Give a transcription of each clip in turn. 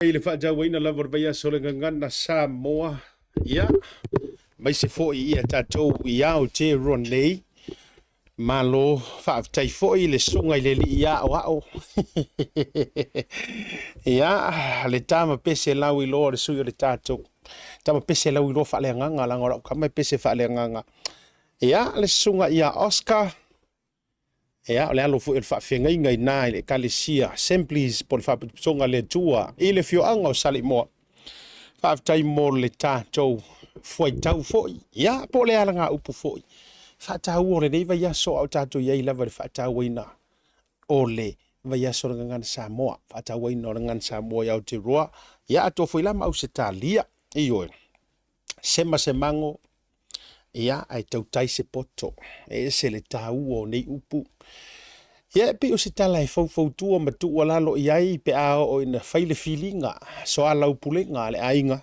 Ile whaatauina lava vai so le ngangana Samoa. Ia, mai se fo i a tātou i au te ron nei. Malo whaafitai fo i le sunga i le li i a o ao. Ia, le tama pese lau i loa le sui o le tātou. Tama pese lau i loa whaale nganga langa rau kamai pese whaale nganga. Ia, le sunga i a Oscar. Ia, le alo fu il whaafengai ngai nā i le kalesia. Assemblies po le whaapitsonga le tua. I le fio anga o sali moa. Whaafitai mo le tātou. Fuai tau foi. Ia, po le alanga upu foi. Whaatau o le nei vai aso au tātou iei lava le whaatau waina. O le vai aso le ngana Samoa. Whaatau waina o le ngana Samoa i Aotearoa. Ia, ato foi lama au se tālia. Ioe. Sema se mango. Ia, ai tau tai se poto. E se le tau o nei upu. Ia, pe o se tala e fau tua matu o lalo i ai pe a o ina whaile filinga. So a lau pulenga le ainga.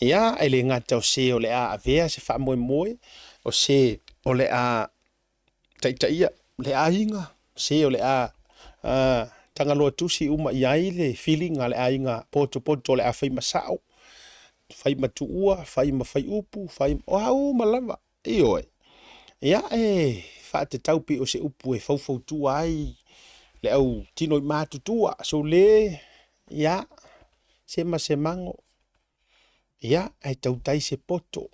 Ia, e le ngata o se o le a avea se wha moe moe. O se o le a taitaia, le a inga. Se o le a tangaloa tusi uma i ai le filinga le a inga poto le a whai masao. Whai matua, whai mawhai upu, whai o malama. Ioe. Ia e whaate taupi o se upu e fau tua ai. Le au tino i mātutua. So le, ia, se ma se mango. Ia, ai tautai se poto.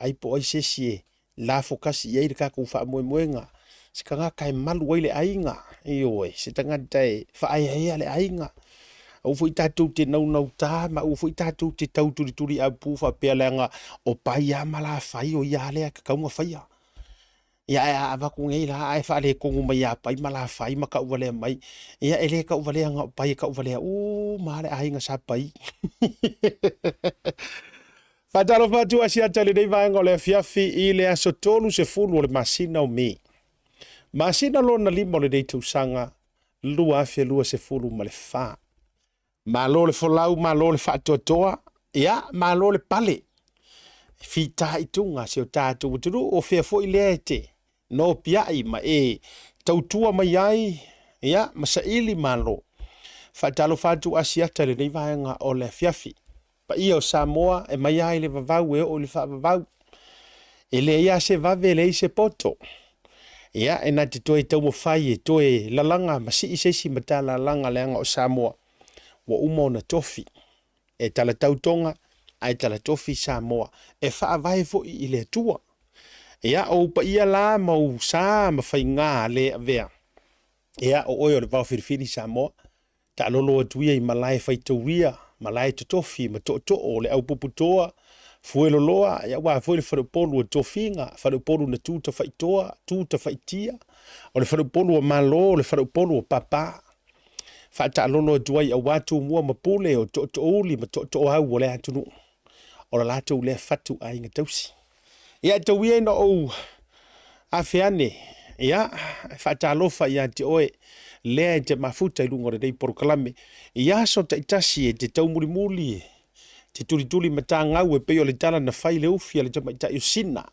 Ai po ai se sie. La fokasi iei le kako wha moe moenga. Se ka ngā kai malu wai le ainga. Ioe, se tangatai wha ai le ainga. Au fui tātou te nau tā, ma au fui tātou te tau turi a pūwha pēa leanga o pai a mala whai o ia lea ka kaunga whaia. Ia e a waku ngei la ai whaale kongu mai a pai mala whai ma ka uwalea mai. Ia ele ka uwalea nga o pai ka uwalea. Maare a inga sa pai. Whatalo whatu asia tali nei vaenga o le fiafi i le aso tolu se fulu o le masina o me. Masina lo na lima o le dei tausanga, lua afia lua se fulu ma le wha. Malo le folau, malo le whaatoatoa, ia, malo le pale. Fita i tunga se o tātou uturu o fea fo i lea te. No piai ma e tautua mai ai, ia, masaili malo. Whatalo whatu asia tali nei vaenga o le fiafi. Pa ia o Samoa e mai ai le vavau e o le whaavavau. E le ia se vave le se poto. Ia e na te toe tau mo whai e toe lalanga masi i sesi mata lalanga leanga o Samoa. Wa umo na tofi. E tala tautonga ai tala tofi Samoa. E whaavai fo i le tua. Ia o pa ia la mau sa ma whai ngā le avea. Ia o oi o le vau whirifiri Samoa. Ta lolo atuia i malai whai tauria. Malai to tofi ma to o le au puputoa. Fuelo loa, ia wa foi le wharepolu o tofinga, wharepolu na tūta whaitoa, tūta whaitia, o le wharepolu o malo, le wharepolu o papa. Whaata alono duai a watu mua mapule o to uli ma to au o le atunu. O la lato le fatu a inga tausi. Ia tau ia ina o awhiane, ia, whaata alofa ia te oe, lea te mafuta i lunga re dei porukalame. Ia so ta itasi e te tau mulimuli e. Te tuli mata ngau e peo le tala na whai le ufi le tama ita sina.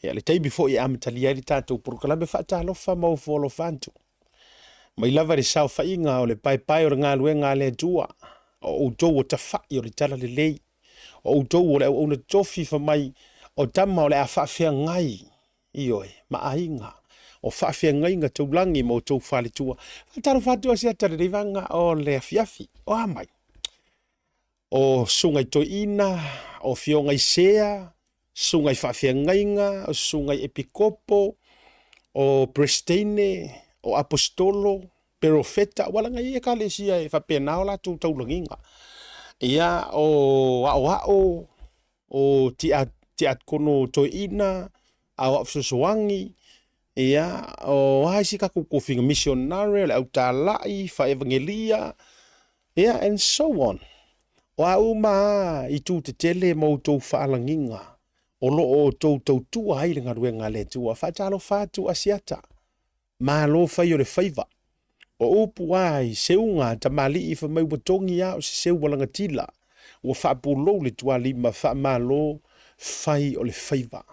Ia le teibi fo i amatali ai le tātou porukalame whaata alofa mau folo fantu. Mai lava le sao whainga o le pai o le ngā luenga le tua. O utou o ta whai o le tala le lei. O utou o le au na tofi wha mai o tama o le a whaafea ngai. Ioe, ma ainga. O whaafea ngai nga taulangi mo tau whale tua. Whaataro whātua si atare reivanga o le afiafi. O amai. O sungai toina, o fiongai sea, sungai whawhiangainga, o sungai epikopo, o prestene, o apostolo, perofeta, walanga i e kalesia e whapenao la taulanginga. Ia o ao, o ti at kono toina, au apsosoangi, ia o haisi kaku kofinga missionary, le au tālai, whaevangelia, ia and so on. O au maa i tū te tele mau tau whaalanginga. O lo o tau tua haile ngā ruenga le tua. Whaatalo whātu asiata. Mā lo whai o le whaiva. O upu ai seunga ta mali i whamau watongi a o se seu walanga tila. O whaapu lo le tua lima wha mā lo whai o le whaiva.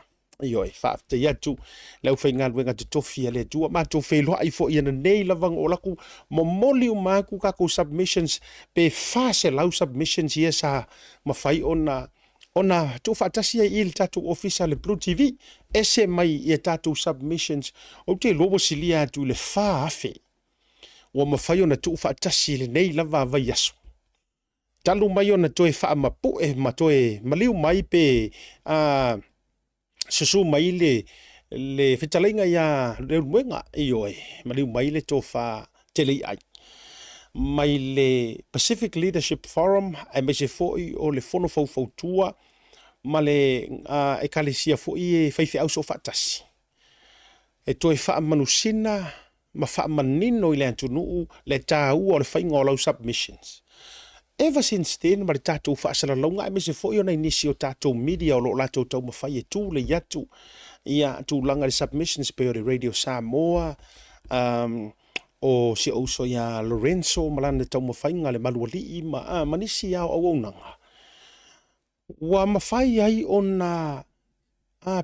Ioi, whaafta iatu, lau whainga luenga te tofi le tua, ma to whelua i fo iana nei lavang o laku, momoli o māku kako submissions, pe whase lau submissions ia sa mawhai ona tu whaatasi ai il tatu ofisa le Blue TV, ese mai ia tatu submissions, o te lobo silia atu le whaafe, o mawhai ona tu whaatasi le nei lava vai aso. Talu mai ona toe wha mapu ma toe maliu mai pe susu mai le whitalainga ia leo muenga ioi maliu mai le tofa tele ai. Mai le Pacific Leadership Forum ai me se foi o le fono fautua ma le e kalesia foi e whaiwhi au so whaatasi. E toe wha manusina ma wha manino i le antunuu le tāua o le whainga o lau submissions. Ever since then, ma le tātou whaasara launga, e me se foi ona inisi o tātou media o lo latou tau mawhai e tū le iatu, ia tū langa le submissions pe o le Radio Samoa, o si auso ia Lorenzo, malana tau mawhainga le maluali ma manisi au au nanga. Wa mawhai ai ona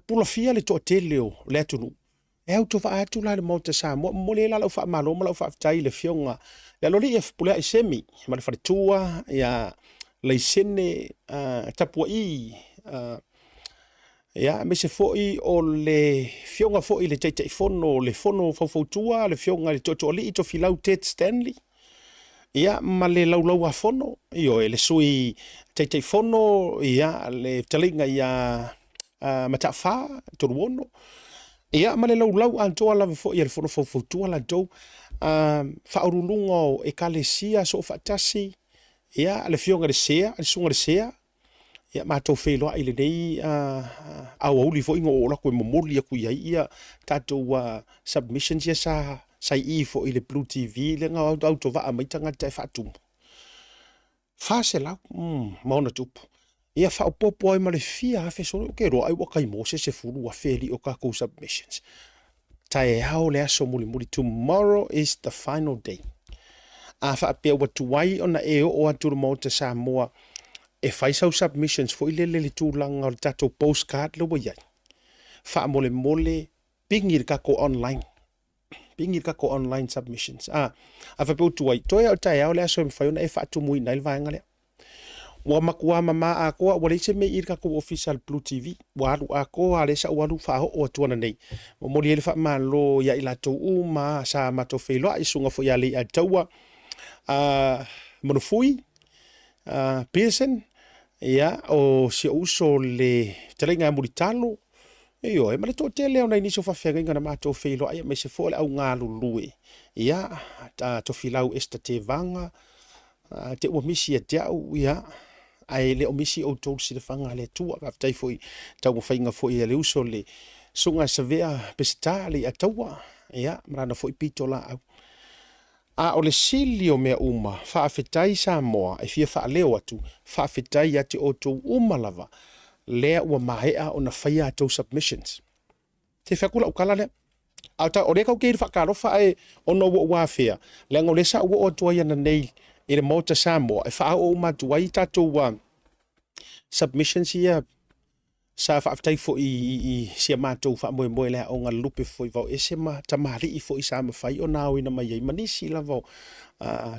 pulafia le toa teleo le atunu. E au to wha atu la le mauta Samoa, mole la lau wha maloma lau wha aftai le fionga, le loli e pulea i semi, ma le wharitua, ia leisene tapua i, ia me se foi o le fionga foi le teitei fono, le fono faufautua, le fionga le toto ali i to filau Ted Stanley, ia ma le laulau a fono, io e le sui teitei fono, ia le talinga ia matawha, toruono, ia ma le laulau antoa la foi le fono faufautua la tou, whaurulunga o e kalesia so whaatasi, ia le fionga le sea, le sunga le sea, ia mātou wheloa i le nei au auli fo ingo ola koe momoli a kui ai ia tātou submissions ia sa i fo i le Blue TV, le ngā au to waa maitanga te whaatumu. Whase lau, mauna tupu. Ia whaopopo ai ma le fia hawhe sone, ke roa ai wakai mose se furu wa wheli o kako submissions. Tai hao le aso muli. Tomorrow is the final day. A whaapea watu wai ona e o aturu mauta Samoa e whaisau submissions fo ile le tūlanga o le tatou postcard le waiai. Wha mole pingir kako online. Pingir kako online submissions. A whapea watu wai. Toi au tai hao le aso e mwhaiona e whaatu mui nail vaenga lea. Wa makua mama a koa wale se me ir kako official Blue TV walu a koa le sa walu fa o tuana nei mo le fa malo ya ila to uma sa mato felo ai sunga fo ya le a taua monofui Pearson ya o si uso le telenga mulitalo yo e male to tele ona iniso fa fega ngana mato felo ai me se fo le au ngalu lui ya to filau esta te vanga te o misi te au ya ai le omisi o tol si le fanga le tua va tai foi tau fainga foi le uso le sunga sevea pestali atawa ya marana foi pitola a o le silio me uma fa afetai Samoa e fia fa leo atu fa afetai ati o to uma lava le o mahea ona faia to submissions te fakula ukala le auta o le ka ke fa karo fa e ono wa fea le ngole sa o to ya na nei i le mauta Samoa, e wha o matuai tatou submissions ia sa whaaftai fo i sia mātou wha moe lea o ngā lupe fo i vau ese ma tamari i fo i sa mawhai o nāo ina mai ei manisi la vau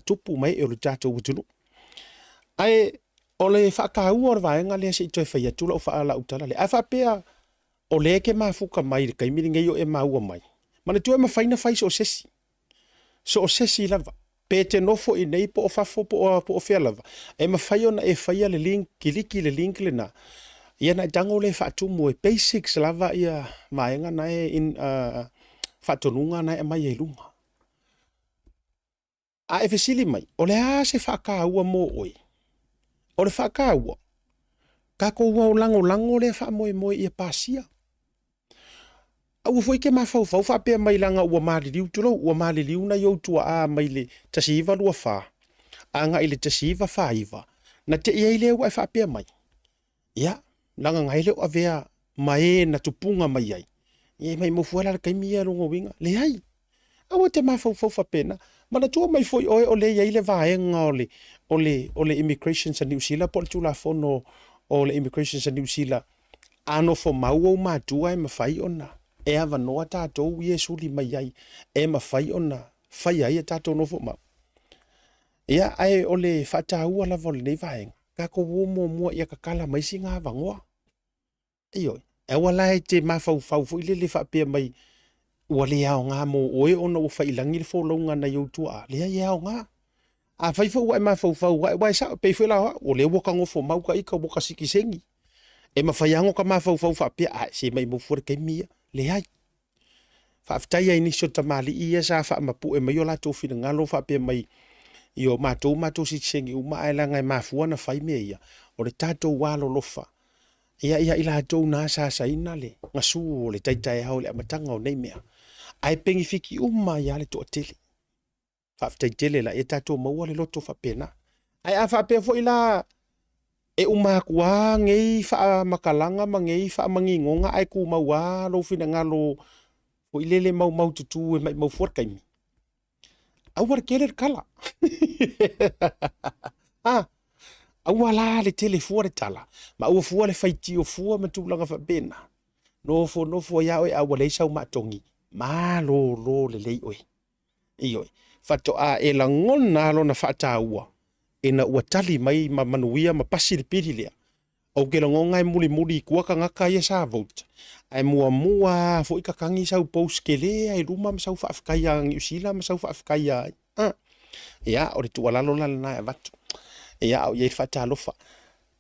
tupu mai e o le tatou utunu. Ai o le whaakahua o le vaenga lea se i toi whai atula o whaala utala le. Ai whapea o le ke mafuka mai le kaimiri ngai o e maua mai. Mana tu e mawhaina whai so o sesi. So o sesi lava. Pe te nofo i nei po o fafo po o whealava. E mawhai ona e whaia le link, kiliki le link le na. Ia na dango le whaatumu e basics lava ia maenga na e in whaatonunga na e mai e lunga. A e fesili mai, o le a se whaakaua mo oi. O le whaakaua, kako ua o lango le wha moe i e pasia. Au foi ke mafau fa pe mai langa ua maliliu tulo ua maliliu na yo tua a mai le tasiva lua fa anga ile tasiva fa iva na te ia ile wa fa pe mai ya langa ngaile o avea mai na tupunga mai ai e mai mo fuala ka mi ero winga le ai au te mafau fa pena mana tu mai foi o le ia ile va enga o le immigration sa New Zealand por tu la fono o le immigration sa New Zealand ano fo mau o matua e mawhai ona. E awa noa tātou Iesu li mai ai. E mawhai ona. Whai ai e tātou no fo mau. Ia ai ole whataua la vole nei vaenga. Ka ko wo mua ia ka kala mai si ngā vangoa. Iyo. E wala e te mawhau fu ile le whapea mai. Ua le ao ngā mo oe ona o whailangi le fo launga na iautua. Lea i ao ngā. A whaifau wai mawhau wai sa pe whela hoa. O le waka ngofo mau ka ika waka sikisengi. E mawhaiango ka mawhau whapea. A se mai mo fuare kei mia. Le ai. Whaftai ai nisho tamali ia sa whaamapu e mai o la tō whina ngalo whapea mai. Io matou sikisengi uma ai langa e mafua na whai mea ia. O le tātou walo lofa. Ia ila tō nā sa ina le. Ngasu o le taitai hao le amatanga o nei mea. Ai pengi fiki uma ia le tō atele. Whaftai tele la e tātou maua le loto whapena. Ai a whapea fo ila e uma kua ngei wha makalanga ma ngei wha mangingonga ai ku maua lo whina ngalo fo ilele mau tutu e mai mau fuarkaimi. Au war kele kala. Au wala le tele fuare tala. Ma ua fuare whaiti o fua ma tūlanga whapena. Nofo ia oe au wale sau matongi. Ma lo le lei oe. Ioi. Fato a e la ngona lo na whata ua. E na ua tali mai ma manuia ma pasi le piri lea. Au ke la ngonga e muli kua ka ngaka ia sa vote. Ai mua fo ika kangi sau pous kele ai ruma ma sau whaafkaya ngi usila ma sau whaafkaya. Ia, ore tu alalo la na e vatu. Ia, au iei whata alofa.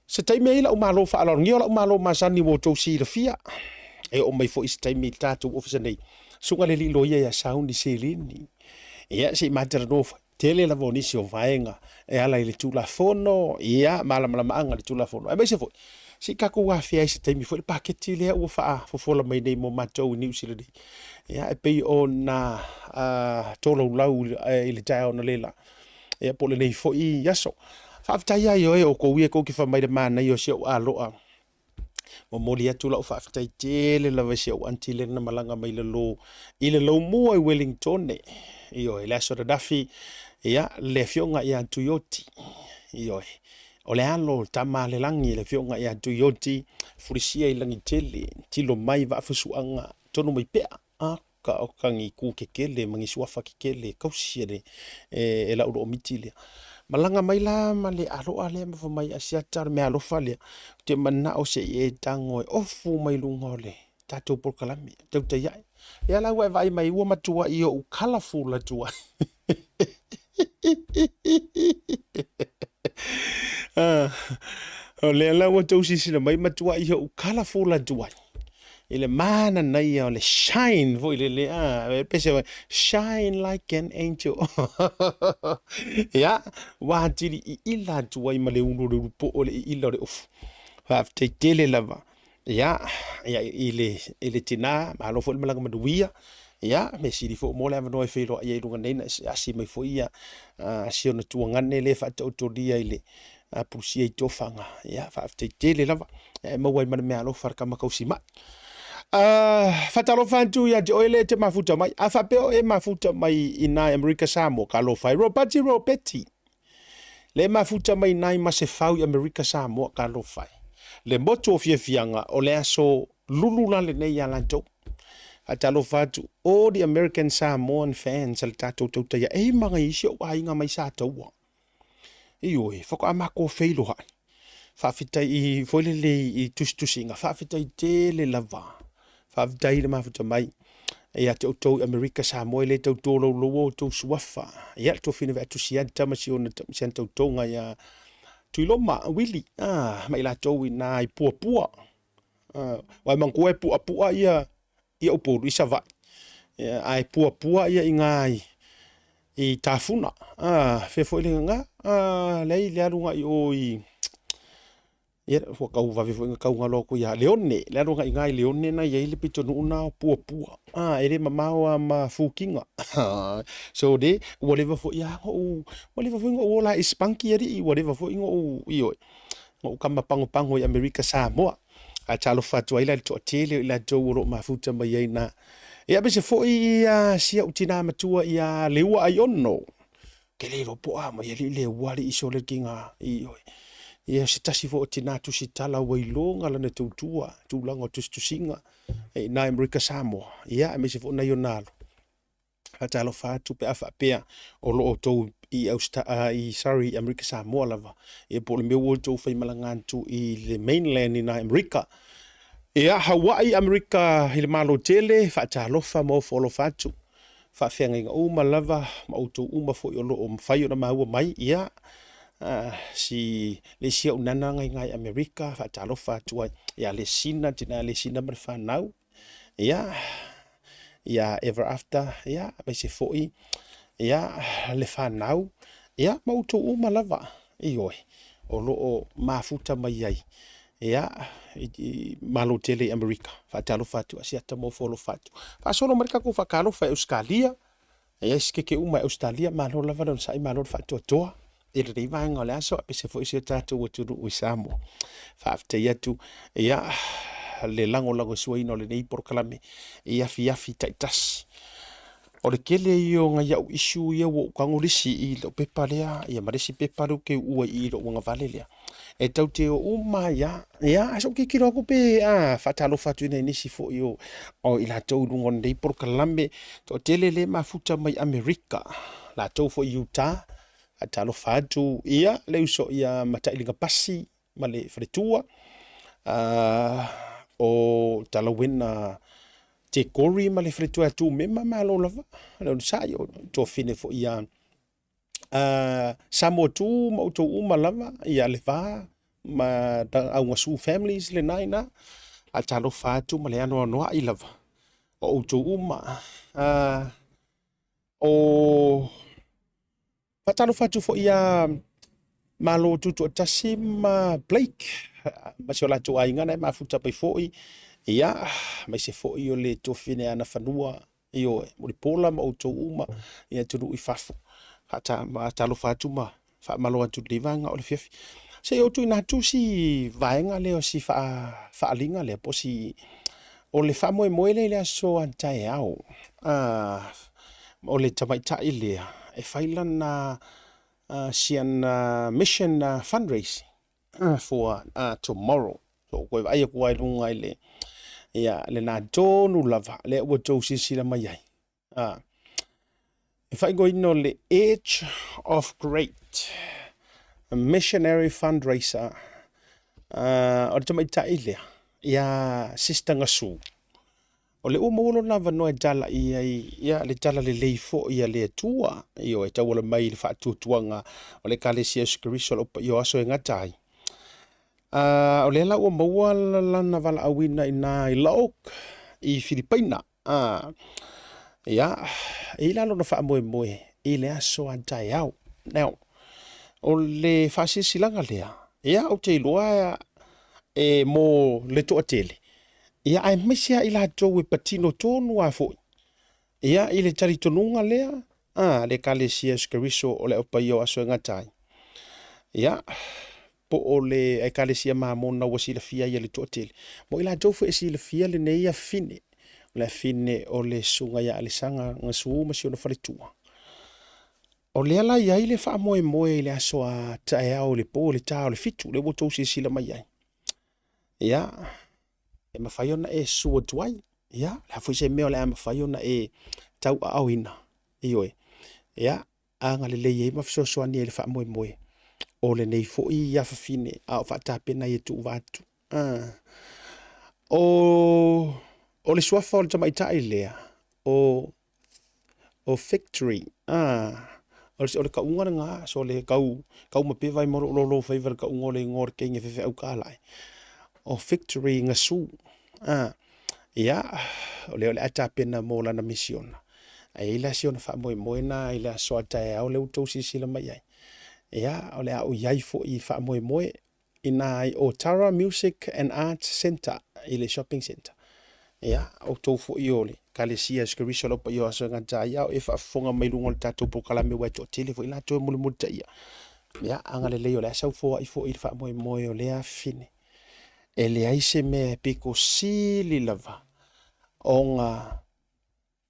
Se taime ila umalo wha alaro ngi ola umalo masani wo tau si la fia. E o mai fo isi taime tātou ofisa nei. Sunga le li loia ia saundi se lini. Ia, se matera nofa. Tele la vonisi o vaenga. E ala ile tula fono. Ia, malama anga le tula fono. E mai se fo. Si kako wa fia se taimi fo le paketi lea ua faa fofola mai nei mo matou ni usila nei. Ia, e pei o na tolo lau ile tae o na lela. Ia, pole nei fo i yaso. Whaafitai ai o e o kou ia kou ki whamai de mana i o si au aloa. Mo moli atu lau whaafitai tele la vesi au antile na malanga mai le lo mua i Wellington ne. Io e laso da dafi ia le fionga i atu yoti. Io e. O le alo tama le langi le fionga i atu yoti. Furisia i langi tele. Tilo mai wa fusuanga. Tono mai pea. Ka o kangi ku kekele. Mangi suafa kekele. Kausia le. E la uro o mitile. Malanga mai la ma le aloa le ma mai asiatar me alofa le te mana o se e tango e ofu mai lunga le tatou por kalami tau te ia ia la vai mai ua matua i o colorful la tua o le la ua tau sisi mai matua i o colorful la tua ile mana nei o le shine vo ile le pese shine like an angel ya wa tiri I ila tu ai male uno le po ole ila le of have te tele lava ya ile tina ma lo fo le malanga maduia ya me siri fo mo le no e felo ia lunga nei asi mai fo ia si ona tu ngane le fa to dia ile a pusia I tofanga ya fa te tele lava mo wai mana me alo farka makausima fatalo fantu ya oile te mafuta mai afapeo e mafuta mai ina America Samoa kalo fai robati le mafuta mai nai masefau America Samoa kalo fai le moto fianga o le aso lulula le nei alanto fatalo fantu all the American Samoan fans al tato tota ya e manga isio wa inga mai sa taua ioi foko amako feilo ha fa fitai foile le I tustusinga fa fitai tele lava Whaafitai le mafuta mai. Ia te autou America Samoa le tau tōlo loa o tau suafa. Ia le tō whina vea tu sian tamasi o na tamasian tau tonga ia tuiloma, wili. Mai la tau I nā I pua. Wai mangkua e pua ia uporu I savai. Ai pua ia I ngai I tāfuna. Fefo ile ngā. Lei le arunga I oi. Ia fo kau va fo kau ngalo ko ya leone le ro ngai leone na ye le pito na pua ele mama ma fukinga so de whatever fo ya whatever fo ngo la ispanki ri whatever fo ngo io ngo kama pango I America Samoa a chalo fatu ila to tele ila to ro mafuta mai na ia be se fo ia sia utina matua ia leua ai ono ke le ro po ama ye le wali iso le kinga io ia se tasi fo tina tu si tala wailonga lana tautua tulanga o tustusinga na Amerika Samoa ia me se fo na yonalo atalo fatu pe afa pea o lo to i Amerika Samoa lava e po le me wo to fai malangantu i le mainland na Amerika ia Hawaii Amerika ile malo tele fa atalo fa mo folo fatu fa fenga uma lava ma auto uma fo yo lo o mfai na maua mai ia si le sia unana ngai Amerika fa talo fa tua ya le sina tina le sina mar fa nau ya ever after ya ba se foi ya le fa nau ya mauto uma lava ioi o lo o mafuta mai ai ya malo tele Amerika fa talo fa tua sia tamo folo fa fa solo marka ko fa kalo fa Australia ya skeke uma Australia malo lava don sai malo fa toa ele rei vai ngole aso pe se foi se tatu o turu o Samoa fa afte yatu ya le lango suai no le nei por kalame ia fi taitas o le kele io nga ya isu ia wo kangolisi i lo pepalea ia maresi pepalu ke ua i lo nga valelea e tau te o uma ya aso ke kiro ko pe fatalo fatu nei nisi fo io o ila tau lungo nei por kalame to telele mafuta mai Amerika la tau fo Utah atalo fatu ia le uso ia matailinga pasi male fretua o talawena te kori male fretua tu mema malo lava le sai o to fine fo ia samo tu mo to uma lava ia le va ma da au su families le naina atalo fatu male ano no ai lava o to uma o patalo fatu fo ia malo tutu tasima Blake masiola tu ai ngana mafuta pe foi ia mai se foi o le tofine ana fanua io mo pola mo to uma ia tu i fafu hata talo fatu ma fa malo atu livanga o le fifi se o tu ina tu si vaenga le o si fa linga le po si o le fa mo le so antai au o le tamaita ile e failana sian mission fundraising for tomorrow so ko ai ko ai lunga ile ya le na tonu lava le o to sila mai ai if I go in on the age of great a missionary fundraiser o te mai tai ile ya sister ngasu o le umolo na vano e jala ia le jala le leifo ia le tua io e tawala mai le fatu tuanga o le kalesia skrisol o yo aso ngatai o le la o maua lana vala awina ina i laok i Filipina ia i lalo na fa moe i le aso antai au now o le fasisilanga lea ia o te loa e mo le to atele ia ai misia ila to e patino tonu a foi ia ile tari tonunga lea le kalesia skriso o le opaio aso ngatai ia po ole e kalesia mamona wasila fia ia le to atele mo ila to fo esila fia le nei a fine le fine o le sunga ya le sanga ngasu masio no faletua o le ala ia ile fa moe le aso a tae o le po le ta o le fitu le boto sila mai ai ia e mafaiona e sua tuai ia la foi se meo le mafaiona e tau auina ioe ia anga le ye mafsoso ani le fa moe o le nei fo ia fa fine a fa tapena e tu vatu o le swafa o le tamaita ilea o factory o le kaunga nga so le kau mape vai mo lo favor ka ngole ngor ke nge fe au kalai o factory ngasu ia o le atapena mo la na mission ai la sion fa moe na ila so ta o le uto sila mai ai ia o le au yai fo I fa moe ina o Tara Music and Arts Center ile shopping center ia o to fo iole kalesia skrisolo pa yo so ngata ia e fa fonga mai lungo le tato po kala me wa to tele fo ila to mo ta ia anga le yo la sa fo I fa moe o le afine ele ai se me piko sili lava onga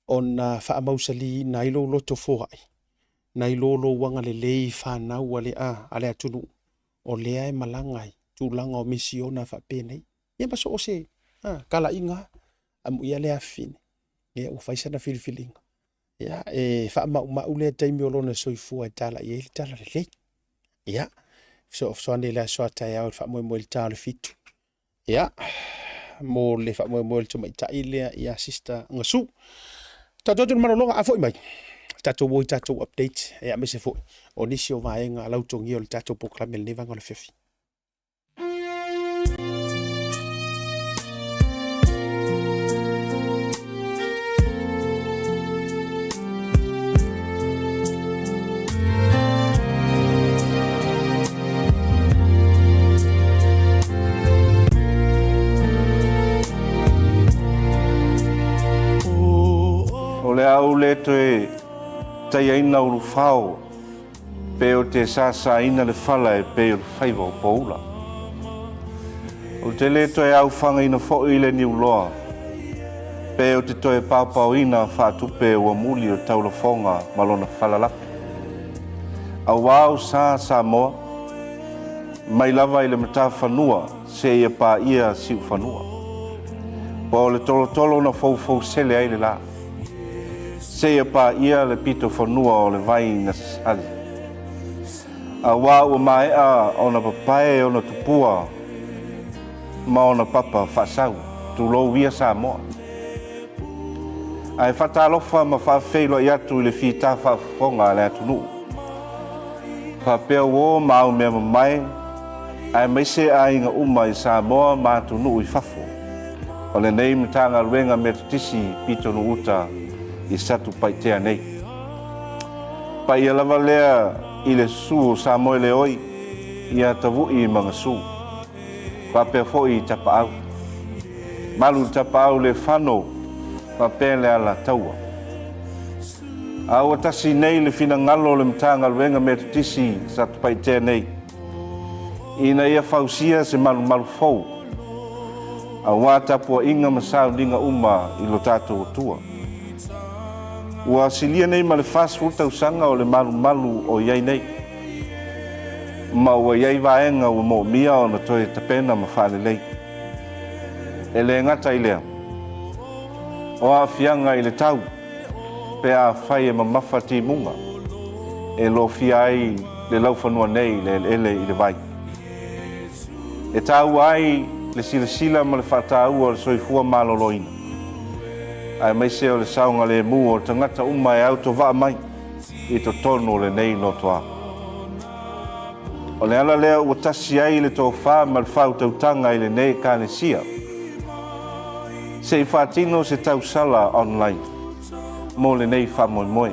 ona fa mausali nailo loto fo ai nailo lo wanga le fa na wale ale atunu o lea e malangai tūlanga o misiona whapene ia maso o se kala inga amu ia lea fine ia ufaisa na filifilinga ia e wha lea taimi o lona soifua e tala ia ili tala lelei ia so ane lea soa tai au wha moe le tala fitu ia mo le wha moe le tuma itai lea ia sista ngasu tatotu manolonga a foi mai tatou woi tatou update ia me se foi o nisi o vaenga lautongi o le tatou poklame le nevanga o le fefi le au le toe tai aina uru whao pe o te sasa ina le whala e pe o whaiva o paula. O te le toe au whanga ina fo i le niu loa pe o te toe pāpau ina whātupe ua muli o taula whonga malona whalalaki. Au wau sa moa mai lava i le mata whanua se ia pā ia siu whanua. Pa o le tolo na fau sele ai le la. Se ia pa ia le pito whanua o le vai na sali. A wā ua mai a o na papae o na tupua ma o na papa whasau tu lo wia sa moa. Ai whatalofa ma whawheilo i atu i le whita whawhonga le atu nuu. Whapea wō ma au mea mai ai meise a inga uma i sa moa ma atu nuu i whafo. O le nei mitanga ruenga me tutisi pito nu uta i satu paitea nei. Pai ia lava lea i le su sa moe le oi i a tavu i mga su. Whapea fo i tapa au. Malu tapa au le whano whapea le ala taua. Aua tasi nei le fina ngalo le mtanga ruenga me tutisi satu paitea nei. Ina ia fausia se malu fau. Awa tapua inga masau dinga uma i lo tatou tua. Ua silia nei ma le fast food tausanga o le malu o iai nei. Ma ua iai vaenga ua mo mia o na toe tapena ma whaalelei. E le ngata i lea. O a fianga i le tau. Pe a whai e mamafa ti munga. E lo fia ai le laufanua nei le ele i le vai. E tau ai le sila ma le whatau o le soifua maloloina. Ai mai se o le saunga le mu o tangata uma e auto vaa mai i to tono le nei no toa. O le ala lea ua tasi ai le tō wha ma le whau tautanga i le nei ka le sia. Se i whatino se tau sala online mo le nei wha moe moe.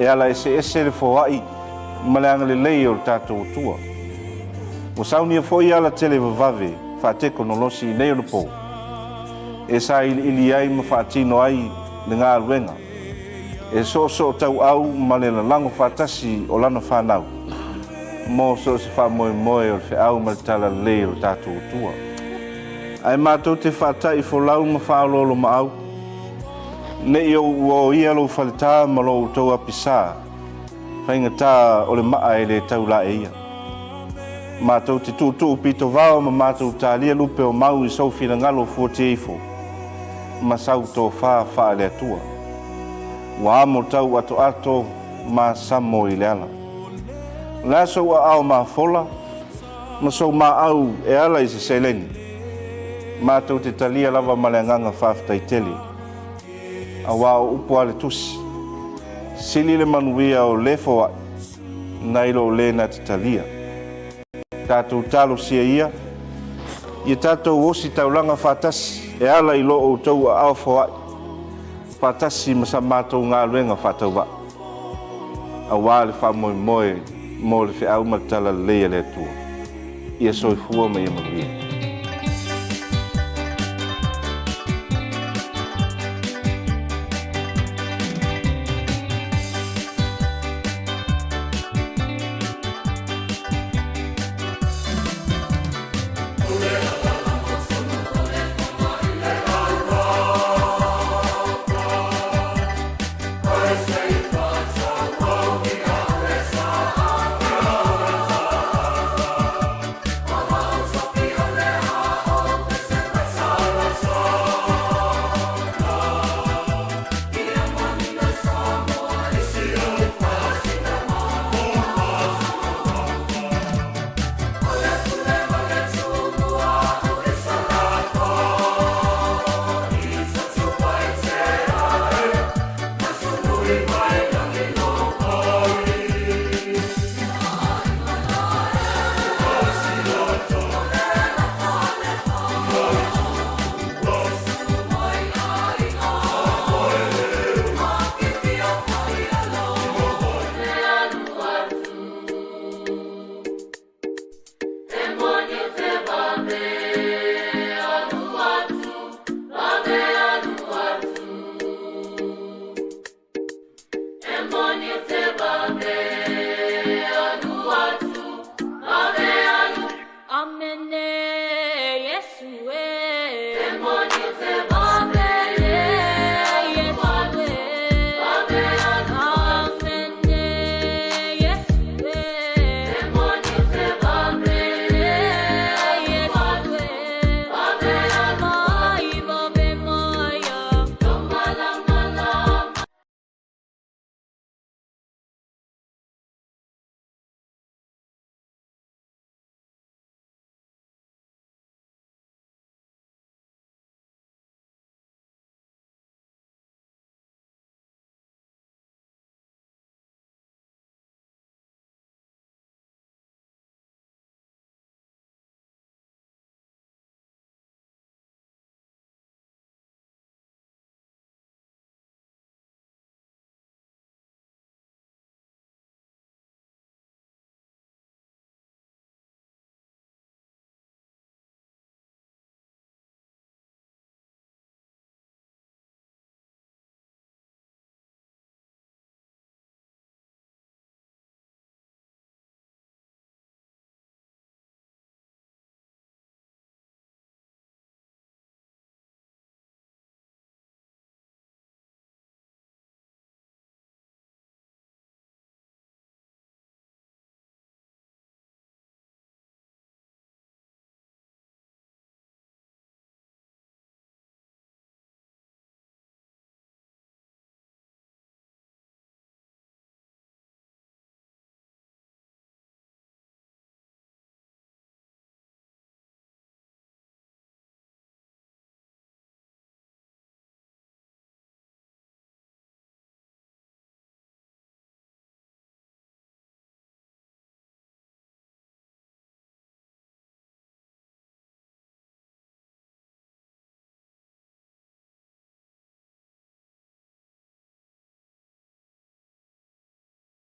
E ala ese le fōai ma le anga le lei o le tātou tua. O saunia fo i ala tele vavave whateko no losi i nei o le pō. E sa ili ai ma whaatino ai le ngā ruenga. E so tau au ma le lango whaatasi o lana whanau. Mo so se wha moe moe o le wha au ma le tala le o tātou tua. Ai mātou te whaatai fo lau ma whaalolo ma au. Ne i o ia lo whalita ma lo tau apisa. Whainga tā o le maa e le tau la e ia. Mātou te tū pito vao ma mātou tā lia lupe o mau i saufina ngalo fuoti eifo. Ma sau tō wha le atua. Wa amo tau ato ma samo i le ala. Lea so wa au ma fola, ma so ma au e ala i se seleni. Mātou te talia lava ma le nganga whafta i tele. A wao upo ale tusi. Sili le manuia o lefo ai, nailo le na te talia. Tātou talo sia ia, i tātou osi taulanga whatasi, e ala i lo o tau a awha ai. Whatasi ma sa mātou ngā luenga whatau wa. A wāle wha moe moe, mo le whi au matala leia le tua. Ia soi fua ma ia manuia.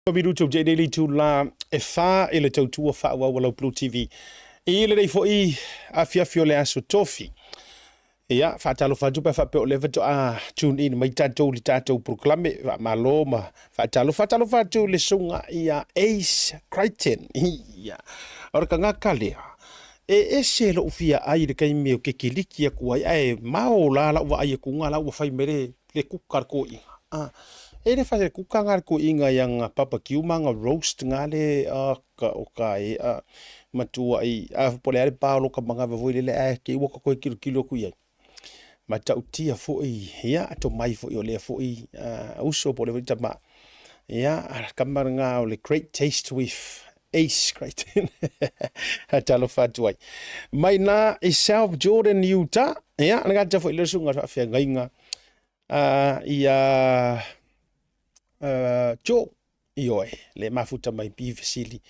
Minuto je daily to la e fa e le tautua fa wa Blue TV. E le dei foi a fia le aso tofi. Ia fa talo fa tu pa fa pe o le to a tune in mai tatou li tatou proclame ma loma fa talo fa tu le sunga ia Ace Crichton. Ia. Ora ka ngakale. E se lo fia ai de kai me ke kiliki ya kuai ai mao la wa ai ku ngala wa fai mere le kukar ko i. E le fase kukangar ko inga yang barbecue manga roast ngale o kai matua i pole ale paolo ka manga voi le ke woka ko kilo ku ia mata utia fo i ia to mai fo i le fo i uso pole vita ma ia kamaranga o le great taste with Ace Crichton. Hatalo fatu ai mai na i South Jordan Utah ia nga ta fo le sunga fa ngainga ia jo ioi le mafuta mai bivesili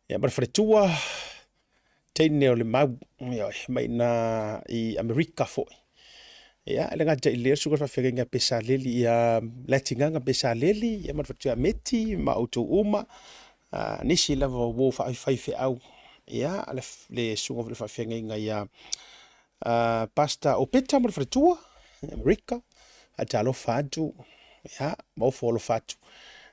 ya marfretua tene le mau ioi mai na i America fo ya le ngata ile suka fa fega nga pesa leli ya latinga nga pesa leli ya marfretua meti ma auto uma nisi la wo fa fai fe au ya le suka fa fega nga ya pasta o peta marfretua America atalo fatu ya mau folo fatu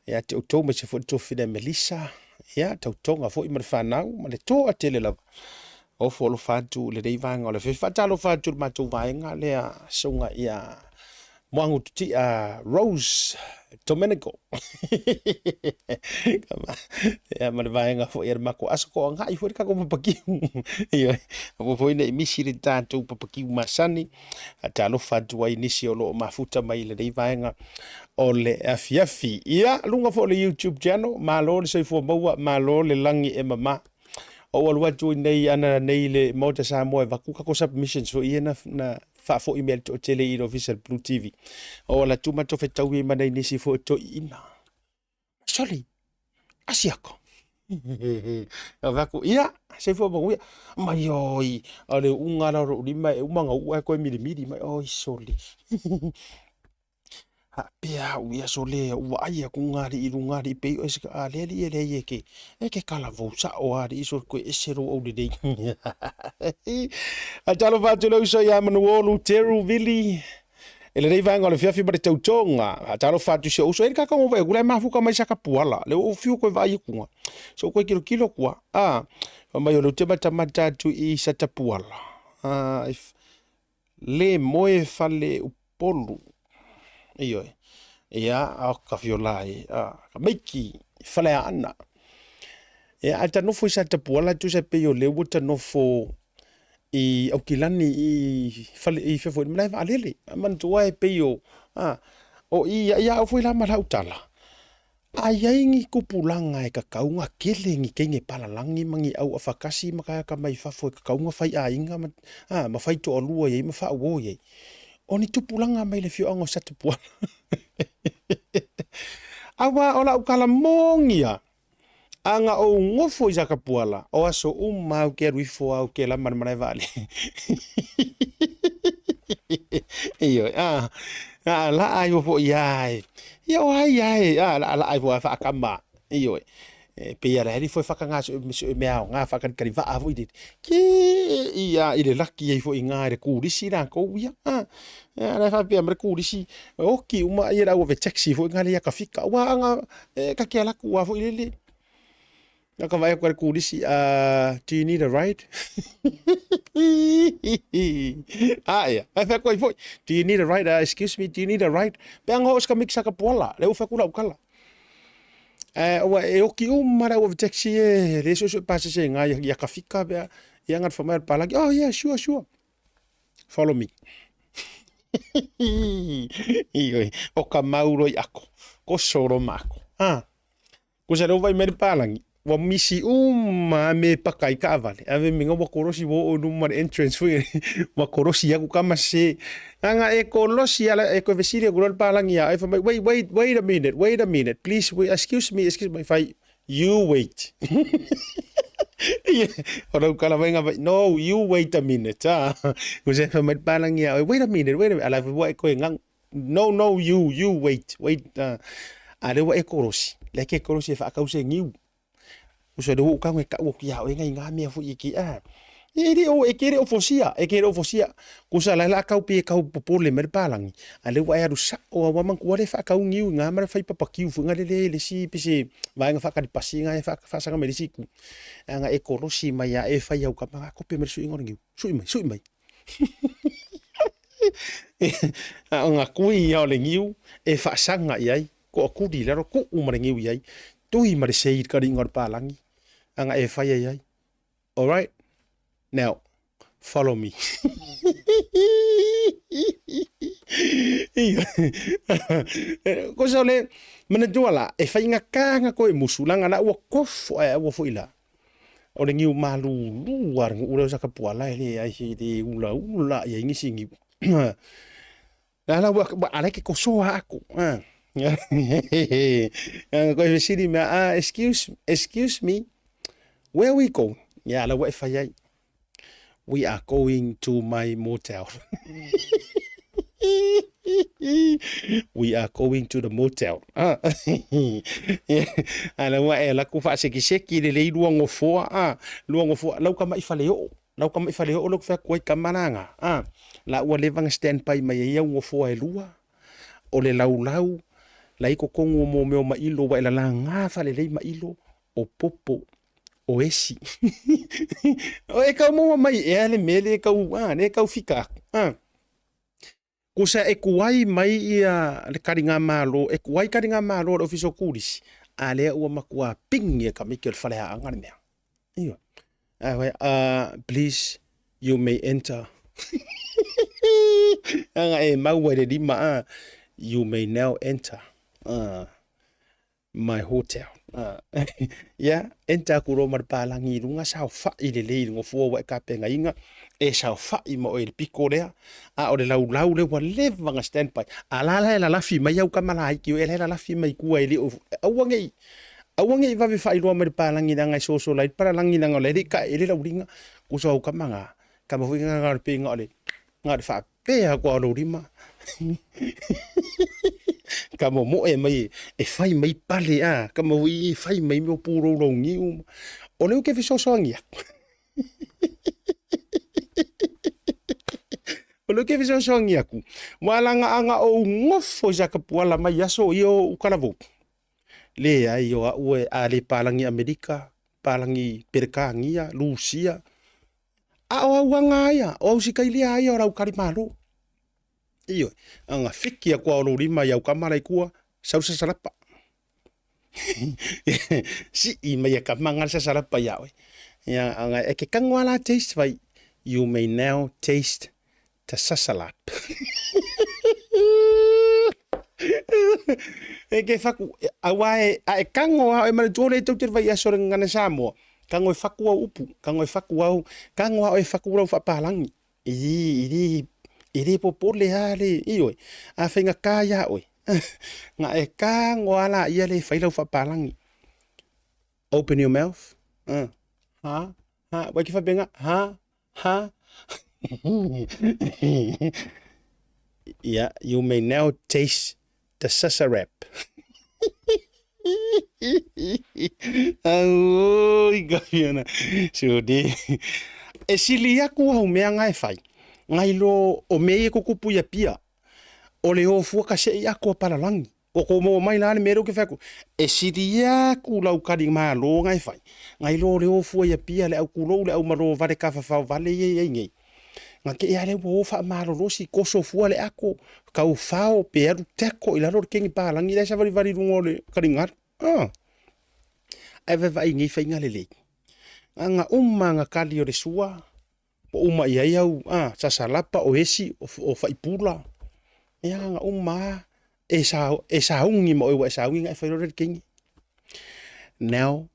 ya te utou me se fo to fina Melissa ya te utonga fo i marfanau ma le to atele la o folo fatu le dei vanga le fe fatalo fatu ma to vainga le sunga ya moangu ti Rose Domenico ya ma vainga fo ir mako asko nga i fo ka ko papaki yo fo fo ina misi ri tanto papaki masani atalo fatu ai nisi o lo mafuta mai le dei vainga o le afiafi ia lunga fo le YouTube channel malo le sei fo maua malo le langi e mama o alwa tu nei ana nei le mota sa mo va ku ka ko submissions fo ia na fa fo email to tele i official Blue TV o la tuma to fetau i mana nisi fo to ina sorry asiako avaku ia se fo bo mai oi ale ungara ro lima umanga u ko milimili mai oi sorry ha pia uia sole u ai ku ngari i rungari pe o ska ale ali ele yeke e ke kala vo sa o ari iso ko esero o de a talo va tolo so ya manu olu teru vili ele nei vanga le fiafi ba te tonga a talo fa tu so so e ka ko vai gula mafu ka mai saka puala le o fiu ko vai ku so ko kilo kwa mai o te mata mata tu i sata puala le moe fale upolu iyo ia a ka fiolai ka maiki fale ana e alta no foi sa te pola tu se pe yo le wuta no fo i okilani i fale i fefo mlai valele man tu ai pe yo o ia foi la mala utala ai aingi kupulanga e ka kaunga kelengi kenge palalangi mangi au afakasi maka ka mai fafo ka kaunga fai ainga ma fai to olua ye ma fa wo ye oni tupulanga mai le fio ango sa te pola awa ola ukala mongia anga o ngofo i saka puala o aso umau ke ruifo au ke la manamana vale iyo la ai fo yai yo ai la ai fo fa kama iyo pe ya la foi fa kanga me nga fa kan kariva avo i ki ia ile laki fo inga re ku risi la ko ya la fa pe amre ku risi o ki uma ia o ve taxi fo nga le ka fika wa nga ka ke la ku avo ile naka vai kwa kurisi do you need a ride ia ai fa ko foi do you need a ride excuse me do you need a ride pe anga os ka mixa ka pola le fa kula ukala o ki mara o taxi le so passa se nga ya ka fika be ya ngat fa mal pala oh yeah sure follow me o ka mauro yako ko soro mako ko se lo vai mer palangi wa misi me pakai ka vale ave minga wa korosi wo no mar entrance foi wa korosi ya ku kama se anga e kolosi ala e ko vesiri gol palangi ya wait a minute please excuse me if you wait ora kala venga no you wait a minute ku se fa mar palangi ya wait a minute ala wa ko ngang no you wait ale wa e korosi le ke korosi fa ka use ngiu uso do ka ngai ka o ki ha o ngai nga me fu iki iri o ekere o fosia ku sa la ka pi ka popole mer palangi ale wa ya rusa o wa man ku le fa ka ngiu nga mar fa papa ki fu nga le si pisi va nga fa ka di pasinga fa sa nga me si ku nga e korosi ma ya e fa ya ka ma ko pe mer su ngor ngiu su mai nga ku ya le ngiu e fa sanga yai ko ku di la ko umar ngiu yai tui mare sei ka ringor palangi anga e fa yai all right now follow me ko sole mena jola e fa inga kanga ko e musulanga na wa kof wa fo ila o le ngiu malu luar ura sa ka puala ele ai si de ula ya ingi singi ala wa ala ke ko so aku ko e siri me excuse me where we go ya la wa fa yai we are going to my motel we are going to the motel ala wa ela ku fa seki le luongo fo lau ka mai fa leo lo fa ko ka mananga la wa levang stand by mai ia ngo fo e lua o le lau la iko kongo mo me ma ilo wa ela la nga fa le ma ilo o popo o esi o e ka mo mai e ale mele ka ne ka fika ko sa e kuai mai ia le karinga malo o fiso kuris ale o makua ping e ka mikel fale anga ne iyo please you may enter anga e mau de di ma you may now enter my hotel. Ya, enta kuro mar palangi runga sao fa i le le ngo fo wa ka penga inga e sao fa i mo e piko rea a o le lau le wa leva nga standby ala la fi mai au kamala ki e la fi mai ku e le awange va vi fa i lo mar palangi nga so lai para langi nga le ka e le la uringa ku so kamanga kama fu nga pe nga le nga fa pe a ko lo rima kamo mo e mai e fai mai pale a kamo i fai mai mo puro lo ngi o le ke fi so ngia o le ke fi so ngia ku malanga anga o ngofo ja ka puala mai aso io ukalavo le ai yo a le palangi amerika palangi perkangia lucia a o wanga ia o sikailia ia ora ukari malo iyo anga fiki kwa o rima ya kamara ikua sausa salapa si I mai ka manga sa salapa ya ya anga e ke kangwala taste vai you may now taste the sasalap e ke faku awai a e kango e mara jole to te vai aso ngana samo kango e faku au upu kango e faku au kango e faku au fa palangi iri popole ale iyo a fenga kaya oi nga e ka ngoala ia le faila fa palangi open your mouth ha wa ki fa benga ha yeah you may now taste the sasarap oh igafiona so de e silia ku ho me nga e fai ngai lo o me ko kupu ya pia o le o fu ka se ya ko para langi o ko mo mai na me ro ke fa ku e siria ku lau ka di ma lo ngai fai ngai lo le o fu ya pia le ku lo le o maro va de ka fa vale ye ngai nga ke ya le wo fa ma lo si ko so fu le ako ka u fa o pe ru te ko ila ro ke ngi pa langi le sa vari rungo le ka ringar ai va ngi fa ngale le nga nga kali o le sua o uma ia iau sa salapa o esi o faipula ia nga e sa ungi mo e sa ungi e fairo king now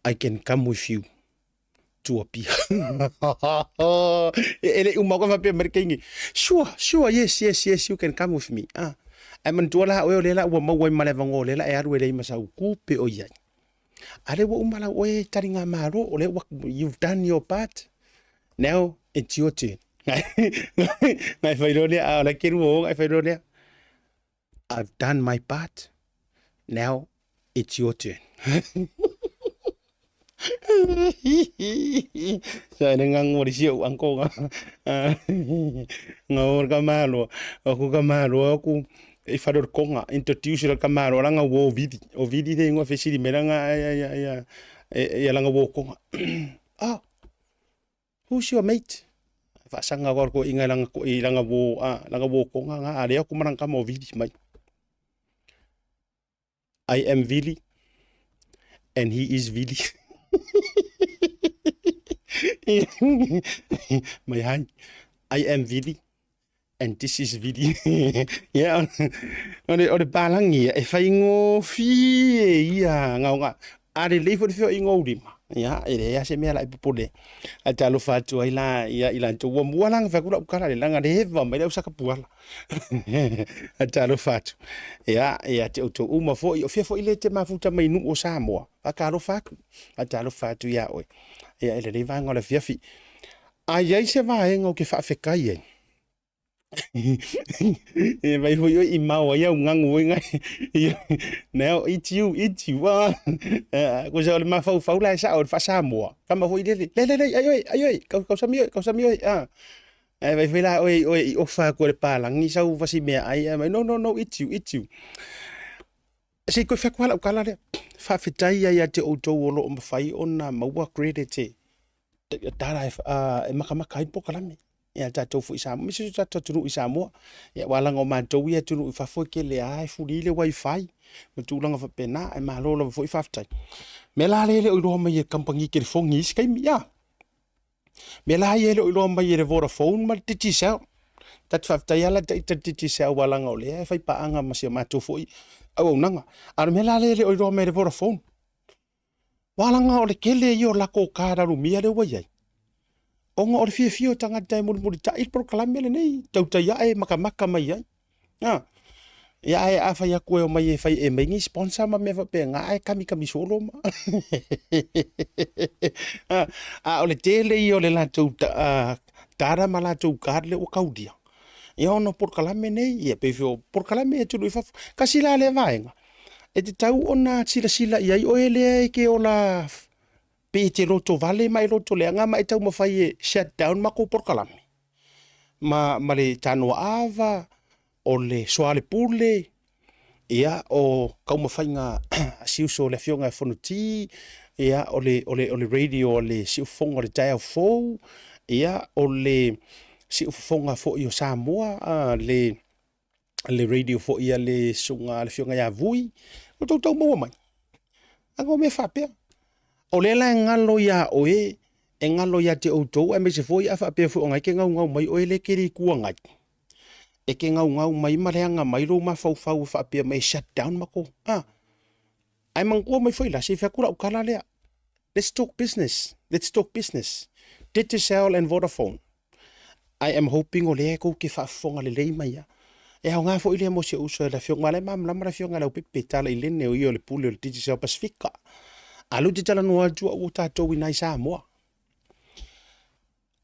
I can come with you to a pia ele uma ko fa pe merkingi sure yes you can come with me ai man tola o le la o mo wai male vango le la e aru le masa ku pe o ia ale wo umala o e taringa maro o le you've done your part. Now it's your turn. Ngai whaironia, la kiru o, ngai whaironia. I've done my part. Now it's your turn. Sa nang ngori siyo angko nga. Ngor kamalo, aku kamalo aku e fador konga introduce la kamalo langa wo vidi de ngo fesiri melanga ya langa wo konga. Who's your mate? Fasanga ko inga lang ko ilanga wo ko nga ale ko marang ka mo vidi mai. I am Vili and he is Vili. My hand. I am Vili and this is Vili. Yeah. Ore balangi e fai ngo fi ia nga ale le fo ingo rima. Ya ele ya se me la ipole ata lo fatu ila ya ila to wo mualang fa kula ukala le langa de va mai usa ka puala ata lo fatu ya to uma fo fo ile te mafuta mai nu o Samoa aka lo faku ata lo fatu ya oi ya ele le va ngola fiafi ai se va ngo ke fa fe kai e vai ho yo I mau ya ngangu ngai now it's you ko sa le ma fa la sa o fa Samoa kama ho ile le ai ka sa mi e vai la oi o fa ko le palangi sa u fasi me ai no it's you se ko fa ko la kala le fa fitai ya te o to lo o fai ona maua credit dara e makama kai po kala me ya tatou fu Samoa mi tatou tunu Samoa ya wala ngo mantou ia tunu fa fo ke le ai fuli le wifi mo tulanga fa pena e malo lo fo fa ftai me la le o lo mai kampangi ke fongi skai mi ya me la ye lo mai le Vodafone ma titi sa tat fa ftai ala titi sa wala ngo le fa pa anga ma se matou fo au nanga ar me la le o ro me le Vodafone walanga o le kele io la ko kara ru mia le wai onga o le fio tanga tai mo ta il proclame le nei tau tai ai maka mai ai ya ai afa ya ko mai fai e mai sponsor ma me fa pe nga ai kami solo ma o le tele io le la tau tara ma la tau karle o kaudia ia ono proclame nei ia pe fio proclame tu lu fa kasi la le vaenga e te tau ona sila ia i o ele ke ola pe te roto vale mai roto le nga mai tau mawhai e shutdown mako proclame ma le tano ava o le soale pule ia o kau mawhainga siuso le fionga e whanuti ia o le radio o le siufonga o le dial fou ia o le siufonga fo i o Samoa le radio fo ia le sunga le fionga ia vui o tau maua mai ango me whapea o le la ngalo ia oe e ngalo ia te outou e me se foi a whapea fu o ngai ke ngau mai o ele kiri kua ngai e ke ngau mai mareanga mai lo ma fau whapea mai shutdown mako ai mangkua mai foi la se whakura o kala lea let's talk business Digicel and Vodafone I am hoping o lea ko ke whaafonga le lei mai e hau ngā fo ile mo se uso la fiong male mam lamara fiong ala upipe tala i lene o i o le pule o le Digicel Pacifica alu te tala noa jua o tātou i nai Samoa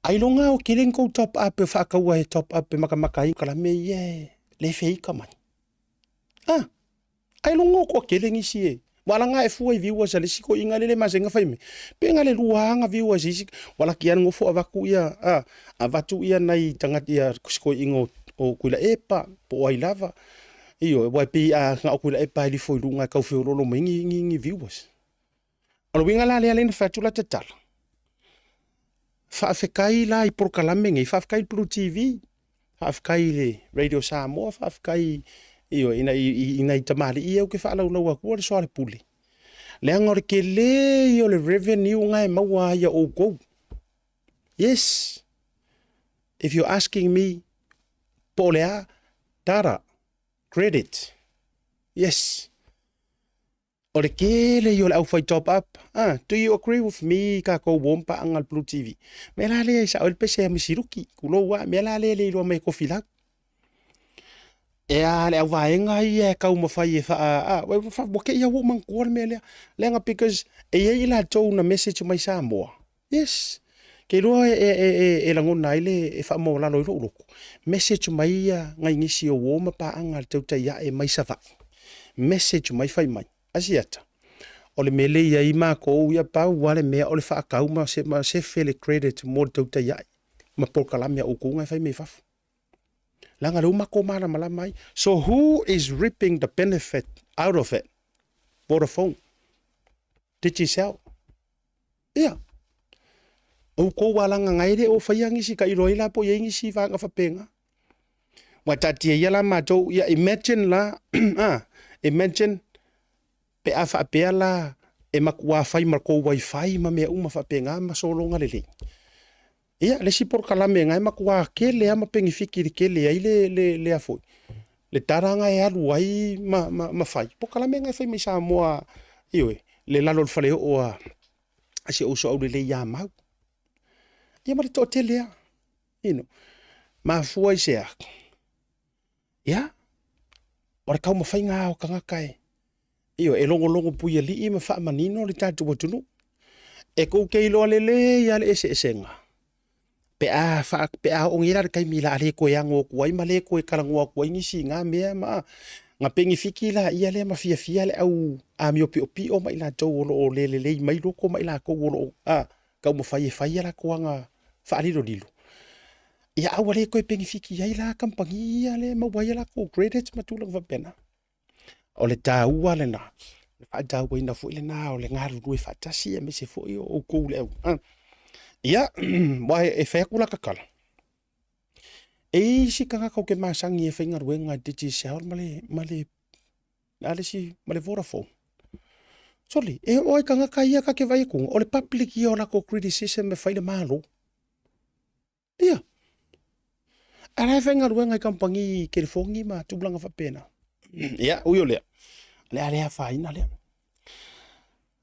ai longa o keleng ko top up e whakaua e top up e makamaka i kala me ie le feika mai ai longa ko keleng isi e wala nga e fua i viewers ale siko inga lele masenga faime pe nga le luanga viewers isi wala kian ngofo avaku ia avatu ia nai tangati ia siko ingo o kuila epa po ai lava iyo wai pe nga o kuila epa li foi lunga kau fe rolo ngi viewers alo winga la le ale fatula tatala fa afekai la i proclame ngi fa afekai Blue TV fa afekai le Radio Samoa fa afekai iyo ina tamali ia o ke fa lau aku le soale puli le angor ke le yo le revenue ngai maua ia o go yes if you're asking me polea data credit yes o le ke le yo le au fai top up do you agree with me ka ko bompa angal Blue TV me la le sa o le pese misiruki kulo wa me la le lo me ko fila e a le au vaenga i e kau mawhai e wha wake ia wo man kuar me lea lenga because e la tau na message mai Samoa yes ke roa e langona ile e wha mo lalo i loko message mai ia ngai ngisi o woma pa anga tau tai ia e mai sawa message mai fai mai asiata o le mele ia i mako ia pau wale mea o le wha akau ma se fele credit mo tau tai ia ma polkalamia o kunga fai me fafu langa lo mako mala malamai so who is reaping the benefit out of it Vodafone Digicel yeah o ko walanga ngaire o faiangi si kai roila po yengi si vanga fapenga watati ia la mato ya imagine la imagine pe afa pe la e makua fai marko wifi ma me uma fapenga ma solonga lele ia le si por kalame ngai makua kele ama pengi fikiri kele ai le afoi le taranga e alu ai ma fai por kalame ngai fai mi Samoa iwe le lalo le fale o asi o so le ya mau ia ma to tele ma foi se ia ora kau ma fai nga o kanga kai iwe e longo puia li ma fa manino le tatu tunu e ko ke lo le ya le esenga pe a o ngira kai mila ale ko yang o ko ai male ko karango ko ngi si nga me ma nga pengi fikila ia le ma fia le au a mi opi o mai la to o le mai lo ko mai la ko o ka mo fai la ko nga fa ali dilo ia au le ko pengi fiki ai la kampangi ia le ma wai la ko credits ma tulang va pena o le tau le na fa tau ina fu le na o le ngaru du fa tasi me se fo o ko le ia wai e fe kula kakala e si kanga ko ke masangi e fenga ruenga Digicel male ale si male Vodafone soli e oi kanga kai ka ke vai ku o le public ia la ko criticism me faile malo ia ala fenga ruenga kampangi ke fongi ma tu blanga fa pena ia uyo le le ale fa ina le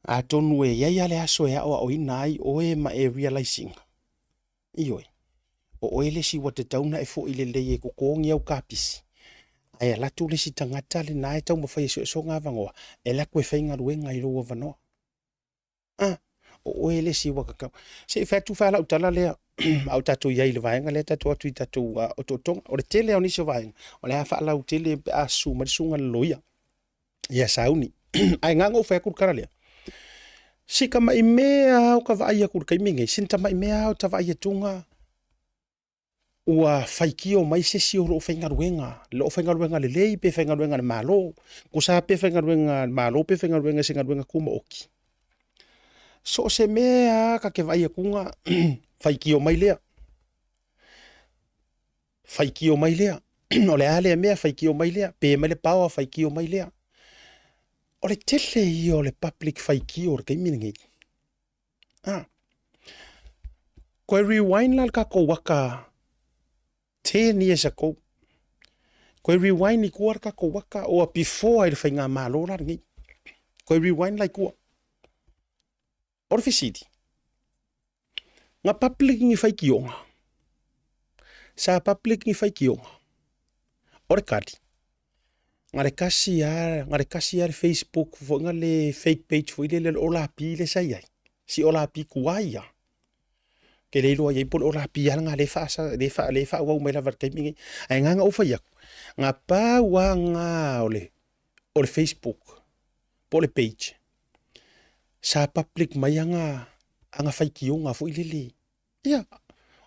a tonu e ia le aso e o ina ai o e ma e realizing ioi o ele si wate tauna e fo ile le e ko kongi au kapisi ai la tu le si tangata le nai tau ma fai so nga vangoa e la ko fainga ruenga i lo vano o ele si waka se fa tu fa la utala le au tatu ia ile vaenga le tatu atu tatu o totong o le tele oni se vaenga o le fa la utele asu ma sunga loia ia sauni ai ngango fa ku karale si kama imea o ka vai ku kai mingi sinta mai mea o ta vai tunga ua faikio mai se si o lo fainga ruenga le lei pe fainga ruenga le malo ku sa pe fainga ruenga malo pe fainga ruenga singa ruenga kuma oki so se mea ka ke vai kunga faikio mai lea o le ale mea faikio mai lea pe mai le power faikio mai lea o le tele i o le public faikio o ke mingi ko rewind la ka ko waka 10 years ago ko rewind ni kuar ka ko waka o before I fainga malo la ngi ko rewind like ko or fisiti nga public ngi faikio sa public ngi faikio or kati ngare kasi ar Facebook fo ngale fake page fo ile ola pi le sai ai si ola pi kuaya ke le lo ye pol ola pi nga le fa wa me la ver kai ai nga o fa ya nga pa wa nga ole Facebook pole page sa public mai anga faikio nga fo ile ya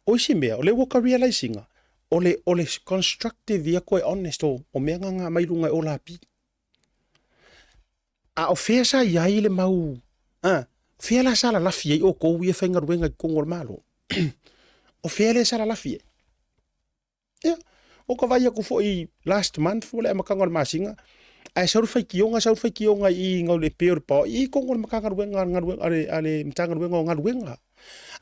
o si me ole wo ka realizing ole constructive ya ko honest o me nga mai lunga ola pi a ofesa ya ile mau fela sala la fie o ko wi fenga ruenga ko ngol malo o fela sala la fie ya o ka vai ku foi last month fo le makanga masinga ai sa fa kionga i ngol e peor pa i ko ngol makanga ruenga ale mtanga ruenga ngaruenga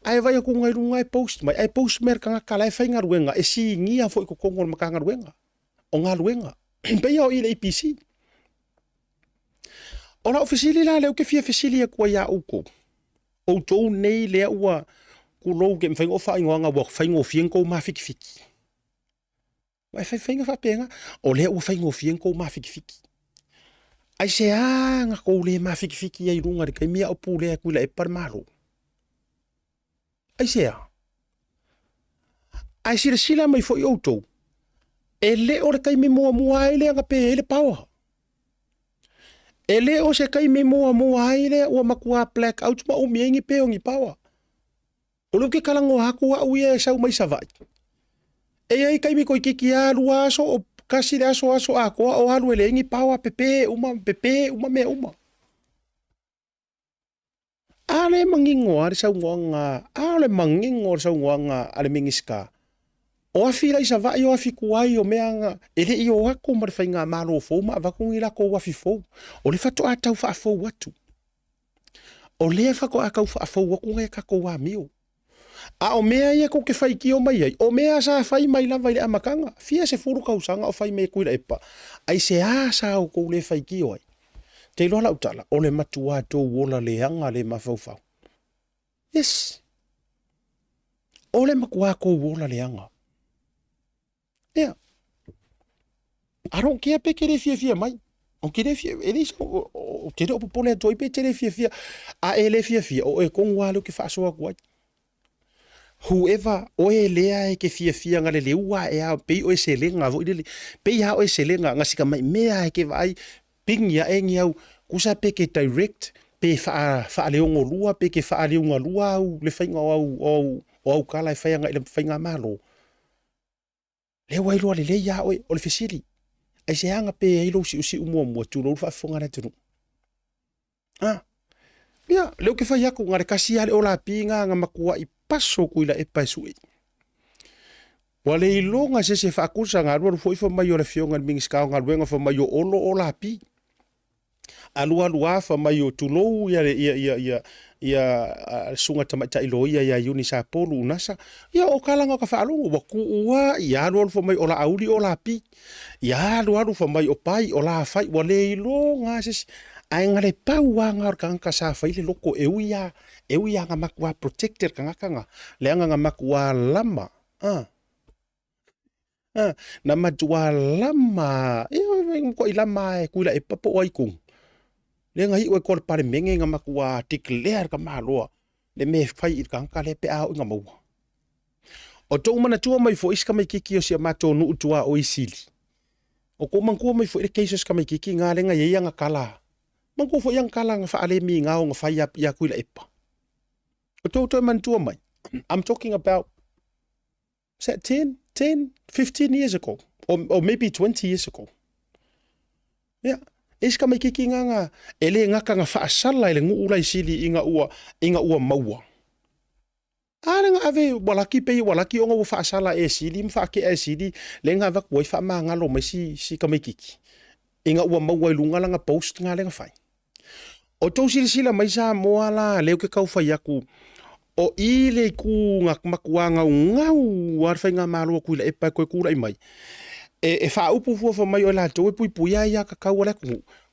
ai vai ku ngai runga e post mai ai post mer kanga kala fenga ruenga e si ngia foi ko ngol makanga ruenga o ngaruenga pe yo ile IPC ona ofisili la le ke fie ofisili ko ya uko o to nei le ua ku lo ke mfengo fa inga wa fengo fien ko ma fiki wa fengo fa penga o le ua fengo fien ko ma fiki ai se nga ko le ma fiki ai runga ke mia o pule ku le par malo ai se ai sila mai fo yo to ele o kai me mo ai le nga pe ele power ele o se kai me mo ai le o makua black out ma o miengi pe o ngi power o lo ke kalango haku wa uye sa mai savai e ai kai me ko ki alua so o kasi le aso ako o alu ele ngi power pepe uma me uma ale mangingo ar sa ngonga ale mangingo sa ngonga ale mingiska o afira isa va yo afiku ai o meanga ele i o ako mar fainga malo fo ma va ku ila ko afifo o le fato ata fa fo watu o le fa ko aka fa fo ku ngai ka ko wa mio a o mea ia ko ke fai ki o mai ai o mea sa fai mai la vai amakanga fia se furu ka usanga o fai me ku ila epa ai se a sa o ko le fai ki o ai te lo la utala o le matua to wola le anga le mafaufa yes o le makua ko wola le anga yeah aro ke pe ke le fia mai o ke le fia ele o te o pole to pe te le fia a ele fia o e kon walo ke fa so ko whoever o e lea e ke fia ngale le ua e a pe o e selenga vo ile pe ya o e selenga ngasi ka mai mea ke vai ping ya e ngiau kusa pe ke direct pe fa le ngolua pe ke fa le ngolua le fainga o kala e fainga ile fainga malo le wai lo le ya o le fisili ai se hanga pe ilo si mo tu lo fa fonga na tu ya le ke fa ya ku ngare kasi ale o la pinga nga makua i paso kuila e pasu e wale ilonga se fa kusa nga ru foi fa mai o le fionga mingis ka nga ruenga fa mai o la pi alua fa mai o tulo sunga tamata ilo ia uni sa polu unasa ia o kalanga ka faalungu wa ku ua ia lo fo mai ola auli ola pi ia lo fo mai o pai ola fai wa le ilo ngasis ai ngale pau wa ngar ka sa fai le loko e uia nga makwa protector kanga le nga makwa lama na majua lama ko ilama e kuila e papo ai kung le ngai o ko pare menge nga makua declare ka malo le me fai i ka le pe a nga mau o to mana tua mai fo iska mai kiki o sia mato nu tua o isili o ko man ko mai fo e cases ka mai kiki nga le nga ye nga kala man ko fo yang kala nga fa ale mi nga o nga fai ya kuila epa o to man tua mai I'm talking about 10, 15 years ago, or maybe 20 years ago. Yeah. Iska mai kiki nga ele ngaka nga faasala ele ngu ula isili inga ua maua. Are nga ave walaki onga ua faasala e sili mfa ke e sili le nga vak wai fa ma nga lo mai si ka mai kiki. Inga ua maua ilunga langa post nga le nga fai. O tau sila mai sa moala leo ke kau fai aku o ile ku makuanga ngau ar fai nga malo ku le pa ko ku lai mai e fa upu fu mai o la to pui ya ka kau le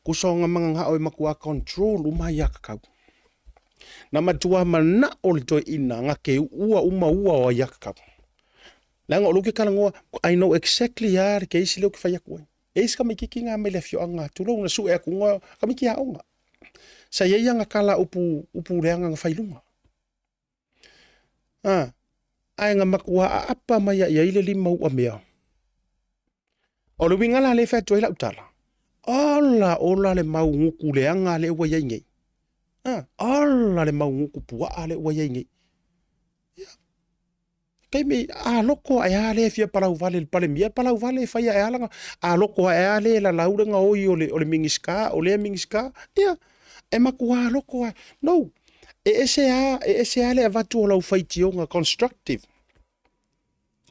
ku songa manga o makua control mai ya ka kau na matua mana o le to ina nga ke ua o ya ka kau la ngo lu ke kala ngo I know exactly ya ke isi le ku fai ku e ska mi kiki nga me le fio anga tu lo na su e ku ngo ka mi ki ha onga sa ye nga kala upu le nga fai lunga ai nga makua apa mai ya ile lima ua mea. O le winga la le fa toi la utala. Ola le mau nguku le anga le ua yai. Ola le mau nguku pua le ua yai. Kai me a loko ai ale fia palau vale pale mia palau vale fa ya ala a loko ai ale la laura nga oi o le mingiska o le mingiska. Ia e makua loko ai. No. E ese ale avatu o lau faiti o nga constructive.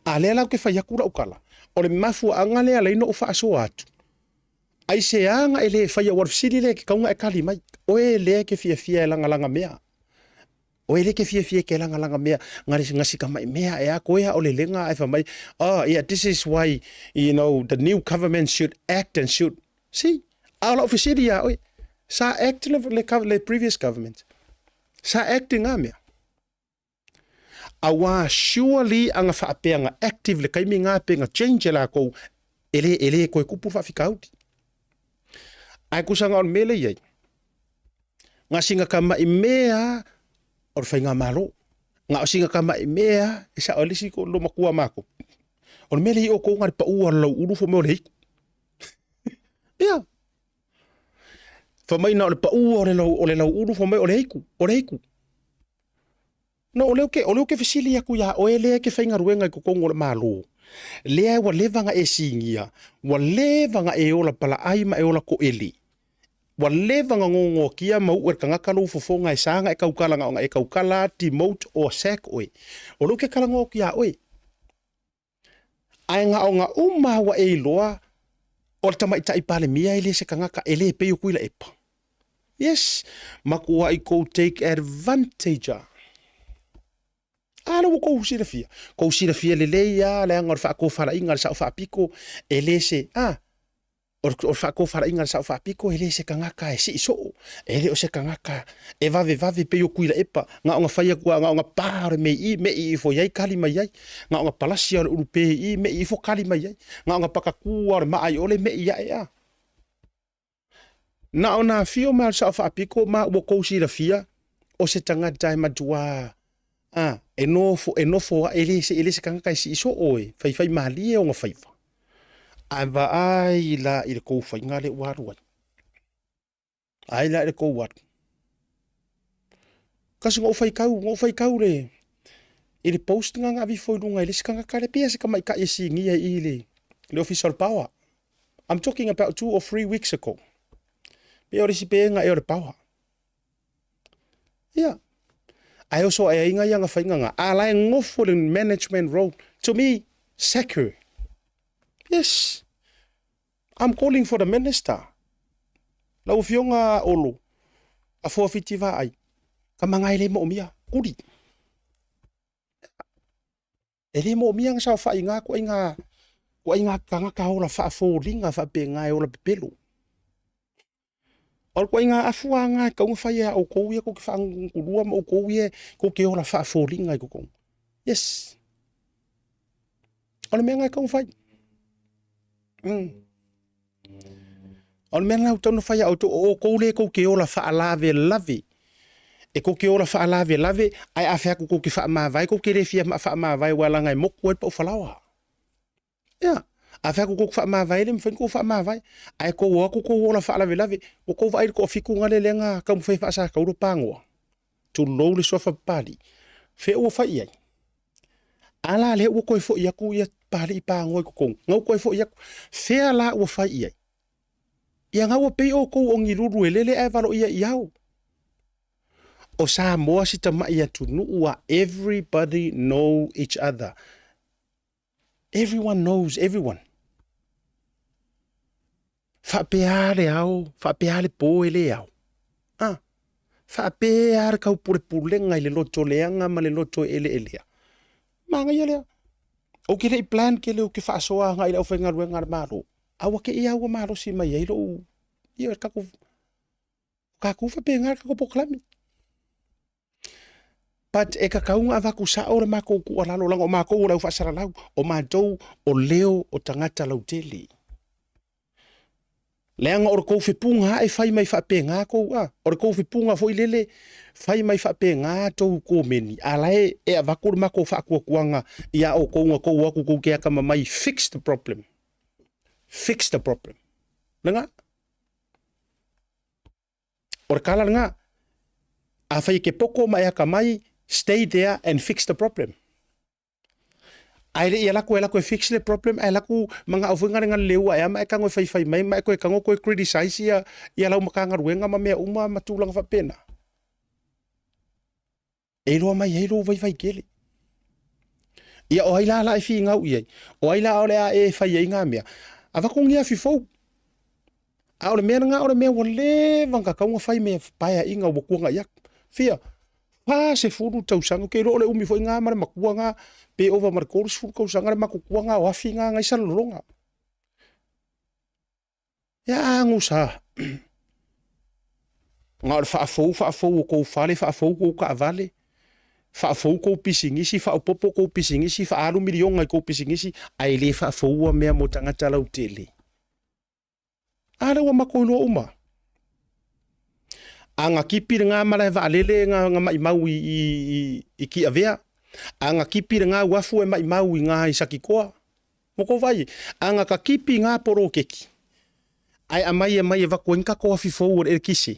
Ale lau ke fai akura ukala. O le mafu anga le ala ino o faaso atu. Ai se anga ele fai a warfsiri le ke kaunga e kali mai. O e le ke fia langa mea. O e le ke fia ke langa mea. Ngasi ka mai mea e a koea o le lenga e fa mai. Oh yeah, this is why, you know, the new government should act and should. See? Ala ofisiri ya, oi. Sa act le previous government. Sa acting nga mea. Awa surely anga whaapea nga active le kaimi ngā pe nga change la kou ele koe kupu whawhikauti. Ai kusanga on mele iei. Nga singa ka mai mea or whai ngā malo. Nga singa ka mai mea e sa olisi ko lo makua mako. On mele i o kou ngari pa ua lau uru fo meo le hiku. Ia. Whamai na o le pa ua o le lau uru fo meo le hiku. No o leo ke fesili aku ya o ele ke fainga ruenga ko kongo le malo. Lea wa levanga e singia, wa levanga e ola pala ai ma e ola ko eli. Wa levanga ngongo kia mau er kanga kalu fofonga e sanga e kaukala nga e kaukala timote o sek oe. O leo ke kala ngo kia oe. Ai nga o nga uma wa e loa o tama ita ipale mia ele se kanga ka ele pe yukuila epa. Yes, makua I ko take advantage. Ala wo ko usira fia. Ko usira fia le ya le ngor fa ko fara ingal sa fa piko ele se or fa ko fara ingal sa fa piko ele se kanga ka si so ele o se kanga ka e vave pe yo kuila epa nga fa ku nga par me I fo yai kali mai yai nga palasia urupe I me I fo kali mai yai nga paka ku or ma ai ole me ya ya na ona fio mal sa fa piko ma wo ko usira fia o se tanga dai madua enofo ele se kanga kai si so oe fai mali e o nga fai ava ai la il ko fai ngale waru ai la il ko wat kasi ngo fai kau le il post nga vi foi lunga ele se kanga kale pia se kamai ka isi ngia ile le official power I'm talking about 2 or 3 weeks ago pe ori si pe nga e ori power yeah. I also inga yang whainga nga. Alai ngofo le management role. To me, secure. Yes. I'm calling for the minister. Lau fionga olo. A fuafiti ai. ka mangai le mo mia kuri e le mo mia sa fa inga ko inga kanga ka ola fa folinga fa pe ngai ola pelo or ko inga afuanga ka un fa ya o ko ye ko fa ngulua mo ko ye ko ke ola fa folinga ko yes on me ngai ka un fa on me ngai to no fa ya o ko le ko ke ola fa lave lave e ko ke ora fa lave ai afia ko ke fa ma vai ko ke le fia ma fa ma vai wala ngai mo ko po falawa ya afia ko fa ma vai le mfen ko fa ma vai ai ko wo ko ora fa lave ko vai ko fiku ngale lenga ka mo fa sa ka ro pango tu lo le so fa pali fe o fa ia ala le o ko fo ia ku ia pali pango ko ngau ko fo ia fe ala o fa ia ngau pe o ko ongi ruru ele ai valo ia iau o Samoa si tama ia tunua everybody know each other. Everyone knows everyone. Whapeare au, whapeare poele au. Whapeare kau pulenga le loto leanga ma le loto ele. Manga ia lea. O ke rei plan ke leo ke whaasoa ngai lau whainga ruenga maro. Awa ke ia ua maro si mai ei lo. Ia kaku whapenga kako poklami. But e ka kaunga avaku sa ora mako ku ala lo lango mako ora u fasara lau o matou o leo o tangata lau tele. Leanga ora kou whipunga e whai mai whapenga kou ora kou whipunga foi lele whai mai whapenga tou ko meni. Alae e avaku mako whakua kuanga ia o kounga kou aku kou kea kama mai fix the problem. Fix the problem. Lenga? Ora kala lenga a whai ke poko mai aka mai stay there and fix the problem. Ai ia lako e fix the problem, ai lako mga awinga nga leu ai ama e kango fai mai mai ko e kango ko criticize ia lau makanga ruenga ma mea uma matulang fa pena. E ro mai e ro vai kele. Ia o ai la e fi ngau ia. O ai la ole a e fai nga mea. Ava ko ngia fi fo. A ole mea nga ole mea wole vanga kaunga fai me paia inga wo kuanga yak. Fia pa se furu tau sango ke lo le umi foi nga mara makuanga pe over marcos fu ko sanga makuanga o afinga nga isa longa ya ngusa nga fa fo ko fale fa fo ko ka vale fa fo ko pisingisi fa popo ko pisingisi fa alu milion nga ko pisingisi ai le fa fo wa me mo tanga tala utele ala wa makolo uma anga kipi nga mala va lele nga mai mau i ki avea anga kipi nga wafu e mai mau nga isaki koa moko vai anga ka kipi nga poro keki ai amai va koinka ko fifo e kisi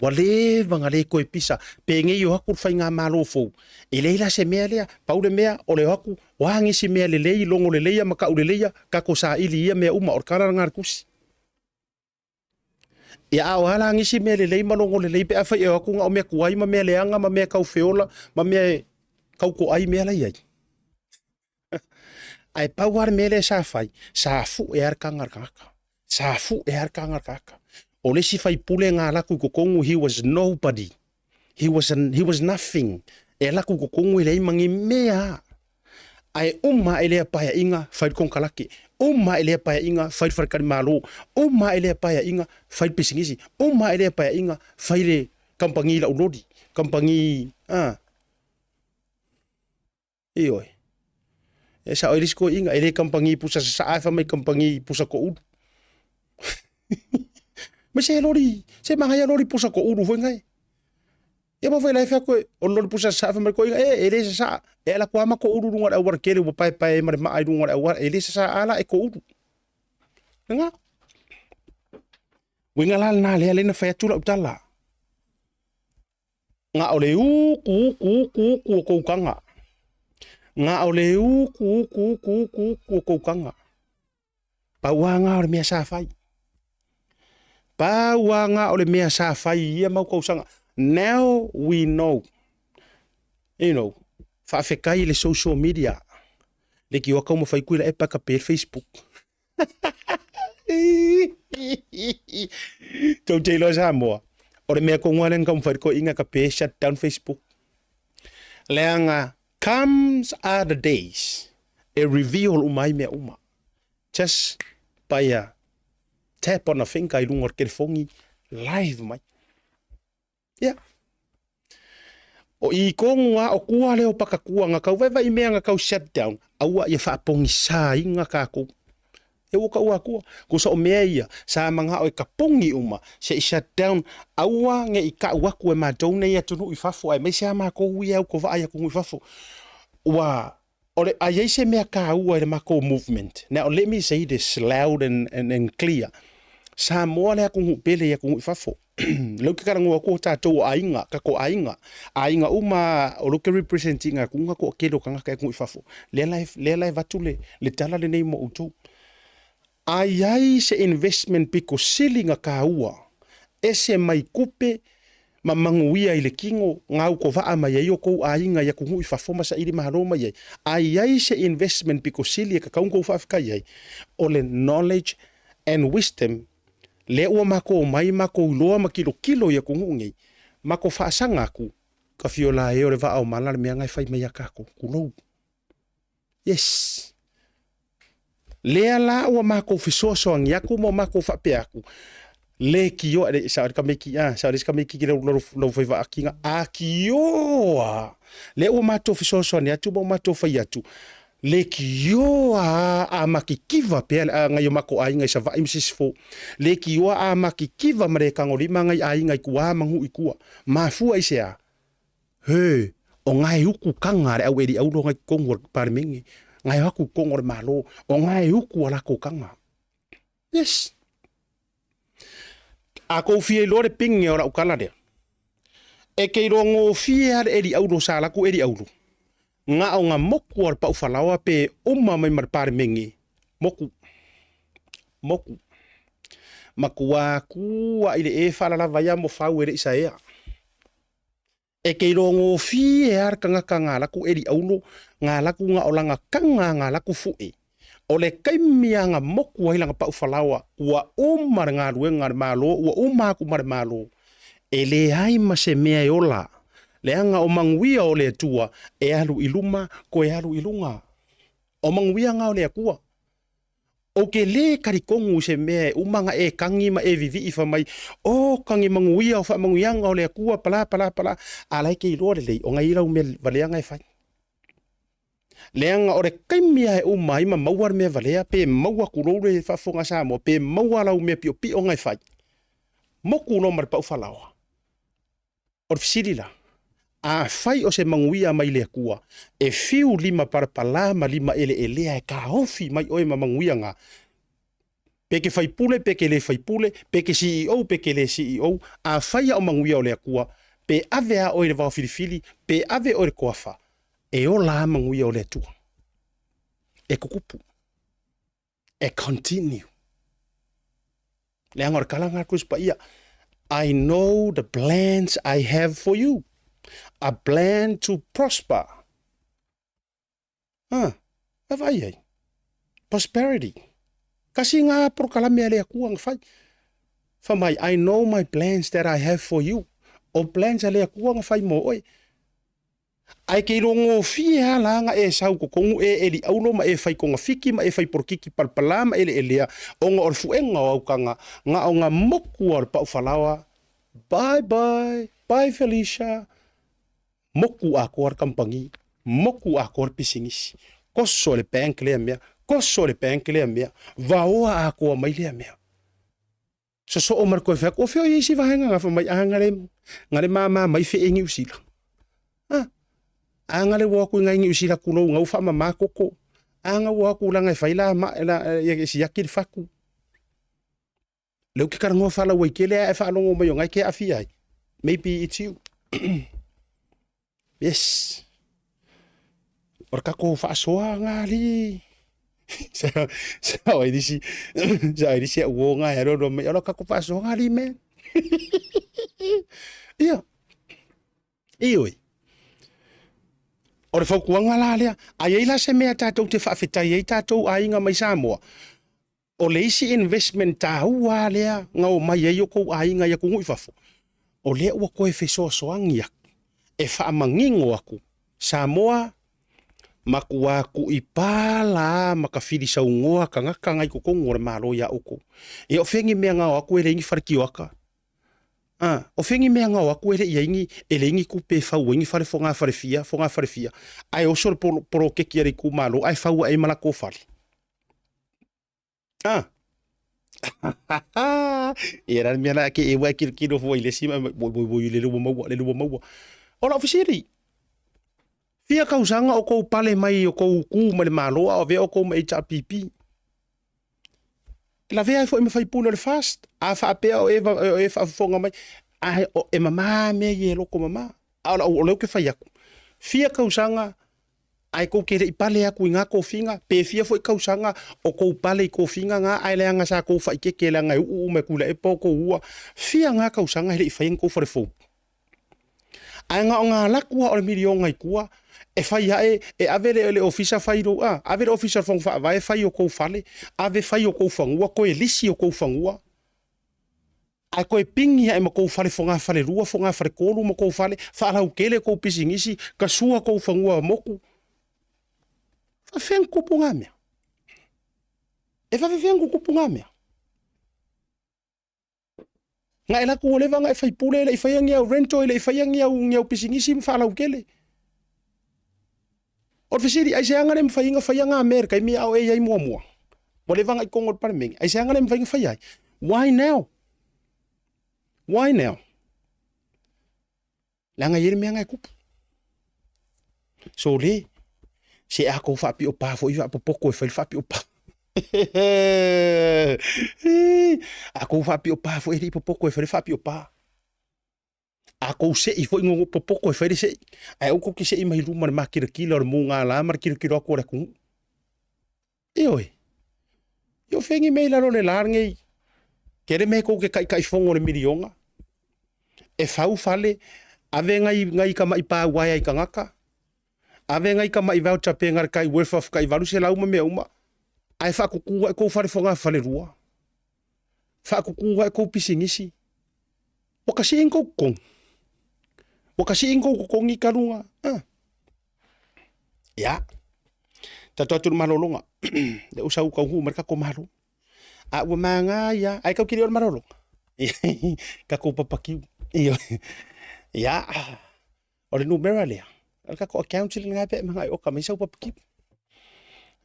wale vanga le ko pisa penge yo hakur fai nga malo fo eleila se melia paule mea ole haku wangi si mea le longo le leia maka ule leia ka ko sa ili ia mea uma orkara ngar kusi ia o hala ngisi me le malongo le pe afa e aku nga o me kuai ma me leanga ma me kau feola ma me kau ko ai me la ia ai power me le sa fai sa fu e ar kangar kaka o le si fai pule nga la ku kongu he was nobody he was nothing e la ku kongu le mangi mea ai ele pa ya inga fai kon kalaki ele pa ya inga fai farkari malo ele pa ya inga fai pisingisi ele pa ya inga fai le kampangi la ulodi kampangi iyo esa oiris ko inga ele kampangi pusa sa fa mai kampangi pusa ko ud mas se lori se mangaya lori pusa ko udu foi ngai ia ma foi lai fa ko o lori pusa sa fa mai ko inga ele sa ela ko ama ko udu ngora war kele bo pai mare ma ai ngora war ele sa ala e ko udu nga winga la na le na fa tu la utala nga ole ku ko kanga nga ole ku ko kanga pa wanga ole me sa fai pa wanga ole me sa fai ia mau ko sanga now we know fa fekai le social media le ki waka mo fai kuila e pa ka pe Facebook tau te lo sa mo O le mea ko ngā lenga mwhairiko inga ka pē shut down Facebook. Leanga, comes are the days e reveal umai mea uma. Just by a tap on a finger I lunga ke fongi live mai. Yeah. O I konga o kua leo pakakua nga kau veva I mea nga kau shut down. Aua ia whaapongi sā inga kako. E uka ua kua. Ko sa o mea ia. Sa manga o I kapongi uma. Se I shut down. Aua nge I ka uaku e maa dauna ia tunu I fafo. Ai mai se ama ko ui au ko va aia kungu I fafo. Ua. Ore ai se mea ka ua e mako movement. Now let me say this loud and clear. Sa moa lea kungu pele ia kungu I fafo. Lau ke karangu ako tātou ainga, kako ainga. Ainga uma o loke representing a kunga ko kedo kanga kai kungu I fafo. Lea lai vatule, le tala le nei mo utou. Ai se investment piko silinga ka ua. Ese mai kupe ma manguia I le kingo ngau ko vaa mai ai o kou ainga ia kungu I fafo masa iri maharoma iai. Ai se investment piko sili ka kaungo whafika iai. O le knowledge and wisdom le ua mako mai mako loa makilo ia kungu ngai. Mako whaasanga aku. Ka fiola e o le vaa o malala mea ngai whai mai a kako. Kulou. Yes. Lea la ua mako fisoasoangi aku mo mako whape aku. Le kio ade sa ka meki sa ka meki ki lo fai va akinga a kioa. Le ua mato fisoasoangi atu mo mato fai atu. Le kioa a makikiva pe ngai mako ai ngai sa va imsisfo. Le kioa a makikiva mare kangolima ngai ai ngai kuā mangu ikua. Mafua isea. He, o ngai uku kanga au eri au lo ngai kongor parmingi. Ngai aku kongor malo o ngai uku ala ko kanga. Yes. Ako fie lore pingi ora ukala de. E kei rongo fie ar eri au lo sala ku eri au lo. Nga o nga moku ar pau falawa pe uma mai mar parmingi. Moku. Makua kua ile e falala vaya mo fau ere isaea. E kei rongo fie ar kanga laku eri aulo ngā laku ngā olanga kanga ngā laku fue. O le kaimia ngā moku wailanga pau falawa ua umar ngā ruenga malo ua umaku mar malo. E le haima se mea ola. Le anga o manguia o le tua e alu iluma ko e alu ilunga. O manguia ngā o le akua. O ke le karikongu se mea umanga e kangi ma e vivi ifa mai. O kangi manguia o wha manguia ngā o le akua pala. Alai ke iloa le lei o ngai irau mea valeanga e whai. Leanga ore kaimia e umai ma mauar mea valea pe maua kuroure e whafonga Samoa pe maua lau mea pio pio ngai whai. Moku no mar pau whalawa. Or fisirila. A whai o se manguia mai le kua. E fiu lima parapala ma lima ele elea e ka hofi mai oe ma manguia ngā. Peke whai pule, peke le whai pule, peke CEO, peke le CEO. A whai o manguia o le kua. Pe ave a oe le vau filifili, pe ave oe le koafa. E o la manguia o le tua. E kukupu. E continue. Le angor kalanga kuspa ia. I know the plans I have for you. A plan to prosper. Avai ai. Prosperity. Kasi nga prokalame ale aku ang fai. Famai, I know my plans that I have for you. O plans ale aku ang fai mo oi. Ai ke rongo fia la nga e sau ko kongu e eli aulo ma e fai konga fiki ma e fai porkiki palpala ma ele elea o nga orfu enga au kanga nga o nga moku ar pau falawa. Bye Felicia. Moku ako ar kampangi, moku ako ar pisingis. Koso le penkele mea, vaoa ako mai le mea. So o marko fe ko fe isi va hanga fa mai ngare mama mai fe engi usila. Angale wo ku ngai usila kulo ngau fa mama koko. Anga wo ku langa fa ila ma la si yakir faku. Leu ki karango fa la wekele e fa longo mai ngai ke afia. Maybe it's you. Yes. Orka ko fa soa ngali. Sa idisi wo nga hero do me orka ko fa soa ngali me. Ia. Ioi. Ore fau kuanga la lea. Ai la se mea tātou te whaafetai ei tātou ainga mai Samoa. O leisi investment tāua lea ngau mai ei o kou ainga ia kungu i whafo. o lea ua koe fesoasoagi aku e faamangigo aku Samoa maku aku i pala makafili saugoa kagaka gai kokogu o le malo ia uku e o fegi mea gao aku e leigi farekioaka o fegi mea gao aku e leʻiaigi e leigi kupe fauaigi falefoga farefia ae oso le porokeki a le iku malo ae faua ai malako fale Era mea la ke e wa kirikiro fo ile sima bo le lua maua o la ofisiri fia kausanga o kou pale mai o kou ku ma le maloa o ve o kou mai HRPP la vea fo e mawhai puna le fast a wha apea o e wha mai a e mama me ye loko mama a o leo ke whai aku fia kausanga ai kou kere i pale aku i ngā kofinga pe fia fo i kausanga o kou pale i kofinga ngā ai leanga sa kou whai ke leanga u me kula e poko ua fia ngā kausanga hele i whai kou whare fau ai ngā o ngā lakua o le miri o ngai kua e fai ae e avere le ofisa fai ro avere ofisa fong fa vai fai o kou fale ave fai o kou fangua ko e lisi o kou fangua ai ko e pingi ai mo kou fale fonga fale rua fonga fale kolu mo kou fale fa lau kele kou pisingisi ka sua kou fangua moku fa fen kupunga mea e fa fen kupunga mea nga ela ko le vanga e fai pule le fai ngia rento le fai ngia pisingisi fa lau kele o fisiri ai seanga le mfainga faianga America mi au e ai mua mo le vanga i kongo para mengi ai seanga le mfainga fai ai why now langa yeri me ngai kup so le se a ko fa pi o pa fo i fa poko e fa pi o pa a ko fa pi o pa fo i poko e fa pi o pa a ko se i fo ngo popoko e fere se ai o ko ki se i mai ruma ma kira kila o munga la mar kira kira ko ku e oi yo fengi me la le larngi kere me ko ke kai fongo le milionga e fau fale ave ngai ka mai pa wai ai kangaka ave ngai ka mai voucher pe ngar kai worth of kai valu se la uma me uma ai fa ku ko fare fonga fale rua fa ku ko pisingisi o kasi inko kong o kasi ingo ko ngi karunga ya tato malolonga de usau ka hu merka ko malu a wa manga ya ai ka kiri malolong ka ko papaki iyo ya o le numero le ka ko account nga pe manga o ka mai sau papaki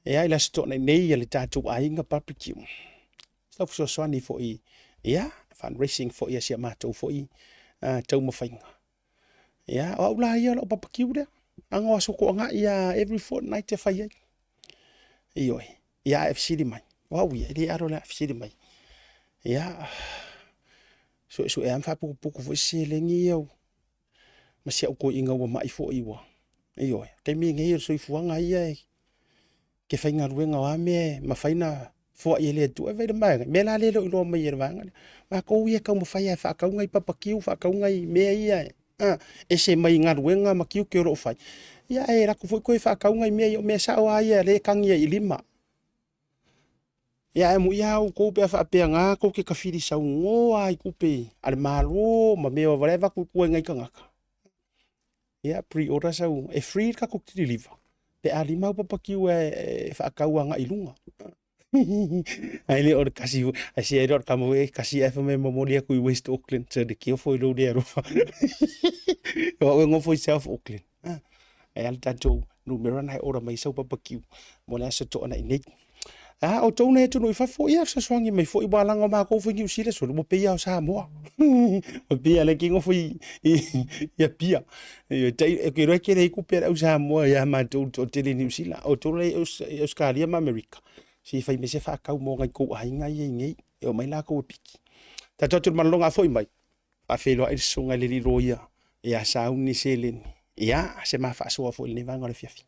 ya ila sto nei ya le tatu ai nga papaki so swani fo i ya fundraising fo ya sia mato fo i tau mafainga ya o la ia lo papakiu de anga waso ko nga ia every fortnight te fai iyo ya FC di mai wa wi di aro la FC di mai ya so e am fa puku fo se lengi yo ma sia ko inga wa mai fo iwa iyo te mi ngi so i fuanga ia ke fai nga ruenga wa me ma faina fo ile tu e ve mai me la le lo mai yervanga ma ko ia ka mo fai fa ka ngai papakiu fa ka ngai me ia ese mai ngaruenga makiu ke ro fai ya era ku foi ko fa ka ngai me sa wa ia le kangia i lima ya mu ya ko pe fa pe nga ko ke ka fili sa ngo ai ku pe al malo ma me wa va ku ngai ka ngaka ya pre order sa e free ka ku deliver pe ali mau papakiu e fa ka nga i lunga ai le or kasi asi error kamo kasi FM memoria ku West Auckland so de que foi lo de rofa o ngo foi South Auckland ai al tanto numero na ora mai sau papakiu mo la se to na nei o to ne to no fa foi sa swangi mai foi balanga ma ko foi New Zealand so mo pe ya sa mo o pe ale ki ngo foi ya pia e ke ro ke re ku pe sa mo ya ma to te New Zealand o to le Australia ma America si fai me se fa ka mo ngai ko ai ngai ngai e o mai la ko piki ta to malonga foi mai a felo ai songa le roia e a sa uni selen ya se ma fa so foi le vanga le fiafi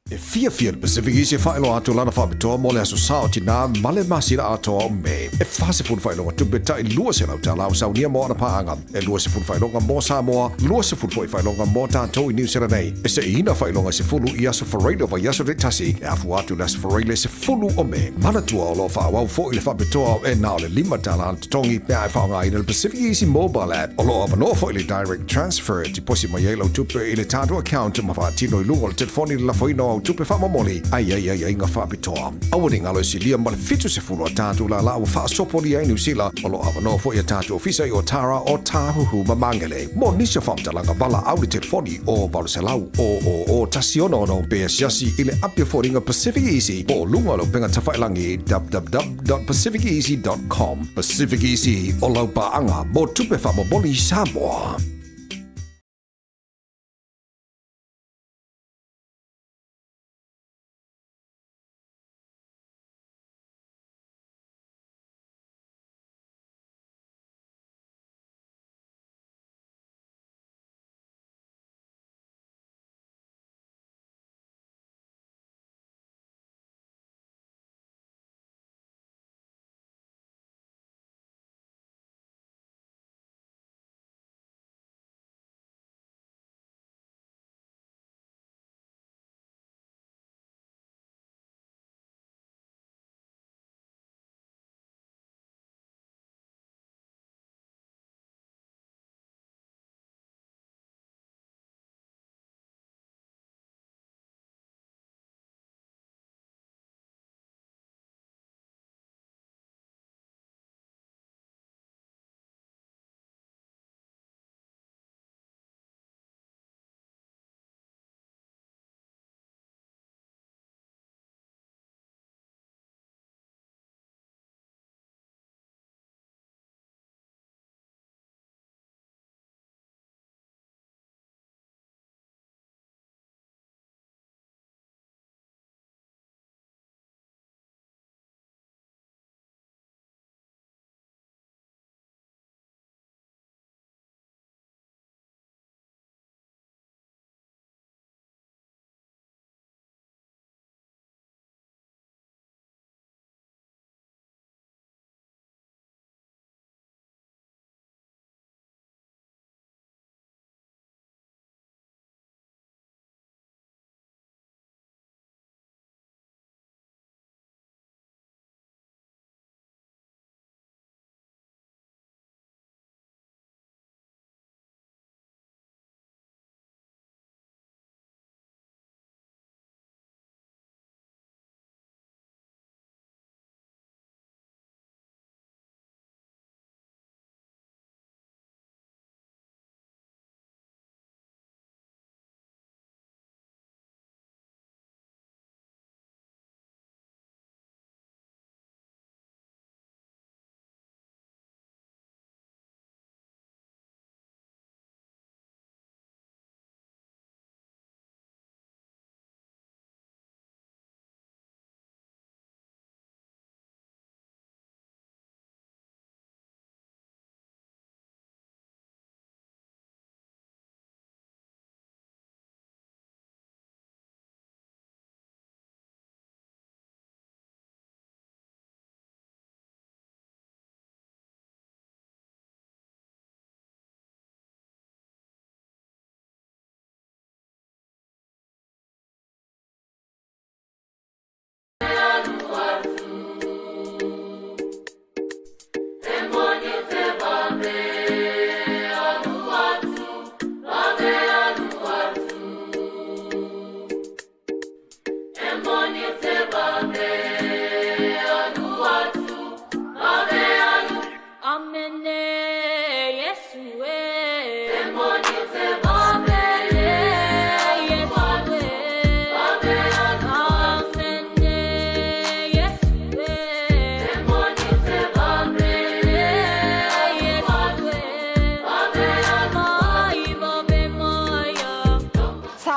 E fia Pacific Easy whaelo atu lana whabitoa mo le aso sao tina male masira atoa o me. E whase pun whaelonga tupeta i lua se lau ta lau saunia mo ana paanga. E lua se pun whaelonga mo Samoa, lua se pun whaelonga mo tātou i New Zealand nei. E se ina whaelonga se fulu i aso wharedo vai aso re tasi. E afu atu las whareile se fulu o me. Mana tua o lo whaawau fo i le whabitoa e nao le lima tala an tongi pia e whaonga i le Pacific Easy mobile app. O lo avano fo i le direct transfer ti posi mai e lau tupe i le tātou account ma whaatino i lungo le telefoni la whaino au tupe whamamoli. Ai ngā whapitoa. Awari ngalo si lia male fitu se fulu a tātou la lau whaasopori ai New Zealand. O lo avano fo i a tātou ofisa i o Tara o Tāhuhu Mamangele. Mo nisha whamtalanga wala au le telefoni o Valuselau o Tasiono no Bea Siasi i le apia fōringa Pacific Easy. O lunga lo penga tawhailangi www.pacificeasy.com. Pacific Easy o lau paanga mo tupe whamamoli Samoa.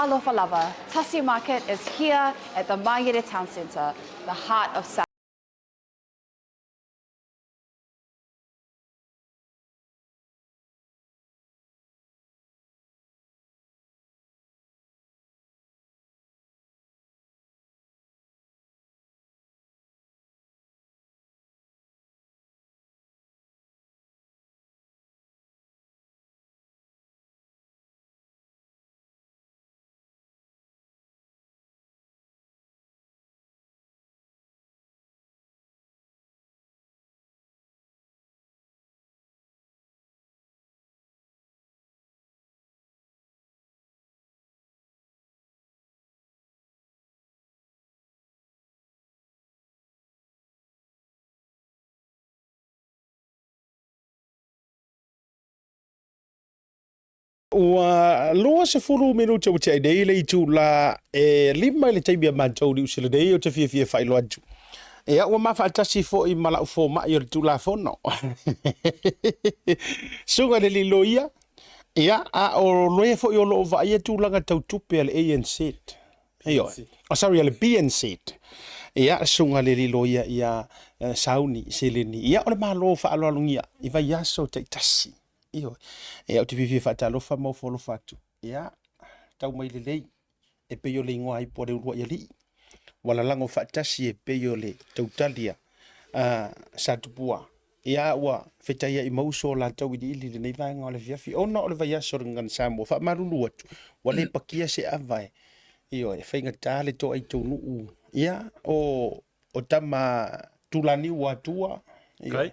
Talofa Lava. Tasi Market is here at the Mayere Town Centre, the heart of South. Ua lua se fulu minuta o te dei le tu la lima le taibia mantou di usile dei o te fia failo atu. Ea ua mafaatasi fo'i ma la'u foma'i o le tulafono. Suga le lilo ia. Ia a o loe fo'i o lo'o va'ia tulaga tautupe a le ANC. Io. Oh, sorry, a le BNC. Ia sunga le lilo ia sauni seleni. Ia o le malo fa'aloalogia i vai aso taitasi. Io. Ea o te fia fa'atalofa mau folofa atu. Ia tau mai lelei e pe yo le ingoa i po le urua ia li'i. Wala lango fatasi e peyo le tautalia sa tupua. Ia ua fetaia i mauso la tau i ili le nei vaenga o le fiafi. Ona o le vai aso ngan Samoa. Fa marulu atu. Wale pakia se avai. Iyo e whainga tāle to ai tau nuu. Ia o tama tulani ua tua. Iyo.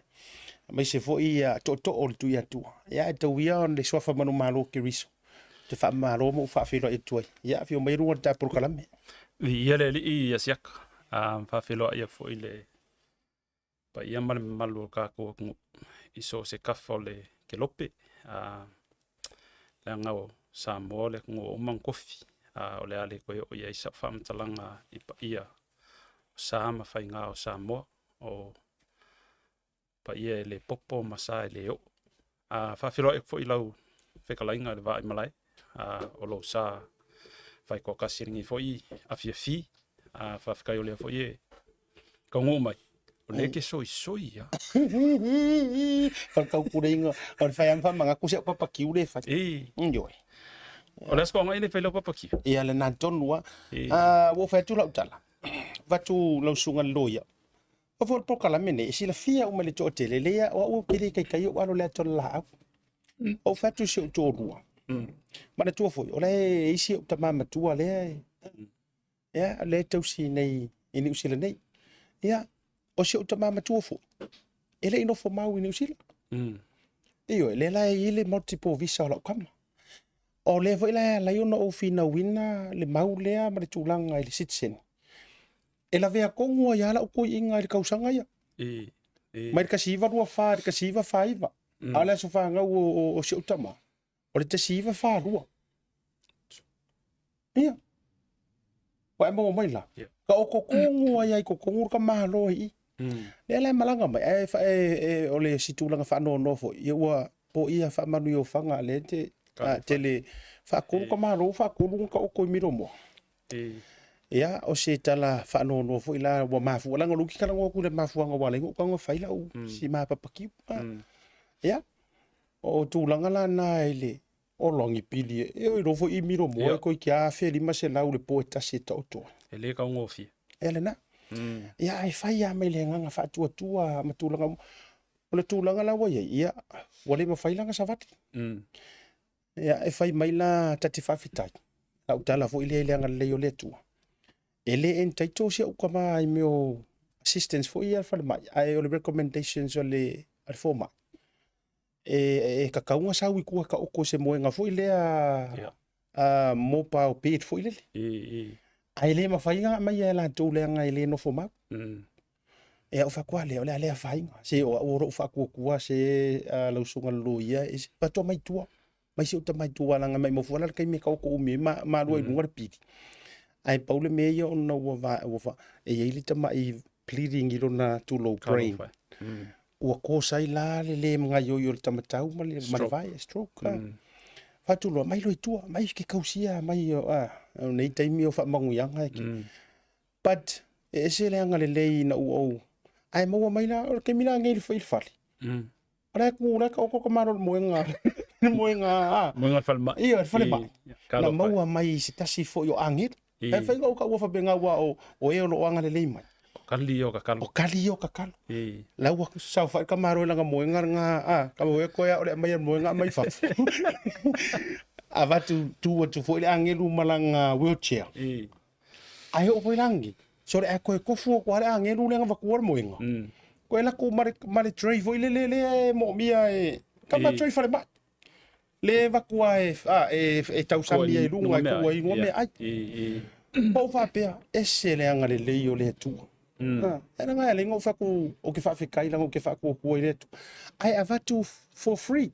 Mai se fo ia to o le tu ia tua. Ia e tau ia on le soafa manu malo ke riso. Te wha malo mo wha whiro e tuai. Ia fio mai runga ta prokalame. Ia le li i asiak fa felo ia fo ile pa ia mal malu ka ko i so se kafo le ke lope la ngao sa mo le ngo man kofi o le ale ko ia isa fam talanga i pa ia sa ma fa ngao sa mo o pa ia le popo masa le o fa felo e fo ilau fe kala inga le va i malai o lo sa fai ko kasiringi foi a fi fa fikai ole foi ka ngomai o le ke soi ya Fa kau kuringa o fai am fa manga kusia papa kiule fa njoi o le sko ngai le fai lo papa ki ia le nanton wa wo fa tu la utala va tu lo sunga loya o for por kala mene si la fia o mele to tele le o kiri kai o alo le to la o fa tu se to rua mana tua foi ole isi o tamama tua le ya le tausi nei ini usila nei ya o se o tamama tua foi ele ino fo mau ini usila iyo le la ile multiple visa la kama o le foi la yo no fina wina le mau le ma le tulanga ile citizen ela vea kongo ya la ko inga le kausanga ya mai ka siva rua fa ka siva faiva ala so fa nga o se o tamama o le te siva whārua. Ia. Wa mo mai la. Ka o kokongu ai ko kongu ka mahalo i. Le malanga mai o le situlanga whano no fo. Ia ua po ia wha manu o whanga le te tele whakuru ka mahalo whakuru ka o koi miro mo. Ia o se tala whano no fo ila wa mafu. Langa luki ka lango ku le mafu anga wale. Ngo ka ngo whaila u si mapapaki. Ia. O tūlanga la nā ele o longi pili e o rofo i miro mo e koi kia wheri ma se lau le po e tase ta o toa. e le ka ngofi Ele na. Ia e whai a mei le nganga whaatua tua ma tūlanga o le tūlanga la wai ia wale ma whailanga sa wati. Ia e whai mai la tati whawhitai. La utala fo ile ele anga leo le tua. Ele en taito se uka mai meo assistance fo ia whale mai. Ai o le recommendations o le format. Ka kaunga sa wi kua ka oko se moenga foi le mo pa o pet foi le ai le ma fainga mai la tu le nga ile no foma e o fa kwa le le fainga se o fa kua se lo sunga lo ia is pa to mai tua mai se o mai tua la nga mai mo fola kai me ka oko me ma lo i ngor piti ai paule me yo no wa e ile ta mai pleading ilo na to low brain ua ko sai la le mga yo le tamatau ma le vai stroke fatu lo mai lo tua mai ke kausia mai nei taimi o fa mangu yanga ki but e se le anga le na o ai mo mai la o ke mina ngel fa il fali ora ku ka ko maro moenga falma ia fale ba na mo mai se tasi fo yo angit e fa ngo ka wo fa benga wa o e lo anga le mai kali o kakalo la wa sa fa ka maro la moenga nga ka mo ko ya o le mai moenga mai fa ava tu fo le angelu malanga wheelchair ai o foi langi so e ko fu ko le angelu le nga ko moenga ko la ko mare tray foi le mo mia ka ma tray fa le ba le va ko e tau sa mia lunga ko i ngome ai po fa pe ese le anga le yo le tu era nga le ngo fa ko o ke fa fe kai la ngo ke fa ko ile tu ai ava tu for free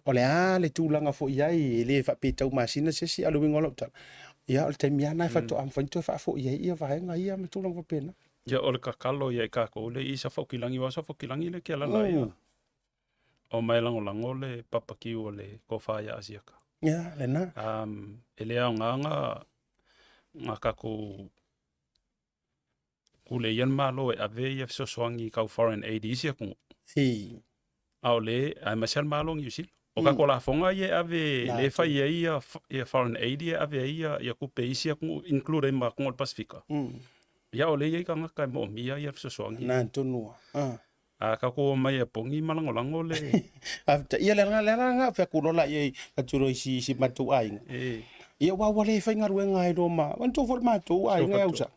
O le tūlanga fo iai le whapetau masina se si aluinga lo tala. Ia o le taimiana e whato am whainto e fo iai ia vahenga ia me tūlanga whapena. Ia o le kakalo ia i kako le i sa whakilangi wa sa whakilangi le kia lala ia. O mai lango le papaki o le kofaya asiaka. Ia, le na. E lea o ngā kako kule ian malo e ave ia fisosoangi kau foreign aid isia kungu. Ao le, ai masel malo ngi usil. O kako la fonga ia ave le fai ia foreign aid ia ave ia kupe isia kungu include ma kungu le Pasifika. Ia o le ia ka ngaka mo mia ia fisosoangi. Nā tonua. A kako mai e pongi malango le. Ia le nga whea kurola ia katuro si matu ainga. Ia wawale whai ngaruenga e roma. Wanto for matu ainga e ausa.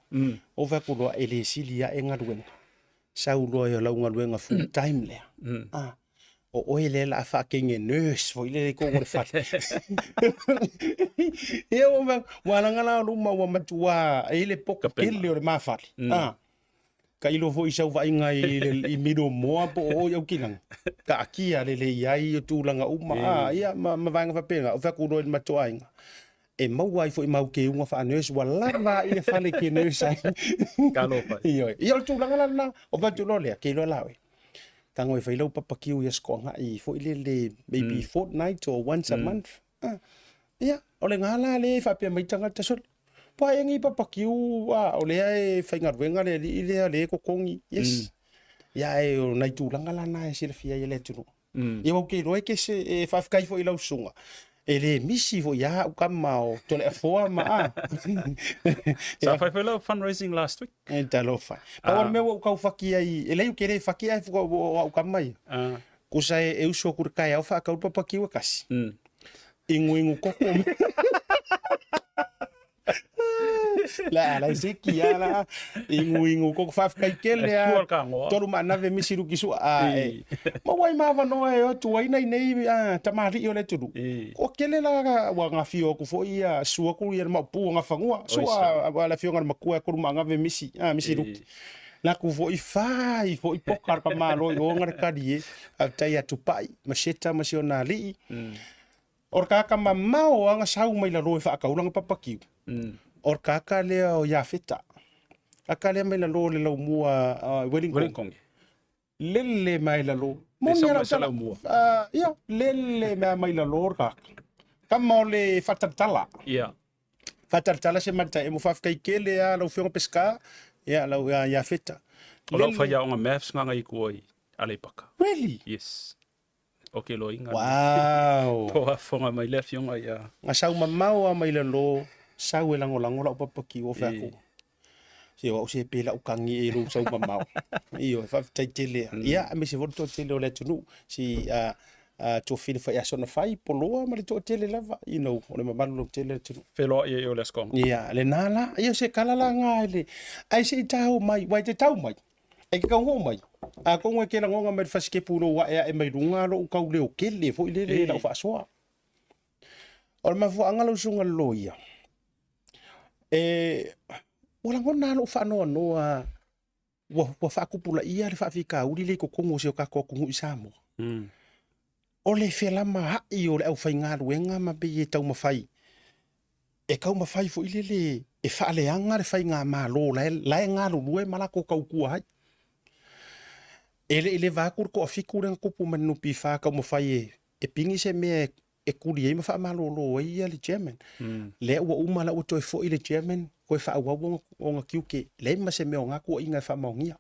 O whea kurola e le silia e ngaruenga. Sauloa e lau ngaruenga full time lea. O oe le la fucking nurse foi le ko ngore fat. Ia o wala luma wa matua e le poka pele o le mafali. Ka ilo foi sau vai ngai i miro moa po o eu kinang. Ka akia le iai o tūlanga uma. Ia ma vanga whapenga o whaku roi matua inga. E mau ai foi mau ke unga wha nurse wa lava i le whale ke nurse ai. Ka lopa. Ia o tūlanga lana o watu lolea ke ilo lawe. Tango e whailau papakiu ia skoanga i fo le maybe fortnight or once a month. Ia, o le ngala le whapea maitanga tasol. Pa e ngi papakiu o le e whaingaruenga le le kokongi. Yes. Ia e o nai tūlanga lana e sila fia i le tunu. Ia wau ke roe ke se e whafkai fo i lau sunga. E le misi fo ia u kamao tole a foa ma. Sa whai whailau fundraising last week. E talo whai. Pawar mea wau kau whaki ai. E leu ke re whaki ai fuka au kamai. Kusa e uso kurkai au whakau papakiu a kasi. Ingu koko. La siki ya la ingu koko whafkai kele a. Toru mana ve misi ruki su a e. Ma wai mawa noa e o tuai nei tamari o le turu. O kele la wa ngā fio ku fo ia sua ku ia mapu ngā whangua. So a la fio ngā makua kuru ma ngā ve misi ruki. La ku fo i fai fo i pokar pa malo i o ngā kari e. A tai atu pai. Maseta masio nā li. Or kaka mamao anga sau mai la roe whaakauranga papakiu. Or kaka lea o Iafeta. Kaka lea mai la lo le lau mua Wellington. Lele mai la lo. Moni ara sa lau mua. Ia, lele mai la lo or kaka. Kama o le whatartala. Ia. Whatartala se mata e mo whafkai kele a lau whionga peska. Ia, lau Iafeta. O lau whai aonga maths nganga i kua i Alepaka. Really? Yes. Okay, lo inga. Wow. Ko a fonga mai le fionga ia. Nga sau mamau a mai la lo. Sau e lango la upapaki o whako. Se o se pela ukangi e ro sau mamau. Iyo, whaftai tele. Ia, me se voto tele o le tunu. Si to fina whai asona whai poloa ma le to tele lava. You know, o le mamalu lo tele le tunu. Wheloa ia i o le skong. Ia, le nala. Ia se kalala ngā ele. Ai se i tau mai, wai te tau mai. E ke kaungo mai. A kongo e kela ngonga mai whasike puro wa ea e mai runga ro ukau leo kele. Fo i le lau whaasoa. O le mafu angalo sunga loia. Wala ngona lo whanoa noa wa whakupula ia le whawhika uri le ko kongo se o kako kungu isamo. O le whelama hai o le au whai ngā ruenga ma be e tau mawhai. E kau mawhai fo ile le e whaaleanga le whai ngā malo lae ngā rurue malako kau kua hai. Ele vākur ko a whiku renga kupu manupi wha kau mawhai e pingi se mea e kuri e ma wha malolo ia le German. Le ua umala ua toi fo i le German koe wha awau o ngā kiuke. Le ma se mea o ngā kua inga wha maungia.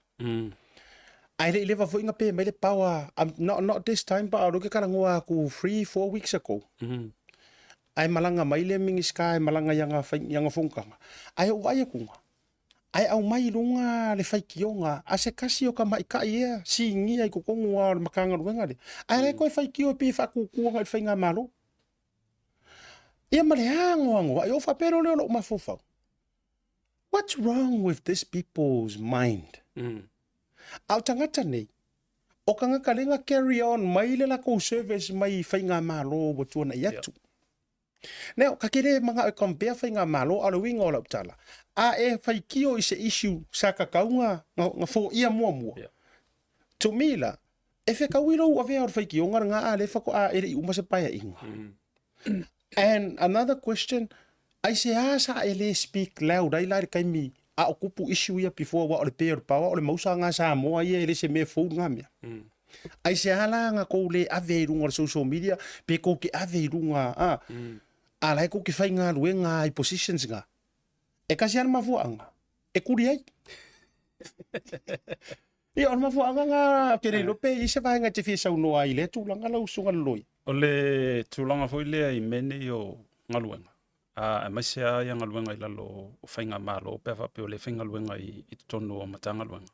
Ai le lewa fo inga pe mai le paua. Not this time pa aroke karangoa ku 3-4 weeks ago. Ai malanga mai le mingi sky malanga yanga funkanga. Ai o vai kunga. Ai au mai lunga le fai kionga. A se kasi o ka mai ka ia. Si ingi ai kukongu a makanga ruenga le. Ai re koe fai kio pi wha kukua ngai fai ngā malo. Ia male ango. Ai o whapero leo lo mafufau. What's wrong with this people's mind? Au tangata nei. O ka ngakalenga carry on mai le la kou service mai fai ngā malo watua na iatu. Neo, ka kere mga e compare whai ngā malo ala winga o lau tala. A e whai kio i se issue sa kakaunga nga fo ia mua. To me la, E fe kawilo ua vea o fai ki onga nga a le fa ko a ere i uma se pai a inga. And another question, ai se asa ele speak loud, ai lai kai mi a okupu issue ia before wa o le pair power o le mausa nga sa mo ai ele se me phone nga mea. Ai se ala nga ko le ave runga social media pe ko ke ave runga a lai ko ke fai nga luenga ai positions nga. E kasi ana mafuanga. E kuri ai. Ia ona mafuanga nga kere lope i se vai nga te fie sau no ai le tūlanga lau sunga loi. O le tūlanga fo lea i mene i o ngaluenga. E mai se ai ngaluenga i lalo o whainga malo, pe whape o le whainga luenga i te tonu o matanga luenga.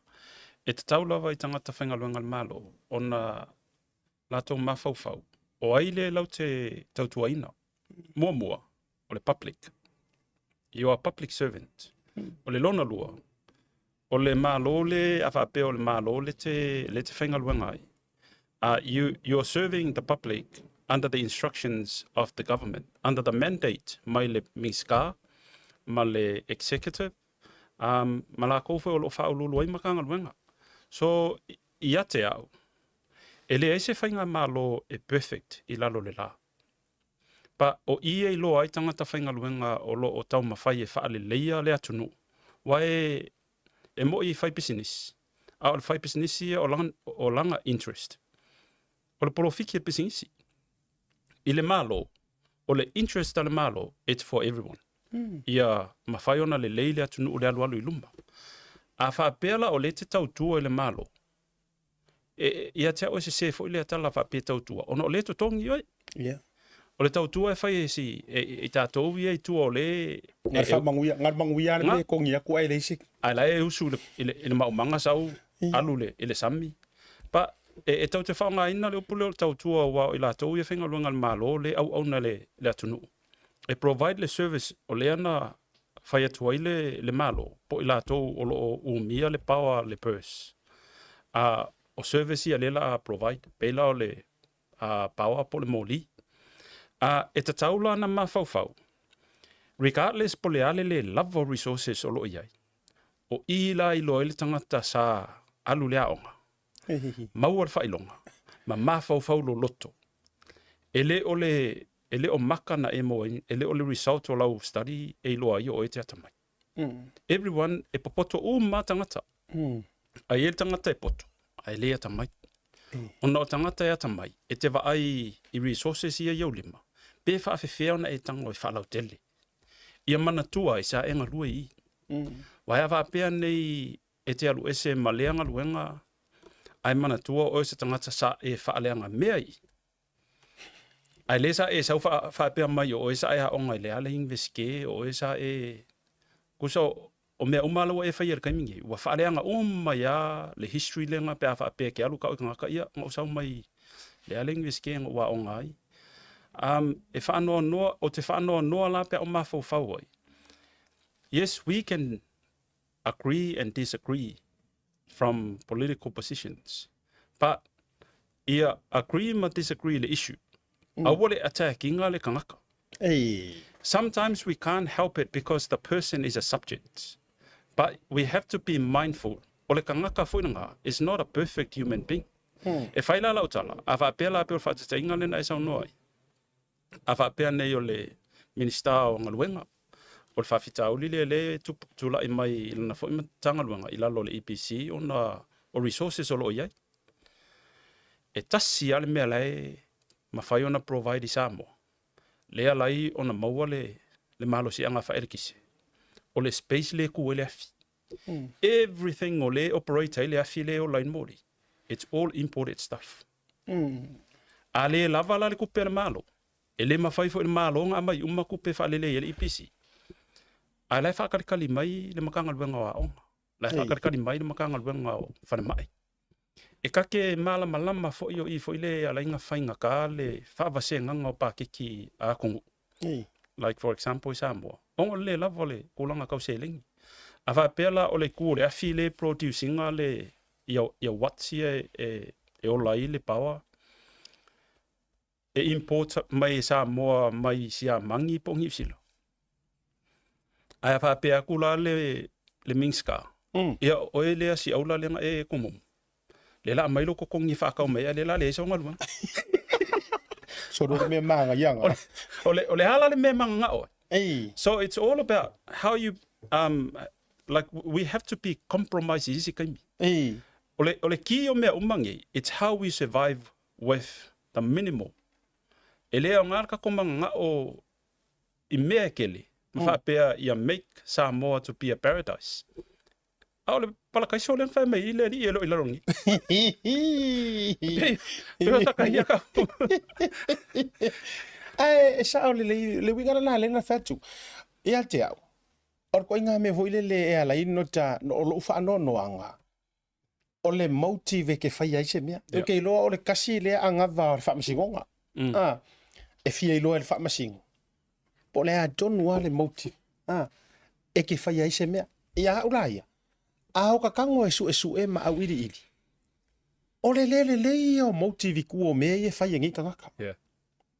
E te tau lava i tangata whainga luenga malo, ona lato mawhauwhau. O ai le lau te tautuaina, mua, o le public. You are a public servant. O le lona lua. O le malo le, a whape o le malo le te whainga luenga ai. You're serving the public under the instructions of the government, under the mandate, mai le miska, ma le executive, ma la kowe o lo whaululu ai makanga luenga. So, i ate au, ele eise whainga malo e perfect i lalo le la. Pa o ie i loa ai tangata whainga luenga o lo o tau mawhai e whaale leia le atunu. Wae e mo i whai business. A o le whai business ia o langa interest. O le polofiki e business. I le malo, o le interest a le malo, it's for everyone. Ia mawhai ona le leile atunu o le alualu i lumba. A whaapela o le te tautua i le malo. Ia te au e se fo i le atala whaapea tautua. Ono o le to tongi oi. Yeah. O le tautua e whai e si, i tātou ia i tua o le... Ngar manguia le kongi aku ai leisi. Ai la e usu i le maumanga sau alu le, i le sami. Pa e tau te whaonga ina le upule o le tautua wa i la tau ia whenga luenga le malo le au na le atunu. E provide le service o le ana whai atua i le malo po i la tau o umia le pawa le purse. O service ia le la provide, pela o le pawa po le moli. E ta taula na mawhauwhau. Regardless po le ale le love of resources o lo iai. O i la i loa i le tangata sa alu le aonga. Mau al whailonga. Ma mawhauwhau lo loto. Ele o maka na e moe, ele o le result o lau study e loa i o e te atamai. Everyone e popoto o ma tangata. Ai e tangata e poto. Ai le atamai. Ona o tangata e atamai. E te wa ai i resources ia iau lima. Pe whaafewhea ona e tango i whalau tele. Ia mana tua i sa enga lua i. Wai awa apea nei e te alu ese maleanga luenga. Ai mana tua o se tangata sa e whaaleanga mea i. Ai le sa e sau whaapea mai o e sa e haonga i le ale inveske o e sa e... Kusa o mea umalawa e whaier kaimingi. Wa whaaleanga uma ia le history lenga pe a whaapea ke alu kau i ngaka ia. Ngau sau mai le ale inveske ngau wa onga ai. E whaanoa noa, o te whaanoa noa la pe o mawhau whau ai. Yes, we can agree and disagree from political positions. But ia agree ma disagree le issue. Awole attacking le kangaka. Sometimes we can't help it because the person is a subject. But we have to be mindful. Ole kangaka fuinanga is not a perfect human being. E whaila lau tala, a whaapela pe o whaatatainga lena e sau noai. A whaapea nei o le minister o ngaluenga. O le whawhita uli le tula i mai i lana fo ima tangaluenga i lalo le EPC o resources o lo iai. E tasi ale mea lai mawhai ona provide i Samoa. Lea lai ona maua le malo si anga whaerekise. O le space le ku le afi. Everything o le operator le afi le o line mori. It's all imported stuff. A le lava la le kupe le malo. E le mawhai fo le malo nga mai uma kupe wha le EPC. A lai whakarikali mai le makanga luenga wa onga. Lai whakarikali mai le makanga luenga o whane mai. E kake malama fo i fo ile ala inga whainga ka le whaavase nganga o Pākeki a Kongu. Like for example i Samoa. Ongo le lava le kulanga kau se lengi. A whaapela o le kua le afi le producinga le ia watsia e ola i le pawa. E import mai Samoa mai sia mangi pongi sila. A whaapea kula le Minska. Ia oe lea si aula lenga e kumu. Le la mai lo ko kongi fa ka mai le la le so ngal. So do me manga yang. Ole hala le me manga o. Ei. So it's all about how you like we have to be compromised isi kai. Ei. Ole ki o me umangi, it's how we survive with the minimal. Ele o ngar ka komanga o I mea kele. Ma pea ia make Samoa to be a paradise. Ole pala kai so len fa mai ile ni elo ilarongi. Pero ta kai ka. Ai sa ole le winga la le na fatu. Ia te au. Or ko inga me voile le e ala ino ta no lo fa no no anga. Ole motive ke fa ia se mea. Okay lo ole kasi le anga va fa masingonga. E fia ilo el fa masingo. Po le a donu ale motive. E ke fa ia se mea. Ia ulaia. A o ka kango esu e ma awiri ili. Ole le o motive ku o me e fa ia ngi kangaka. Yeah.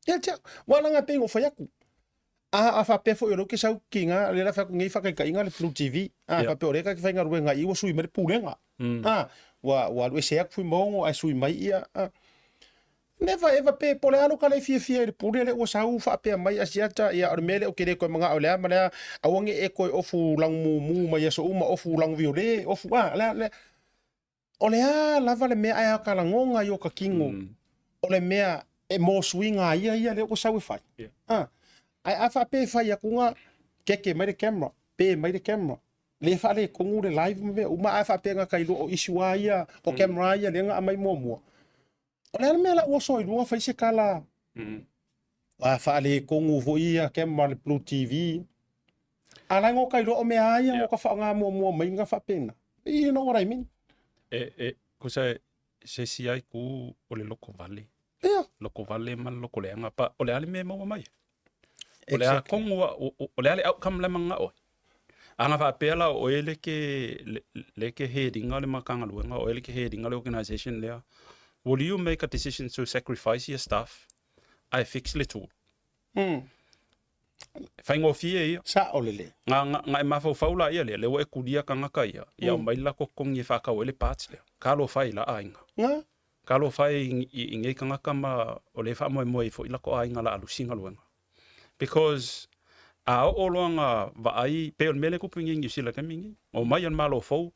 Ia te wala nga pengo fa yaku. A fa pe fo yo ke sau kinga le la fa ngi fa ka inga le Blue TV. Fa pe ore ka fa inga ruenga I wo sui me pulenga. Wa we se yak fu mongo ai sui mai ia. Never ever pe pole alo ka le fie le pule le o sau fa pe mai asiata ia or mele o kere ko manga ole ma awange e ko ofu lang mu mai so uma ofu lang viole ofu la ole la vale me ai ka langonga yo ka kingo. Ole mea e mo swinga ia le o sau fa. Ai afa pe fa ya kunga keke mai de camera pe mai de camera le fa le kongu le live me uma afa pe nga kai lo isua ia o camera ia le nga mai mo ole me la o so i fa se kala fa le kongu vo ia camera le Blue TV ala ngo kai lo o me ia ngo ka fa nga mo mai nga fa pena you know what I mean ko se si ai ku ole loko vale loko vale mal loko le nga pa ole ale me mo mai. Ole a kongu ole ale outcome le manga o. Anga fa pela o ele ke heading ale makanga luenga o ele ke heading ale organization le. Will you make a decision to sacrifice your staff? I fix le tool. Faingo fie ia. Sa olele. Nga ma fa faula ia le o e kudia kanga kai ia mai la ko kongi fa ka ole parts le. Kalo fai la ainga. Nga Kalo fai inge kanga kama ole fa mo fo ila ko ainga la alusinga luenga. Because a o loanga va ai pe on mele ko pingi ngi sila kamingi o mai an malo fo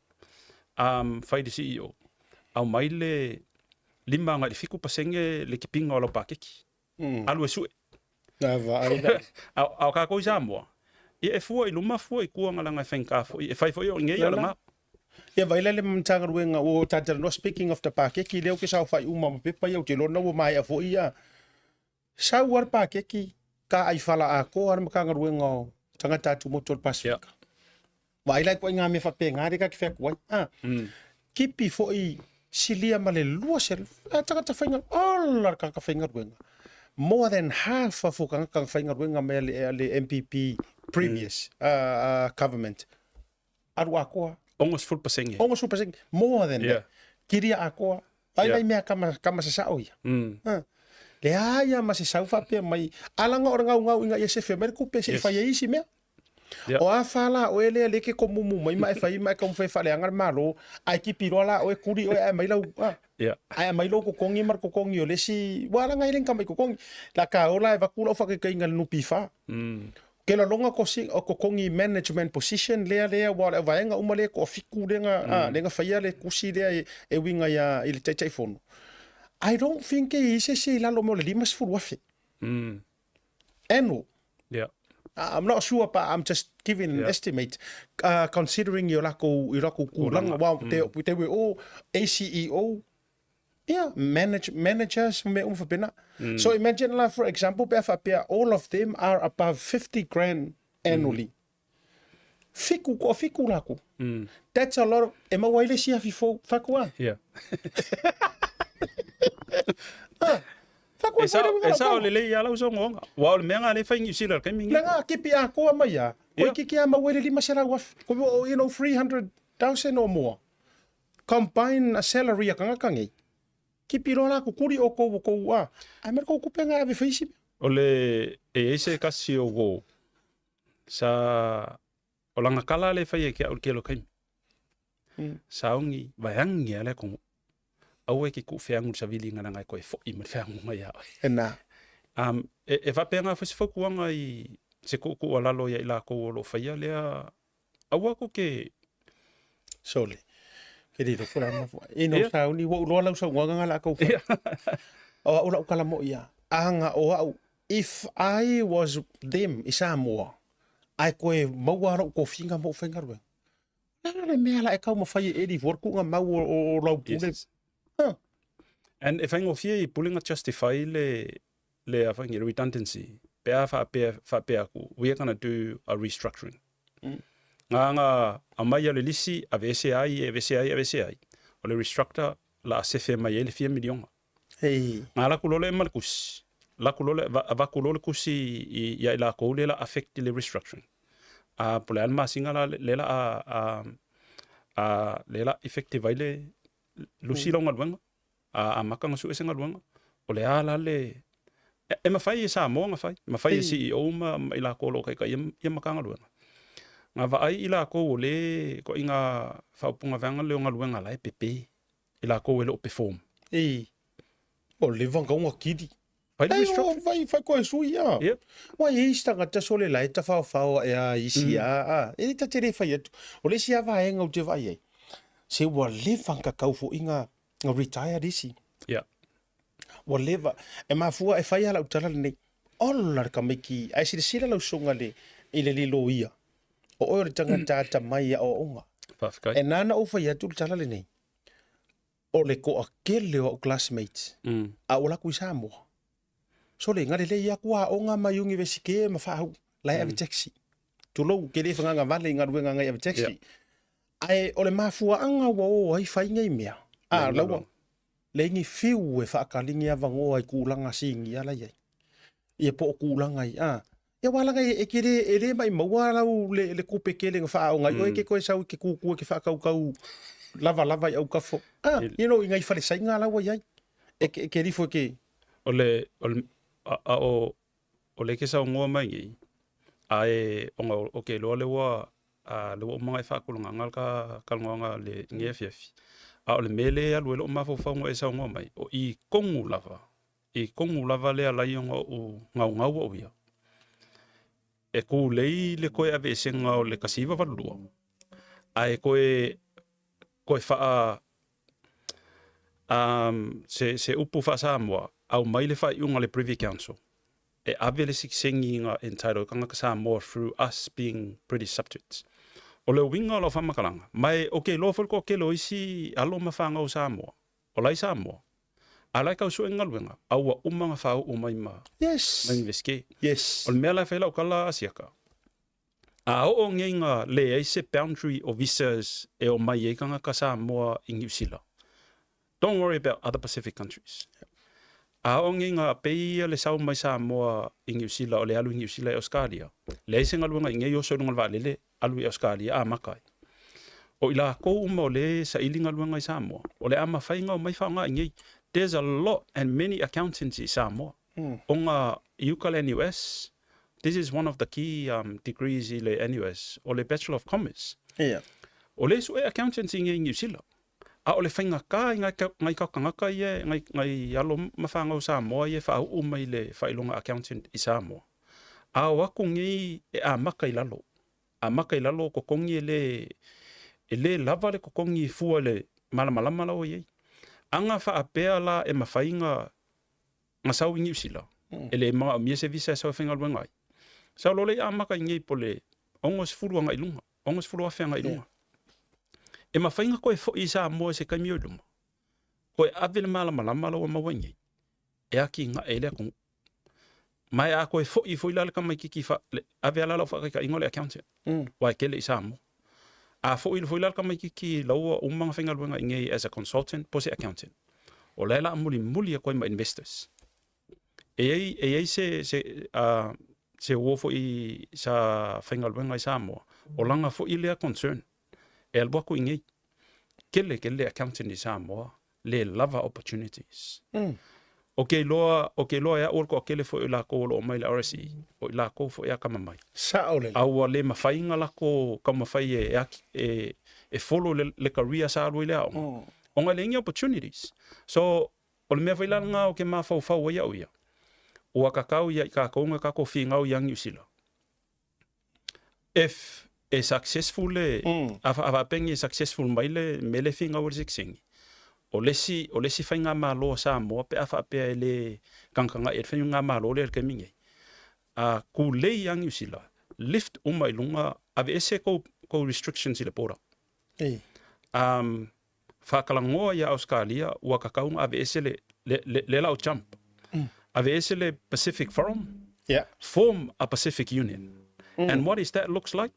fai de CEO au mai le lima nga fiku pasenge le kipinga o lo pakeki alu su na va ai au ka ko jambo e fu i luma fu i kuanga langa fenka fo e fai fo yo nge ya ma ia vai le mtanga ruenga o tata no speaking of the pakeki leo ke sa fai uma pe pa yo te lo no mai a fo ia sa war pakeki ka ai fala a ko ar makanga ruenga tanga tatu motor Pasifika. Vai lai ko nga me fa pe nga ka ke ko kipi fo I silia male lua sel tanga ta fainga all ka fainga ruenga. More than half of ka fainga ruenga me le MPP previous government. Arwa ko almost full pasenge. Almost full pasenge. More than that. Kiria ako ai lai me kama sa oia. Le aia ma se saufa pe mai alanga ora ngau inga ia se fe mer ku pe se fa isi me o a fala o ele le ke komu mai mai fa mai kom fe fa le angar malo ai ki pirola o e kuri o ai mai lo ai mai lo ko kongi mar ko kongi o le si wala ngai len kamai ko kongi la ka ola e va kulo fa ke ngal nu pifa ke la longa ko si o ko kongi management position le wala va nga umale ko fiku le nga fa ia le kusi le e winga ya il tete fono. I don't think it's a la lo limas for wafi. Eno. Yeah. I'm not sure, but I'm just giving an estimate. Considering your lako kulang, wow, they were all ACEO. Yeah, managers me umfapina. So imagine, like, for example, all of them are above 50 grand annually. Fiku lako. That's a lot of. Emma Wiley si afifo fakwa. Yeah. Esa o lele ya la uso ngonga. Wa o menga le fa sila ka mingi. Nga kipi ako amaya. Ko kiki ama wele lima sala waf. Ko 300,000 or more. Combine a salary ka kangi. Kipi rola ko kuri o ko wa. Amer ko kupenga ave faisi. Ole ese kasi o go. Sa o langa kala le fa ye ke o kelo kai. Saungi vayangi ale ko au e ki ku feangu sa vili ngana ngai koe fo I me feangu ngai a. Ena. E va penga fa se fokuanga I se ku alalo ia ila ko lo faia lea au ako ke Sole. Ke di ro kula ma. E no sa ni wo lo la sa nganga la ko fa. O ula ukala mo ia. Anga o au. If I was them Isamoa, ai koe mauara ko finga mo fenga ro. Na me ala e kau ma fai e di vorku nga mau o lau pule. And if I go fie pulling a justify le afangi redundancy, fa ku, we are going to do a restructuring. Nga amaya le lisi a VCI, o le restructure la sefe mai le 4 miliona. Hey. Nga la kulole malkus. La kulole kusi ya ila ko le la affect le restructuring. Pole alma singa la lela effective le lusi longa luanga. Makanga su esenga luanga. O le ala le e mawhai sa mo nga whai. Mawhai CEO ma ila ko lo kai ia makanga luanga. Nga vai ila ko le ko inga whaupunga vanga leonga luanga la e pepe. Ila ko le o perform. Hey. O le vanga unga kidi. Vai Ai restructuring. vai ko su ia. Yep. Wa e stanga ta sole la ta fa e isi a. E ta tere fai atu. O le sia va enga o te vai ai. Se wa le vanga kau fo inga retire disi. Yeah. Wa leva e mafua e fai ala utala nei. Ola ka meki ai sila lau songa le ile lilo ia. O ore tanga tata mai o onga. Whawhikai. E nana o fai atu tala le nei. O le ko akele o classmates. A ola kui Samoa. So le ngare le ia kua onga mai ungi vesike ma fa lai ave taxi. Tulo ke le fanga vale ngaru nga ave taxi. Ai o le mafua anga wo ai fai ngai mea. Lawa. Le ngi fiu e whaakalingi avango ai kūlanga singi ala iai. Ia po kūlanga i. Ia walanga e kere e re mai maua lau le kupe kele nga whaao ngai. O e ke koe sau ke kūkua ke whaakau lava i au kafo. You know, ingai whare sainga lau iai. E ke rifo ke. O le ke sa ngoa mai ngi. Ai o ke lo le wa le o mga whakulunga ngal ka ngonga le ngefiafi. O le mele alu e lo mafo whaunga e sa ngoa mai. O I kongu lava. I kongu lava le alai o ngau o ia. E ku lei le koe ave esenga o le kasiva valua. Ai koe wha se upu wha Samoa au mai le wha iunga le Privy Council. E ave le siksengi nga entitled kanga ka Samoa through us being British subjects. O le winga o la whamakalanga. Mai, lo whalko ke lo isi alo mawhanga o Samoa. O lai Samoa. A lai kau sue ngaluenga. Aua umanga whau o mai ma. Yes. Mai veske. Yes. O le mea lai whaila o kala asiaka. A o ngai nga le eise boundary of visas e o mai eikanga ka Samoa i New Zealand. Don't worry about other Pacific countries. A o ngai nga peia le sau mai Samoa i New Zealand o le alu i New Zealand e Australia. Le eise ngaluenga i ngai o sonunga lele alu i Australia makai. O ila ko uma o le sa ilinga luenga i Samoa. O le ama whainga o mai whaanga i ngai. There's a lot and many accountants in Samoa. O ngā UCAL NUS, this is one of the key degrees i le NUS, o le Bachelor of Commerce. Yeah. O le sue accountants i ngai New Zealand. A o le whainga ka i ngai kakangaka i e, ngai alo mawhanga o Samoa i e whaau umai le whailonga accountant i Samoa. A o aku ngai e a maka i lalo. A maka i lalo ko kongi e le lava le ko kongi fua le malamalama lau i ei. Anga wha apea la e mawhainga nga sau i New Zealand. E le mga mia se visa sau whenga luengai. Sau lole a maka i ngai po le ongos furu anga ilunga. Ongos furu awhenga ilunga. E mawhainga koe fo i Samoa se kaimi o ilunga. Koe avele malamalama lau a mawangi. E aki nga e lea kong. Mai a koe fo i lale ka mai kiki ave ala lau whakaika ingole accountant. Wai kele i Samoa. A fo lale ka mai kiki laua umanga whenga luenga ingai as a consultant po se accountant. O leila muli a koe ma investors. E ei se uofo i sa whenga luenga i Samoa. O langa fo i lea concern. E albuako ingai. Kele accountant i Samoa. Le lava opportunities. O ke loa ea orko akele fo i lako o mai le RSE. O i lako fo ea kama mai. Saole. Aua le mawhainga lako ka mawhai e follow le career sa alui lea onga. o nga lengi opportunities. So, o le mea whailanga o ke maa whau ia uia. Ua kakau ia i ka kaunga ka kofi ngau yang New Zealand. If a successful ava pengi successful mai le mele finga o siksingi. O lesi whainga malo sa moa pe afa pe le kankanga e whainga malo le ke mingi. Ku le yang New Zealand. Lift umai lunga ave ese ko restrictions i le pora. Whakalangoa ia Australia ua kakaunga ave ese le lau jump. Ave ese le Pacific Forum. Form a Pacific Union. And what is that looks like?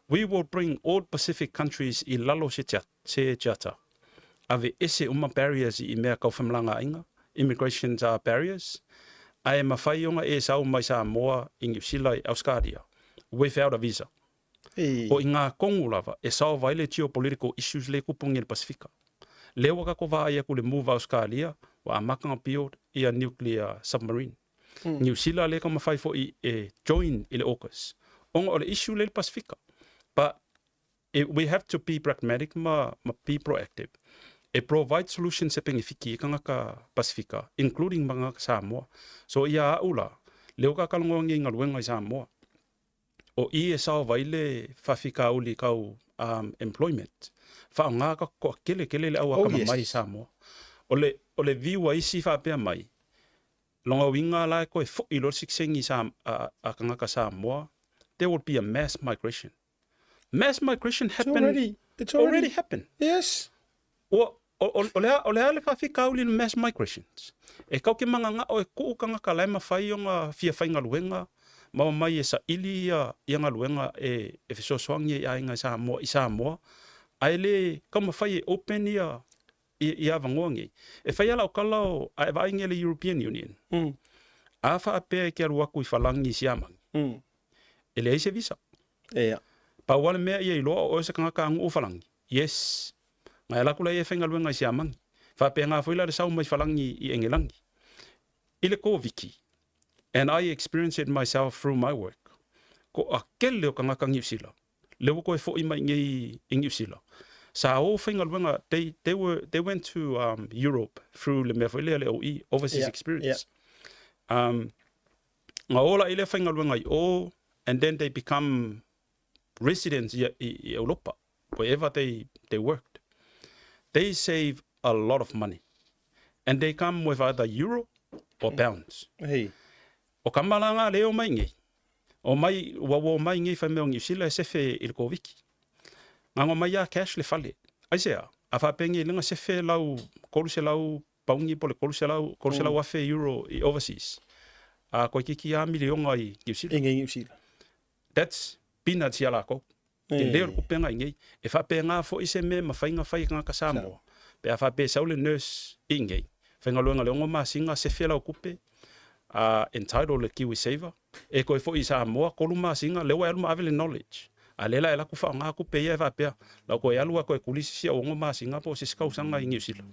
We will bring all Pacific countries i lalo se jata. Ave ese barriers i mea kau whamlanga inga. Immigrations are barriers. Ai mawhaionga e sau mai sa moa i New Zealand Australia. Without a visa. O i ngā kongu lava, e sao vaile geopolitical issues le kupungi le Pasifika. Lewa ka kova ia ku le move Australia, wa a makanga pio i a nuclear submarine. New Zealand le ka mawhai fo i join i le AUKUS. Onga o le issue le Pasifika. But we have to be pragmatic ma be proactive. E provide solutions se pengifiki i kanga ka Pasifika, including mga ka Samoa. So ia aula, leo ka kalongongi i ngaluenga i Samoa. O i e sao vaile whawhika uli kau employment. Whaonga ka koa kele le au aka mai Samoa. O le viwa isi whapea mai. Longa winga lai koe i lo siksengi a kanga ka Samoa. There will be a mass migration. Mass migration happened. It's already happened. Yes. O le ale whawhika uli mass migrations. E kau ke manga nga o e kuu kanga ka laima whai o ngā fia whainga luenga. Mau mai e sa ili ia ngā luenga e whisoswangi i ainga i Samoa. Ai le kama whai e open ia avangoangi. E whai ala o kalau a e vainga le European Union. A wha apea ke aruaku i whalangi i siamangi. E le eise visa. Pa wale mea ia i loa o se kanga ka angu o whalangi. Yes. Ngai lakula e whainga luenga i siamangi. Wha apea ngā whaila le sau mai whalangi i engelangi. I le ko viki. And I experienced it myself through my work. Ko a kele o kanga ka New Zealand. Lewa ko e fo i mai ngai i New Zealand. Sa o whainga luenga, they went to Europe through le mea whaile le OE, overseas experience. Ngā ola i le whainga luenga i o, and then they become residents i Europa, wherever they worked. They save a lot of money. And they come with either euro or pounds. O kamalanga leo mai ngai. O mai, wawo mai ngai whameo New Zealand sefe il koviki. Ngā mai a cash le fale. Aisea, a whapengi linga sefe lau, kolu se lau, paungi pole kolu se lau afe euro i overseas. A koe kiki a milionga i New Zealand. Inga New Zealand. That's peanuts ia lako. Te leo kupenga ingai. E whapenga fo ise me ma whainga whai ngā ka Samoa. Pe a whape saule nurse ingai. Whainga luenga leongo ma singa sefe lau kupe. Entitled le Kiwi Saver. E koe fo i Samoa, kolu ma singa, lewa elu ma avele knowledge. A lela e laku wha ngā kupe ia e whapea. Lau koe alua koe kulisi sia ongo ma singa po se skausanga i New Zealand.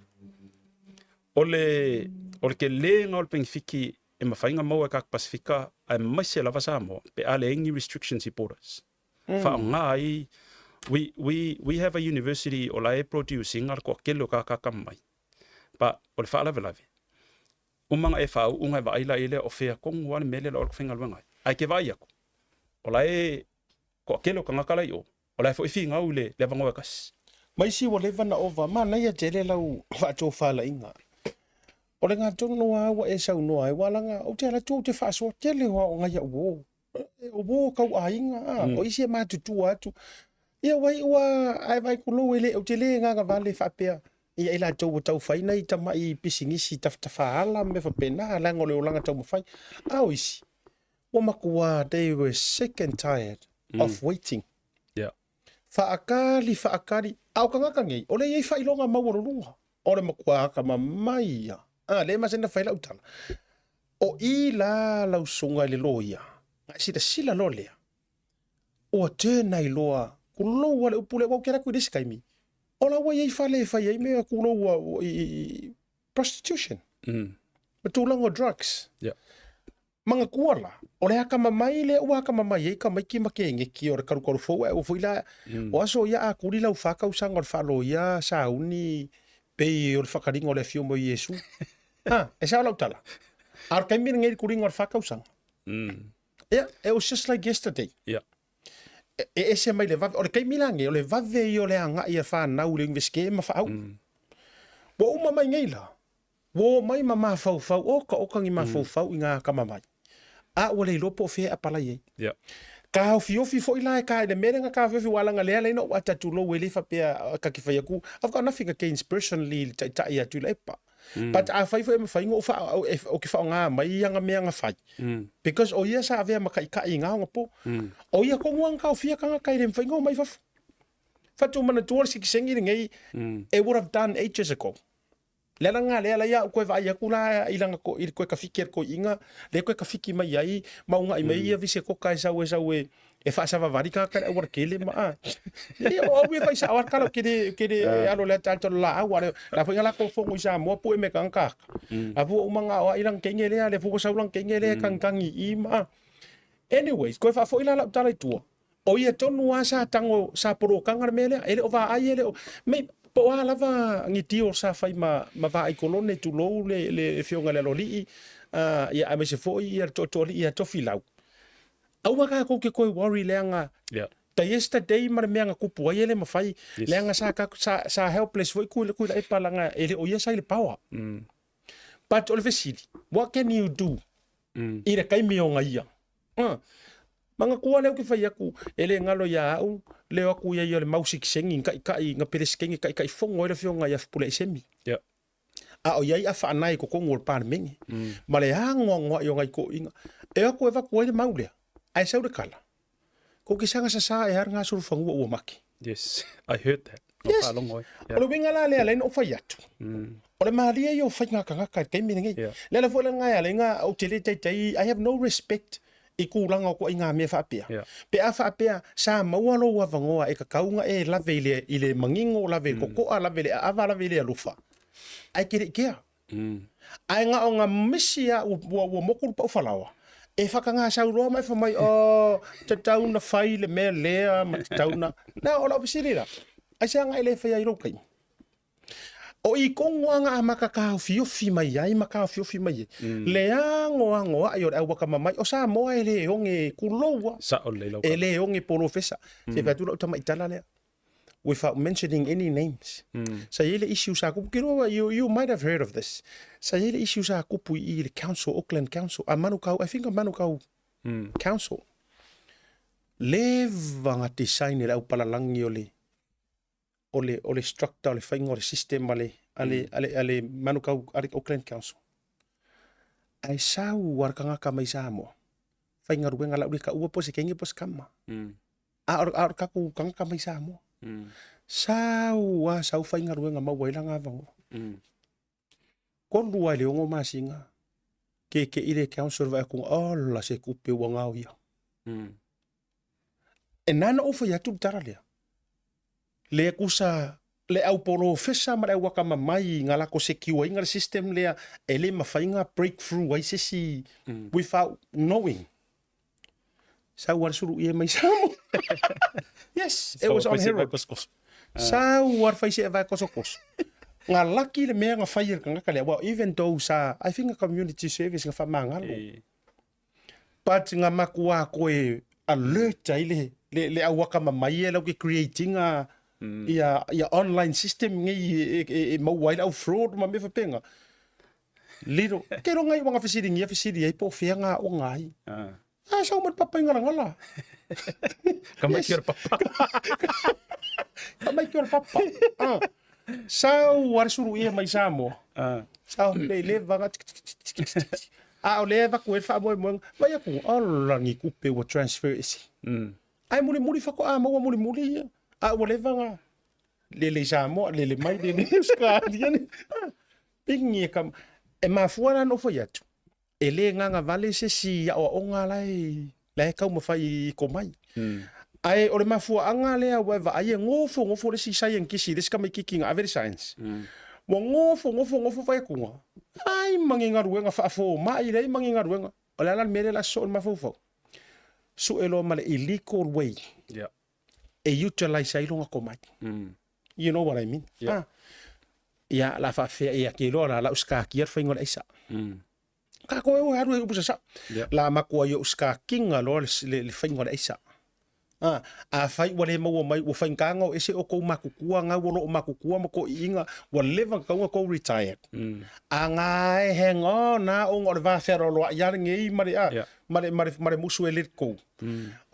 Ole ke le ngā ole pengifiki e mawhainga maua e kaka Pasifika ai maise lava Samoa. Pe ale ingi restrictions i borders. Wha ngā ai, we have a university o la e producing ar koa kelo kaka mai. Pa ole wha alawe lawe. Umanga e whau, unga e waila ile o whea kongu wane mele la orka whenga luengai. Ai ke vai ako. O la e koa kelo ka ngakalai o. O la e fo i whi ngau le wangoa kasi. Mai si wa lewana ova, ma nei a jele lau whaatō whala inga. O le ngā tono awa e sau noa e walanga, o te ala tō te whaasua tele hoa o ngai a uo. O uo kau a inga, o isi e mātutu atu. Ia wai ua ai vai kulo ele o te le ngā vale whapea. Ia ila tau tau whai nei tama i pisingisi tawhawhala me whapena langa o leo langa tau mawhai. Au isi. O makua, they were sick and tired of waiting. Yeah. Whaakari. Au ka ngaka ngei. O le iei whailonga mawarurunga. O le makua haka mamaia. Le masena whaila utala. O i la lausunga le loia. Ngā sila lo lea. O a tēnei loa. Kuloa le upule wau kera kui desi kaimi. O la wai ei whale e whai ei mea kuloa i prostitution. Matulanga drugs. Yeah. Manga kuala. O le haka mamai le ua haka mamai ei ka maiki make ngeki o le karukaru fau e o fuila. O aso ia a kuri lau whakau sanga o le whalo ia sauni Pe o le whakaringa o le fio mo Iesu. E sa lau tala. Ar kai mira ngei kuringa o le whakausanga. Yeah, it was just like yesterday. Yeah. E se mai le vave, o le kai mira ngei, o le vave i o le anga i a whanau le inveske ma whaau. Wo uma mai ngei la. Wo mai ma mawhau whau, oka ngi mawhau whau i ngā kamamai. A ua le lopo o whea apala iei. Yeah. Ka hau fiofi fo ila e ka ele merenga ka fiofi walanga lea leina o atatu lo wele whapea ka ki whaiaku. I've got nothing against personally tai atu la epa. But a whai fo e mawhai ngō o ki whao ngā mai anga mea ngā whai. Because o ia sa avea makai ka i ngā ngā po. O ia konguang ka o fia ka ngā kai re mwhai ngō mai whafu. Fatu mana tuar si kisengi ngei it would have done ages ago. Lera ngā lea la ia koe vai aku la ilanga ko i koe ka whiki ko inga le koe ka whiki mai ai maunga i mai ia vise ko kai sau e whaasava vari ka kare awara kele ma a. O ue vai sa awar kala kere alo le tal tolo la aware la fo ngala ko fongo isa mo pu e me kanka. A fu umanga o ilang kenge lea le fu ko saulang kenge lea kankangi i ma. Anyways, koe fa fo ila la tala tua. O ia tonu asa tango sa poro kanga mele ele o va ai ele o me po ala va ngi tio sa fai ma va ai kolone tu lo le fionga le loli ia a me se foi ia to ia to filau au ka ko ke ko worry leanga Yeah. ta yesterday mar me nga kupu ai ele ma fai leanga sa helpless foi ku e palanga ele o ia sai le power but all vesili what can you do ira kai mi o ia manga kua leo ki whai aku, ele ngalo ia au, leo aku ia le mausik sengi, kai ngā pereskengi, kai whongo ere whionga ia whpule semi. Yeah. A o iai a whanai ko kongo o pāne mengi. Ma le hangoa i o ngai ko inga. E ako e waku ele maulea, ai sau de kala. Ko ki sanga sa e har ngā suru whangua ua maki. Yes, I heard that. Yes. O le winga la lea leina o whai atu. O le mahalia i o whai ngā kangaka, kai mene ngai. Lea fwela ngai a lenga o tele teitai, I have no respect. I kūranga ko i ngā mea whapea. Pe a whapea, sa maua lo wa vangoa e ka kaunga e lave i le mangingo, lave i kokoa, lave le awa, lave le alufa. Ai kere ikea. Ai ngā o ngā misia ua mokuru pa ufalawa. E whaka ngā sauroa mai whamai, o, te tauna whai le mea lea, ma te tauna. Nā, o lau pisirira. Ai se anga ele whai ai rokai. O i kongoanga a makakao fiofi mai ai, makao fiofi mai ai. Le angoa ai o au waka mamai, o sa moa e le onge kuloua. Sa o le lau. E le onge porofesa. Se vatu lau tama itala lea. Without mentioning any names. Sa ele issue sa kupu, kiro, you might have heard of this. Sa ele issue sa kupu i le council, Auckland Council, a Manukau, I think a Manukau Council. Le vanga design e au palalangi o le structure, o le whainga, o le system, ale Manukau, ale Auckland Council. Ai sau warakanga ka mai sa mo. Whainga ruenga lau ka ua po se kengi po se kama. A kaku kanga ka mai sa mo. Sau whainga ruenga mawai langa vango. Ko lua le ongo masinga. Ke ire council vai kung ola se kupe wangau ia. E nana ofa ya tu tara lea. Le kusa le au polo fesa ma waka mai ngala ko se kiwa inga system lea ele mawhainga breakthrough ai se si without knowing. Sa war suru ia mai samo. Yes, it was on Herald. Sa war faise e vai kosokos. Nga laki le mea nga whaia ka ngaka lea. Well, even though I think a community service nga whamangalo. But nga makua koe alert ai le au waka mai e lau ke creating a ia online system ngai e mauai au fraud ma me whapenga. Liro, kero ngai wanga whesiri ai po whianga o ngai. Sao mat papa inga ngala. Kamai kia papa. Kamai kia papa. Sao war suru ia mai samo. Sao le vanga. O le va ko fa mo vai aku ala ngi kupe wa transfer isi. Ai muri fa ko mo muri. Wale vanga le samo le mai le ska diani pingi kam e ma fuana no foi atu ele nganga vale se si o onga lai ka mo fai ko mai ai o le ma fu anga le wa ai ngofo le si sai en kisi des kam kicking aver science mo ngofo fai ku ai manginga ruenga fa fo mai le manginga ruenga o la mere la so ma fo su elo male illegal way e utilize ai longa komai. You know what I mean? Yeah. ia la fa fe ia ke lo la uska kier fa ngol isa ka ko o haru upusa sa Yeah. la makua yo uska kinga lo le fa ngol isa a fai wale mo mai o fa nganga ese o ko makukua nga wo makukua mo ko inga wa leva ka ko retired a nga hang on na o ngor va fero lo ya ngi mari a Yeah. mare musu elit ko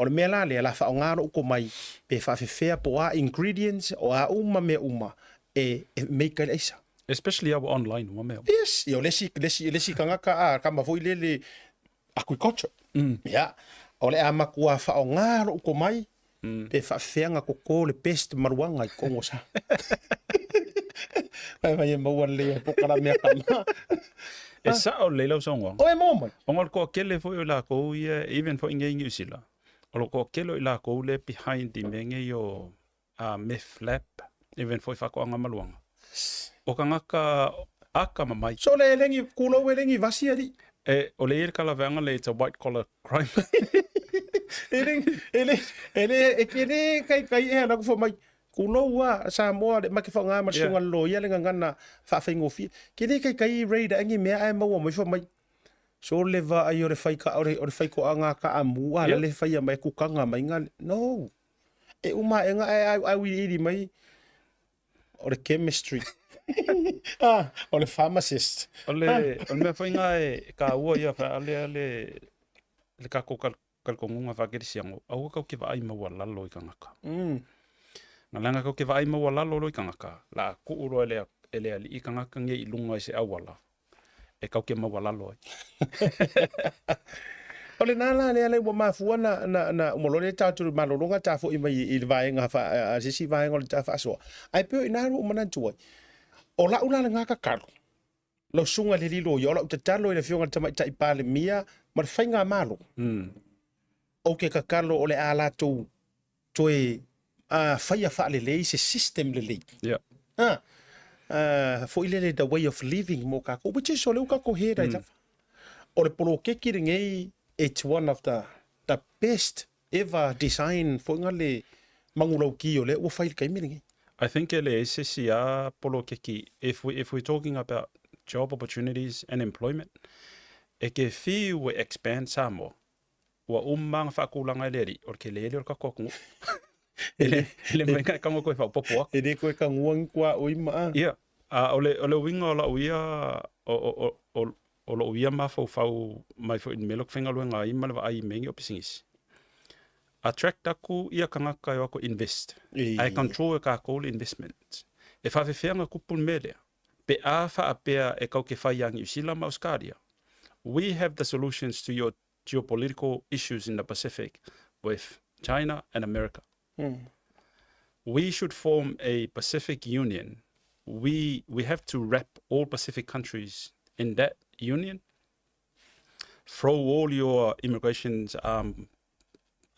o me la le la fa nga ro ko mai pe fa fe po a ingredients o a me e make it isa. Especially our online, wameo. Yes, yo lesi kanga ka ma foi le agriculture. Ya. Ole a makua fa o ngaro ko mai. Pe fa feanga ko le pest maruanga ko ngosa. Ai vai mo wan le po kala me kama. E sa o leila songwa. O e mo mai. Ongol ko kele fo la ko ia even for inge usila. O ko kelo la ko le behind the menge yo myth lab even for fa ko anga maluanga. O kanga ka aka mamai. So le lengi kulo we lengi vasia di. E o le kala vanga le it's a white collar crime. Ele kai e na ko fo mai. Kulo wa sa mo de makifanga ma sunga lo ya lenga ngana fa fa ngofi. Kile kai raid angi me ai mo mo fo mai. So le va ai ore fai ka ore fai ko anga ka amu ala le fai mai ku kanga mai ngal. No. E uma enga ai wi iri mai. Ore chemistry. Ore pharmacist. Ole me foi nga e ka ua ia fa ale ka ko kal ko ngunga fa kiri siango. Au ka ke vai ma wala lo i kanga ka. Na langa ko ke vai ma wala lo i kanga ka. La ku uro ele ali i kanga ka nge i lunga se awala. E ka ke ma wala lo. Ole nala le wa mafua na molole tatu malolonga tafo i mai i vai nga fa sisi vai ngol tafa so. Ai pe ina ru manan tuai. O la ula nga ka karo. Lo sunga le lilo yo la utatalo le fionga tama tai pale mia mar fainga malo. O ke ka kalo ole ala tu toi faia fa le se system le. Yeah. For ile the way of living mo ka ko which is ole ka ko hera ita. Ole polo ke kiringai it's one of the best ever design for ngale mangulau ki ole o fail kai miringi. I think ele SCA polo keki if we're talking about job opportunities and employment e ke fi we expand samo wa umang fa kulanga leri or ke leri or ka kokku ele menga ka ngo ko fa popo Ele ko ka nguang kwa o ima. yeah ole winga la uia o lo uia ma fo mai fo in melok fenga lo nga i mal va ai mengi opisingis attract aku ia kanga ka yo ko invest I control ka ko investment e fa fe fenga kupul mele pe a fa apea e ka ke fa yang usila ma Australia we have the solutions to your geopolitical issues in the Pacific with China and America. We should form a Pacific Union. We have to wrap all Pacific countries in that union. Throw all your immigrations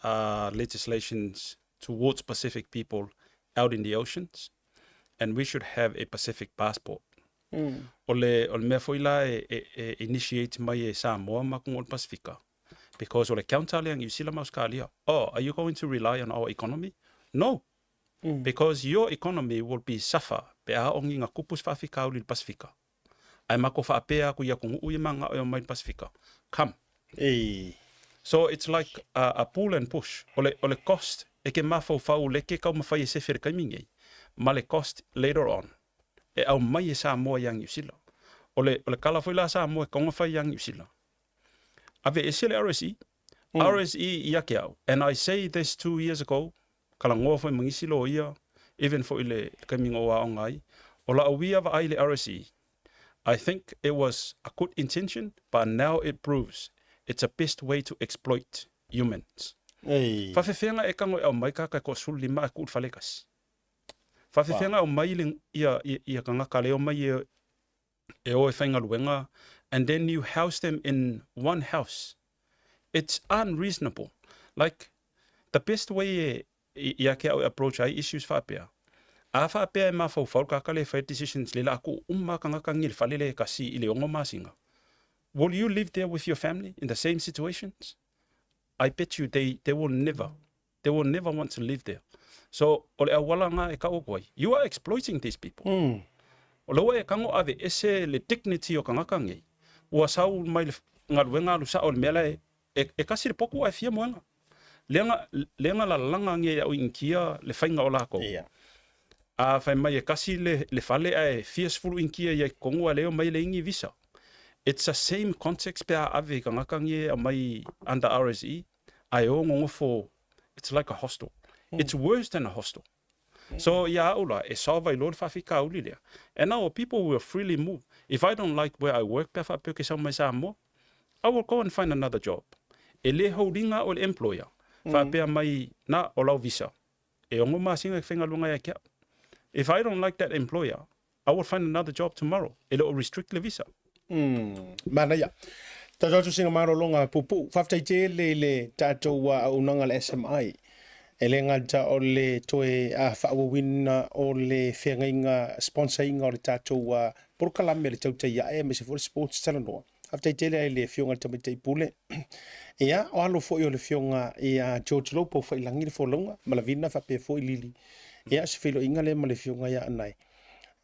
legislations towards Pacific people out in the oceans, and we should have a Pacific passport. Ole me foi la initiate mai Samoa ma kung Pacifica. Because ole countaliang you sila Australia. Oh, are you going to rely on our economy? No. Because your economy will be suffer pe a ongi nga kupus fa Afrika uli Pacifica. Ai mako fa apea ku ya kung uye manga o mai Pacifica. Come. So it's like a pull and push. Ole cost e ke mafo fa u leke ka mafai e sefer kamingi. Ma le cost later on. E au mai e Samoa yang usila. Ole kala foi la Samoa konga fai yang usila. Ave esele RSE. RSE yake au. And I say this 2 years ago. Kala ngoa foi mangisilo ia. Even for ile kaminga o aongai. Ola awia va ai le RSE. I think it was a good intention, but now it proves it's a best way to exploit humans. Fa fefenga e kango au mai ka ko suli ma ku falekas. Fa fefenga au mai ling ia kanga kale o mai e o fenga luenga, and then you house them in one house. It's unreasonable. Like the best way ia ke approach ai issues fa pea. A fa pea ma fa ka kale fa decisions le la ku umma kanga kangil falele kasi ile ongo masinga. Will you live there with your family in the same situations? I bet you they will never want to live there. So, you are exploiting these people. O loa e kango ave ese le dignity o kangaka ngai. Ua sau mai ngaluenga lu sa o le mela e kasi le poku ai fia moenga. Lenga la langa nge au inkia le fainga o lako. Yeah. A fai mai e kasi le fale ai fierce fulu inkia ia kongo a leo mai le ingi visa. It's the same context pe a ave kangaka nge a mai under RSE. Ai o ngongo for, it's like a hostel. It's worse than a hostel. So yeah, ula e salva I lord fafika uli lea. And now people will freely move. If I don't like where I work, pefa peke sa mai sa mo, I will go and find another job. E le holdinga o le employer. Fa pea mai na o lau visa. E ongo masinga whenga lunga ia kia. If I don't like that employer, I will find another job tomorrow. E le o restrict le visa. Mana ia. Ta jotu singa maro longa pupu. Faftai te le tātou wa unanga le SMI. E le ngata o le toe a whaawawina o le whengainga sponsoringa o le tātou wa porukalame le tautai ia e me se for sports talanoa. Faftai te le le fionga tamitei pule. Ia, o alo fo i o le fionga i a George Lopo fa ilangi le fo longa, malavina fa pe fo i lili. Ia, se filo inga le ma le fionga ia anai.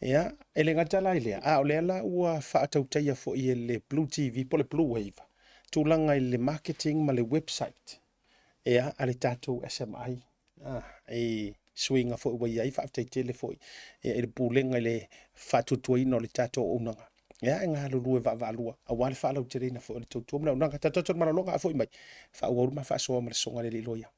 Ia, e le ngata la ilea. A, o le ala ua wha atautaia fo i le Blue TV, po le Blue Wave. Tūlanga i le marketing ma le website. Ia, a le tātou SMI. E swinga fo i wai ai, wha ataitele fo i. Ia, e le pūlenga i le whatutuaina o le tātou unanga. Ia, e ngā lulu e wa'alua. A wale whaalau te reina fo i le tautua. Mna unanga tatotot maralonga a fo i mai. Whaauru ma whaasoa ma le songa le loia.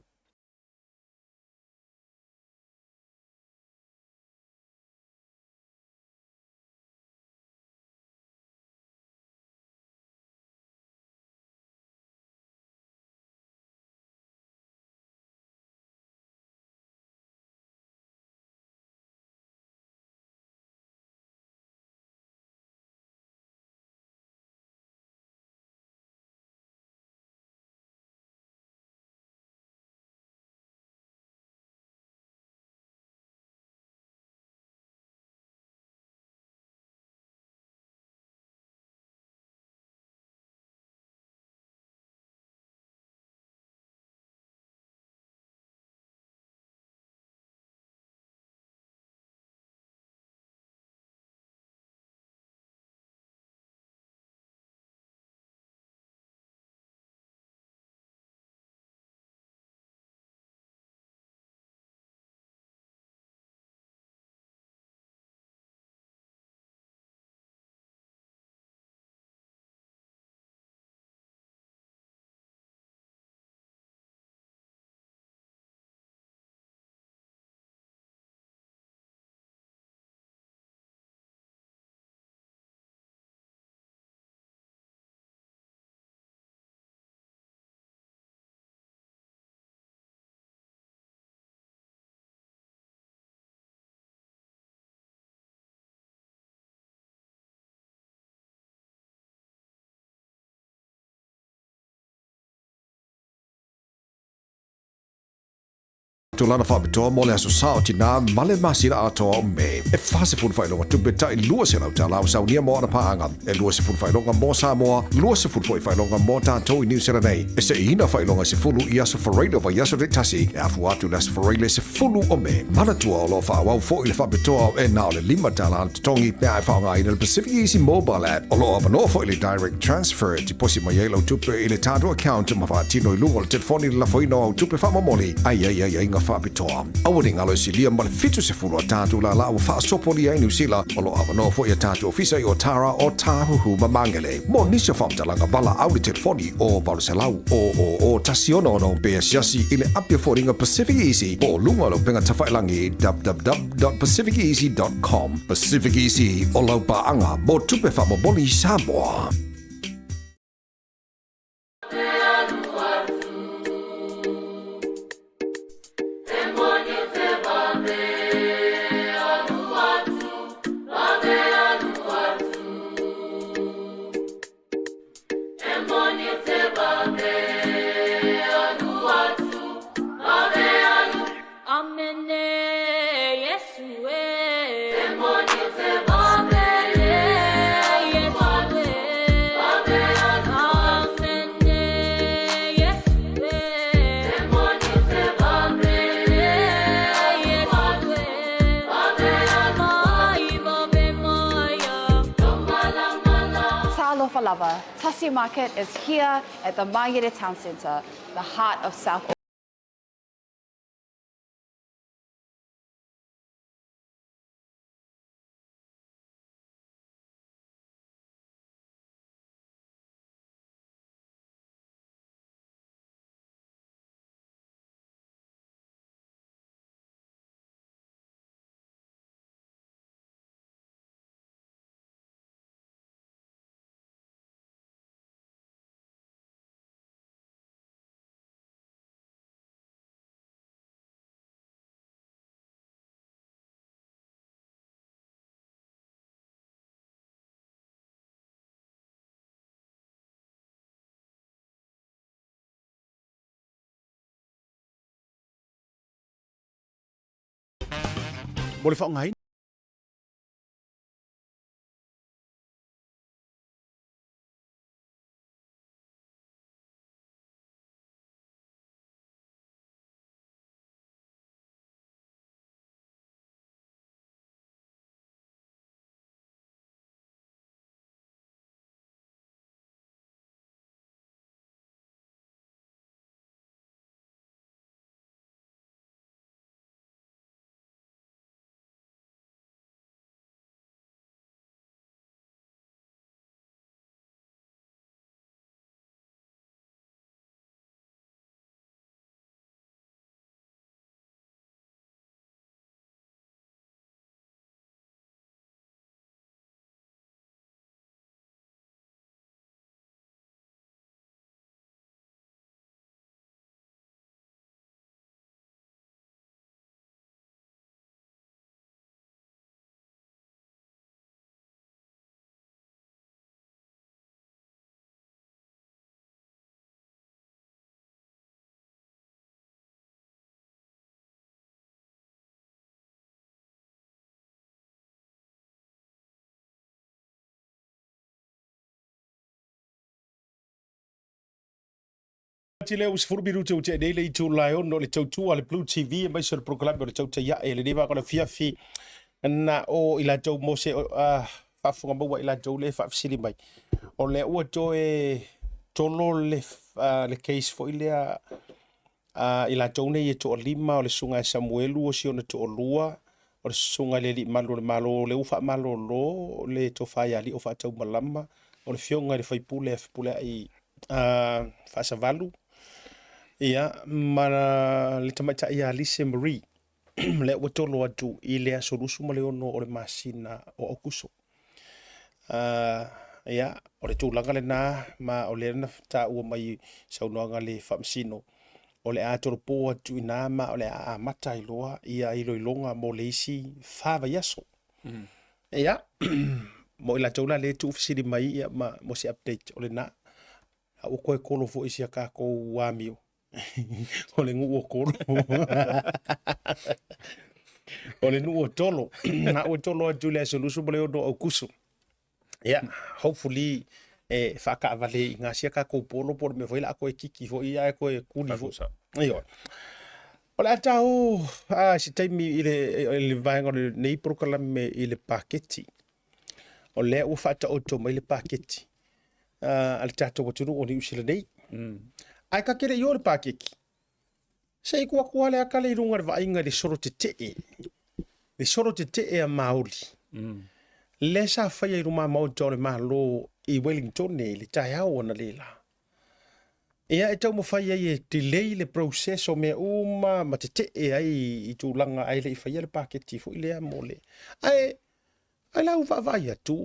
Tulana whabitoa mo le aso sao tina male masira atoa o me. E whase fun whailonga tupeta i lua se lau talau sau nia mo ana paanga. E lua se fun whailonga mo Samoa, lua se fun whailonga mo tātou i New Zealand. E se ina whailonga se fulu i aso whareilo wa yaso de tasi. E afu atu na se whareile se fulu o me. Mana tua o lo whawau fo i le whabitoa e nao le $5 tongi pia e whaonga i le Pacific Easy mobile app. O lo avanoa fo i le direct transfer ti posi mai e lau tupe i le tātou account ma whaatino i lungo le telefoni la whaino au tupe whamamoli. Ai nga whabitoa. Awari ngalo si lia ma le fitu se fulu a tātou la la o whaasopoli ai New Zealand. O lo avanoa fo i a tātou ofisa i o Tara o Tāhuhu ma Mangele. Mo nisha whamtalanga wala au le telefoni o Valuselau o Tasiona no pe siasi i le apia fōringa Pacific Easy o lunga lo penga tawhailangi www.pacificeasy.com. Pacific Easy o lau paanga mo tupe whamaboli Samoa. Lava, Tasi Market is here at the Mangere Town Centre, the heart of South Auckland. Mo le whaongai. Chile us furu biru tau te nei le tu lion no le tau tu ale Blue TV mai sur program o le tau te ya e le neva kona fiafi na o ila tau mo se fa funga mo ila tau le fa sili mai o le o to e tolo le case fo ile ila tau nei e to lima o le sunga Samuelu o si ona to lua o le sunga le li malo le ufa malo lo le to fa ya li o fa tau malama o le fionga le faipule ai fa savalu. Ia, mana le tamaita ia Lise Marie, le watolo atu i lea solusu ma le ono o le masina o okuso. Ia, o le tūlanga le nā, ma o le rana ta ua mai saunoanga le whamsino. O le atoro pō atu i nā, ma o le a mata i loa, ia i loilonga mo le isi whawa yaso. Ia, mo ila taula le tu ufisiri mai, ia, ma mo se update o le nā. O koe kolo fo isi a kako wāmio. O le ngu o kolo. O le ngu o tolo. Na o tolo atu le solusu mo le ono au kusu. Yeah, hopefully whaka avale i ngā sia kako polo por me whaila a koe kiki fo i a koe kuni fo. Iyo. O le atau, si taimi i le vaenga o le nei prokalame i le paketi. O le ua whata oto mai le paketi. Ale tato watunu o ni usila nei. Ai ka kere i o le pakeki. Sei kua kua le akale i runga le vainga le soro te tee. Le soro te tee a Māori. Le sa whaia i ruma Māori tōre mālo i Wellington ne le tai au ana le la. Ea e tau mo whaia i e delay le process o mea uma ma te tee ai i tūlanga ai le i whaia le pakeki fo i lea mo le. Ai lau vai atu.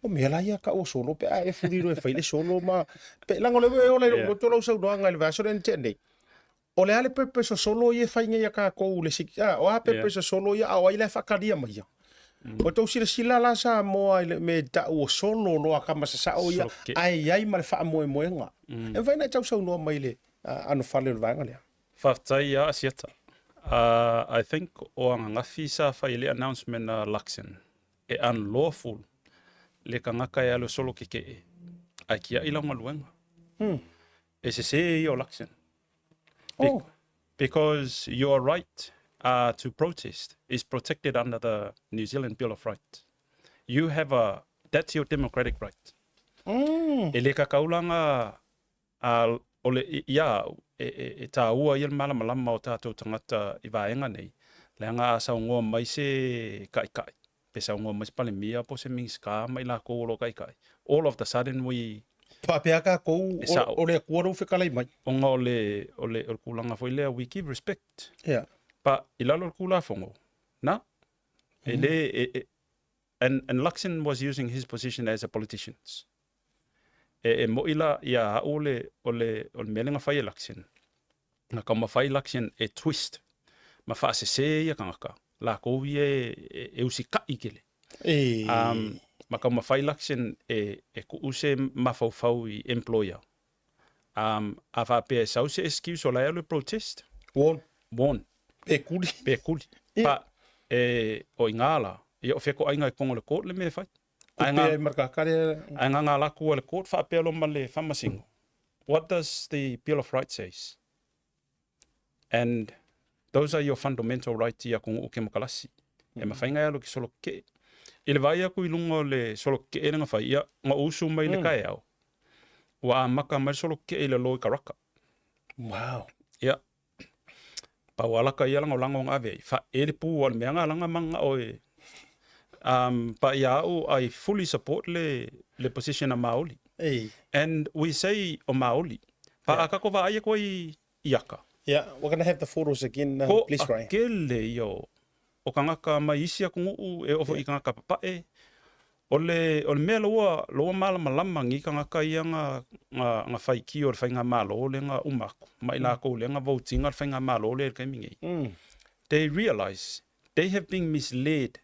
O mea lai ka o solo pe a e furiro e whaile solo ma pe lango lewe o le o tolo sau noanga le vaso le nte nei. O le ale purpose o solo i e whainga ia ka kou le siki. O a purpose o solo ia au ai le whakaria mai ia. O tau sila la sa moa me ta o solo loa ka masasa o ia ai ma le wha moe moenga. E whaina tau sau noa mai le ano whale le vanga lea. Whaftai ia asiata. I think o anga ngafi sa whaile announcement na Luxon e unlawful le kangaka e alo solo ke e. Ai kia ilanga luenga. E se i o Luxon. Because your right to protest is protected under the New Zealand Bill of Rights. You have that's your democratic right. E le kakaulanga o le ia e tā ua ia malama o tātou tangata I vaenga nei. Le anga a saungoa mai se kai. Pe saungoa mai se pale mia po se mingiska mai la ko lo kai. All of the sudden we Papeaka kou o le kuaro whikalai mai. onga o le kulanga foi lea we give respect. Yeah. Pa ilalo le kula fongo. Na? And Luxon was using his position as a politician. E mo ila ia o le melenga fai Luxon. Na ka mawhai Luxon e twist. Ma wha se ia kangaka. La kou e usi kai kele. Ma ka mawhai Luxon e ku use mawhau I employer. A wha pe sau se excuse o lai le protest. Won. Pe kuli. Pa o ingala. Ia o wheko ainga kongo le court le me whai. Kupea markakare. Ainga ngā laku le court wha pēlo ma le whamasingo. What does the Bill of Rights says? And those are your fundamental rights ia kongo o ke makalasi. E mawhainga alo ki solo ke. I le vai aku I lunga le solo ke e nga whai ia ngā usu mai le kai au. Wa a maka mai solo ke e le loi karaka. Wow. Ia. Pa walaka ia langa o langa o ngā vei. Wha e le pū o le mea ngā langa manga o e. Pa ia au I fully support le position of Maoli. And we say o Maoli. Pa akako wa aia koe I aka. Yeah, we're going to have the photos again, please, Ray. Ko akele yo. O kangaka mai isi aku nguu e ofo I kangaka papae. O le mea loa malama lama ngi kangaka ia nga whai ki o le whai ngā malo le ngā umaku. Mai la kou le ngā voting ar whai ngā malo le kai mingi. They realize they have been misled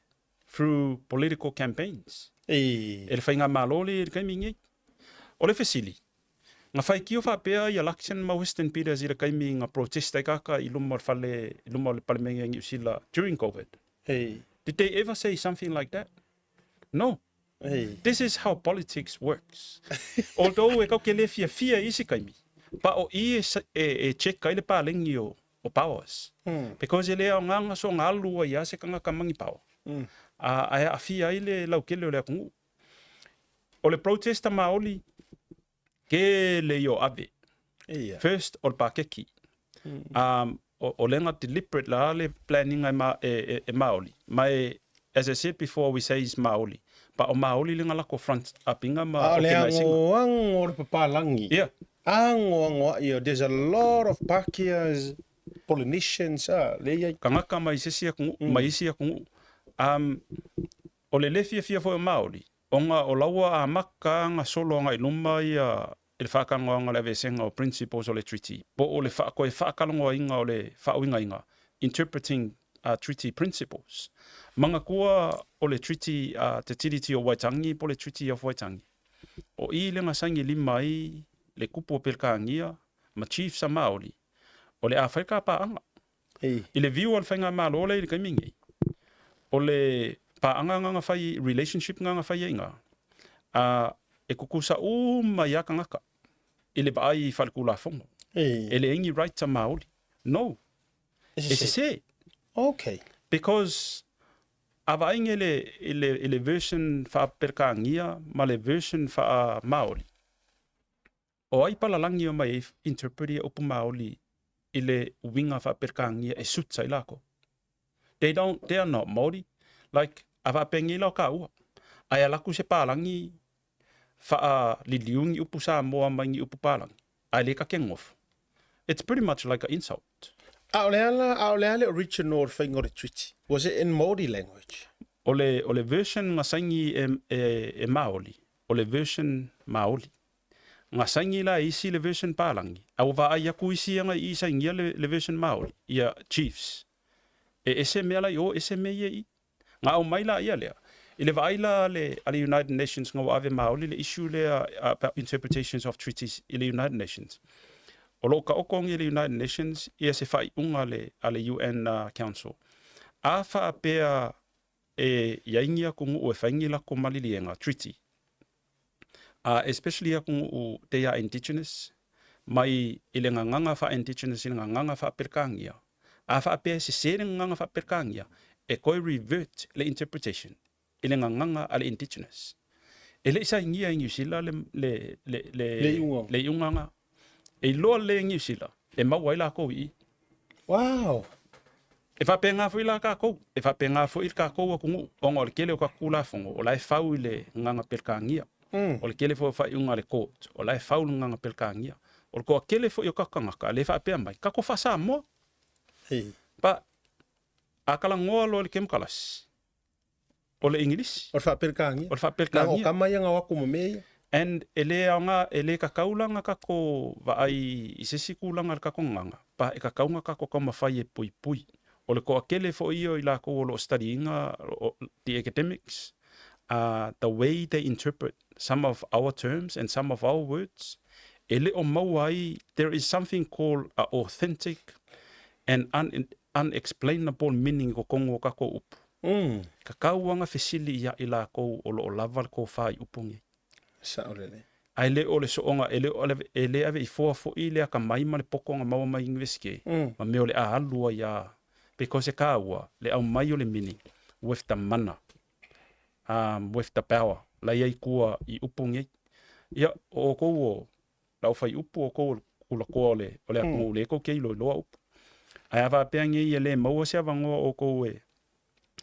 through political campaigns. E le whai ngā malo le kai mingi. O le whesili. Ngā whai ki o whapea I election ma Western Peters I le kai mi ngā protesta I kaka I luma le palemenga ngi usila during COVID. Did they ever say something like that? No. This is how politics works. Although e kau ke le fia isi kai mi. Pa o I e check kai le palengi o powers. Because e le au nganga so ngā lua I ase kanga kamangi power. A fia I le lau kele o le akungu. O le protesta maoli ke le yo ave. First, o le pakeki. O lenga deliberate la le planning e maoli. Mai, as I said before, we say is maoli. Pa o maoli lenga lako front upinga ma organizing. O le papalangi. Yeah. There's a lot of Pakeas, Polynesians, Kangaka mai sesi aku, mai isi aku. O le fia fo maoli. Onga o laua a maka nga solo nga iluma ia le whaakangoa nga le vesenga o principles o le treaty. Po o le koe whaakalongoa inga o le whaoinga inga. Interpreting treaty principles. Manga kua o le treaty te tiriti o Waitangi po le treaty of Waitangi. O I le ngasangi lima I le kupo pelkaangia ma chief sa maoli. O le Afrika paanga. I le viu al whainga malo le kaimingi. O le paanga nga whai relationship nga whai inga. E kukusa mai aka ngaka. I le vai whalkula fongo. E le ingi right ta maoli. No. E se. Okay. Because ava inge le version wha perkaangia ma le version wha maoli. O ai palalangi o mai interpreti upu maoli I le winga wha perkaangia e sutsa I lako. They are not Māori. Like, ava pengi lau ka ua. Ai alaku se palangi wha liliungi upu Samoa mangi upu palangi. Ai le ka kengofu. It's pretty much like an insult. Aoleala original thing of the treaty. Was it in Māori language? O le version nga sangi e Maoli. O le version Maoli. Nga sangi la isi le version palangi. Au wa ai aku isi anga I sangia le version Maoli. Ia chiefs. E ese mea la I ese mea I. Nga au mai la ia lea. I le vaila le United Nations nga ave Maoli le issue lea about interpretations of treaties I le United Nations. O lo ka okong I le United Nations ia se whai unga le UN Council. A wha pea e yaingia kungu o e whaingi lako malilienga treaty. Especially kungu o te a indigenous. Mai I le nganga wha indigenous I le nganga wha perkangia. A wha pea se sere nganga wha perkangia. E koe revert le interpretation. I le nganga ale indigenous. Ele sa ingia New Zealand le iunganga. E loa le New Zealand. E mau la ko I. Wow. E fa penga fo ila ka ko. E fa penga fo il ka ko ko o ngol kele o ka kula fongo. O lai fau le nganga pelkangia. O le kele fo fa iunga le court. O lai fau nganga pelkangia. O ko kele fo yo ka kanga le fa pe mai. Ka ko fa sa mo. Hey. Pa akala ngolo le kemkalas. O le English. O fa perkangi. O fa Na o pelkangia. kama ia nga wako mo me. And ele anga ele ka kaulanga ka ko va ai isesi kulanga ka ko nganga. Pa e ka kaunga ka ko kama fai e pui pui. O le ko akele fo io ila ko lo studyinga the academics. The way they interpret some of our terms and some of our words. Ele o mauai, there is something called authentic and unexplainable meaning ko kongo ka ko upu. Ka kauanga fesili ia ila ko o lo laval ko fai upungi. Sa olele. Ai le ole so onga ele ave I fo ile ka mai ma le poko nga mawa mai investigate. Ma me ole a alua ia because e ka ua le au mai ole meaning with the mana. With the power. La ia kua I upungi. Ia o ko o la fai upu o ko kula ko ole aku le ko ke lo upu. Ai ava peangi ia le maua se avango o ko e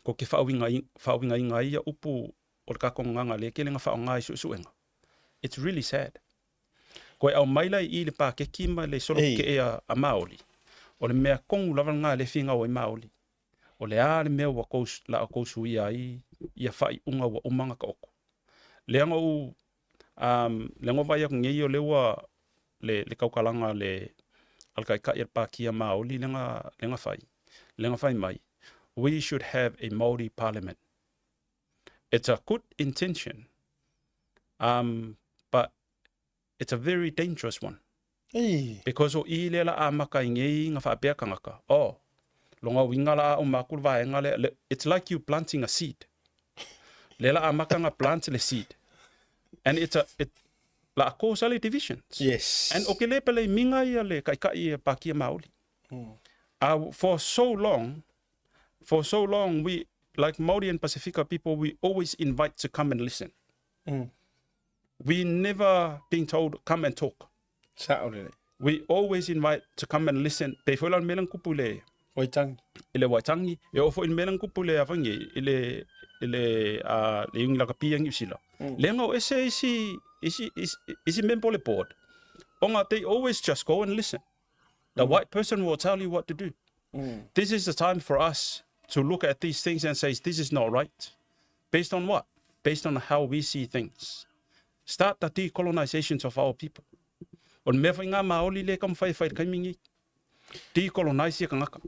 ko ke fauinga inga ia upu o ka ko nganga le ke lenga faunga I suenga. It's really sad. Ko au maila I le pa ke kima le solo ke a Maoli. O le mea kongu lava ngā le finga o I Maoli. O le a le mea wa kous la kousu ia fai unga wa umanga ka oko. Le anga u le ngo vai aku ngei o le wa le kaukalanga le alkai ia pa kia Maoli lenga fai mai. We should have a Maori parliament. It's a good intention. But it's a very dangerous one. Hey. Because o I le la amaka ngei nga fa pea kangaka. Oh, longa winga la o makul vaenga le. It's like you planting a seed. Le la amaka nga plant le seed. And it la causal divisions. Yes. And o ke le pele minga ia le kai pa kia Maoli. For so long, we, like Maori and Pacifica people, we always invite to come and listen. We never being told, come and talk. Sa olele. We always invite to come and listen. Pe foi lan melang kupule. Waitangi. Ile waitangi. E ofo in melang kupule avangi. Ile le yung la kapiang yusila. Lengo ese isi member le board. Onga, they always just go and listen. The white person will tell you what to do. This is the time for us to look at these things and say, this is not right. Based on what? Based on how we see things. Start the decolonizations of our people. On me fa ngā Maoli le kam fai kaimingi. Decolonize ka ngaka.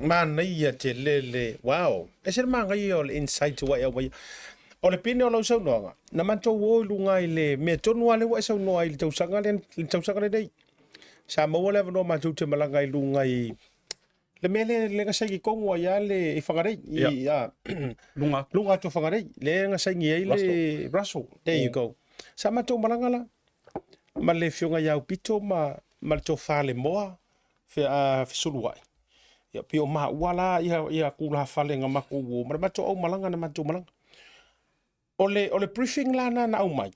Mana ia te lele. Wow. E se manga ia o le insight wa ia wa. O le pine o lau sau noanga. Na manto wo lunga I le me tonu ale wa sau noa I le tausanga le dei. Sa maua le no manto te malanga I lunga I le mele le nga sai kongo ia le I whangarei I lunga to whangarei le nga sai ngi le Russell. There you go. Sa manto malanga la. Ma le fionga ia pito ma le to fale moa fe suluai. Ia pio ma wala ia kula fale nga mako wo ma to o malanga na manto malanga. Ole briefing lana na au mai.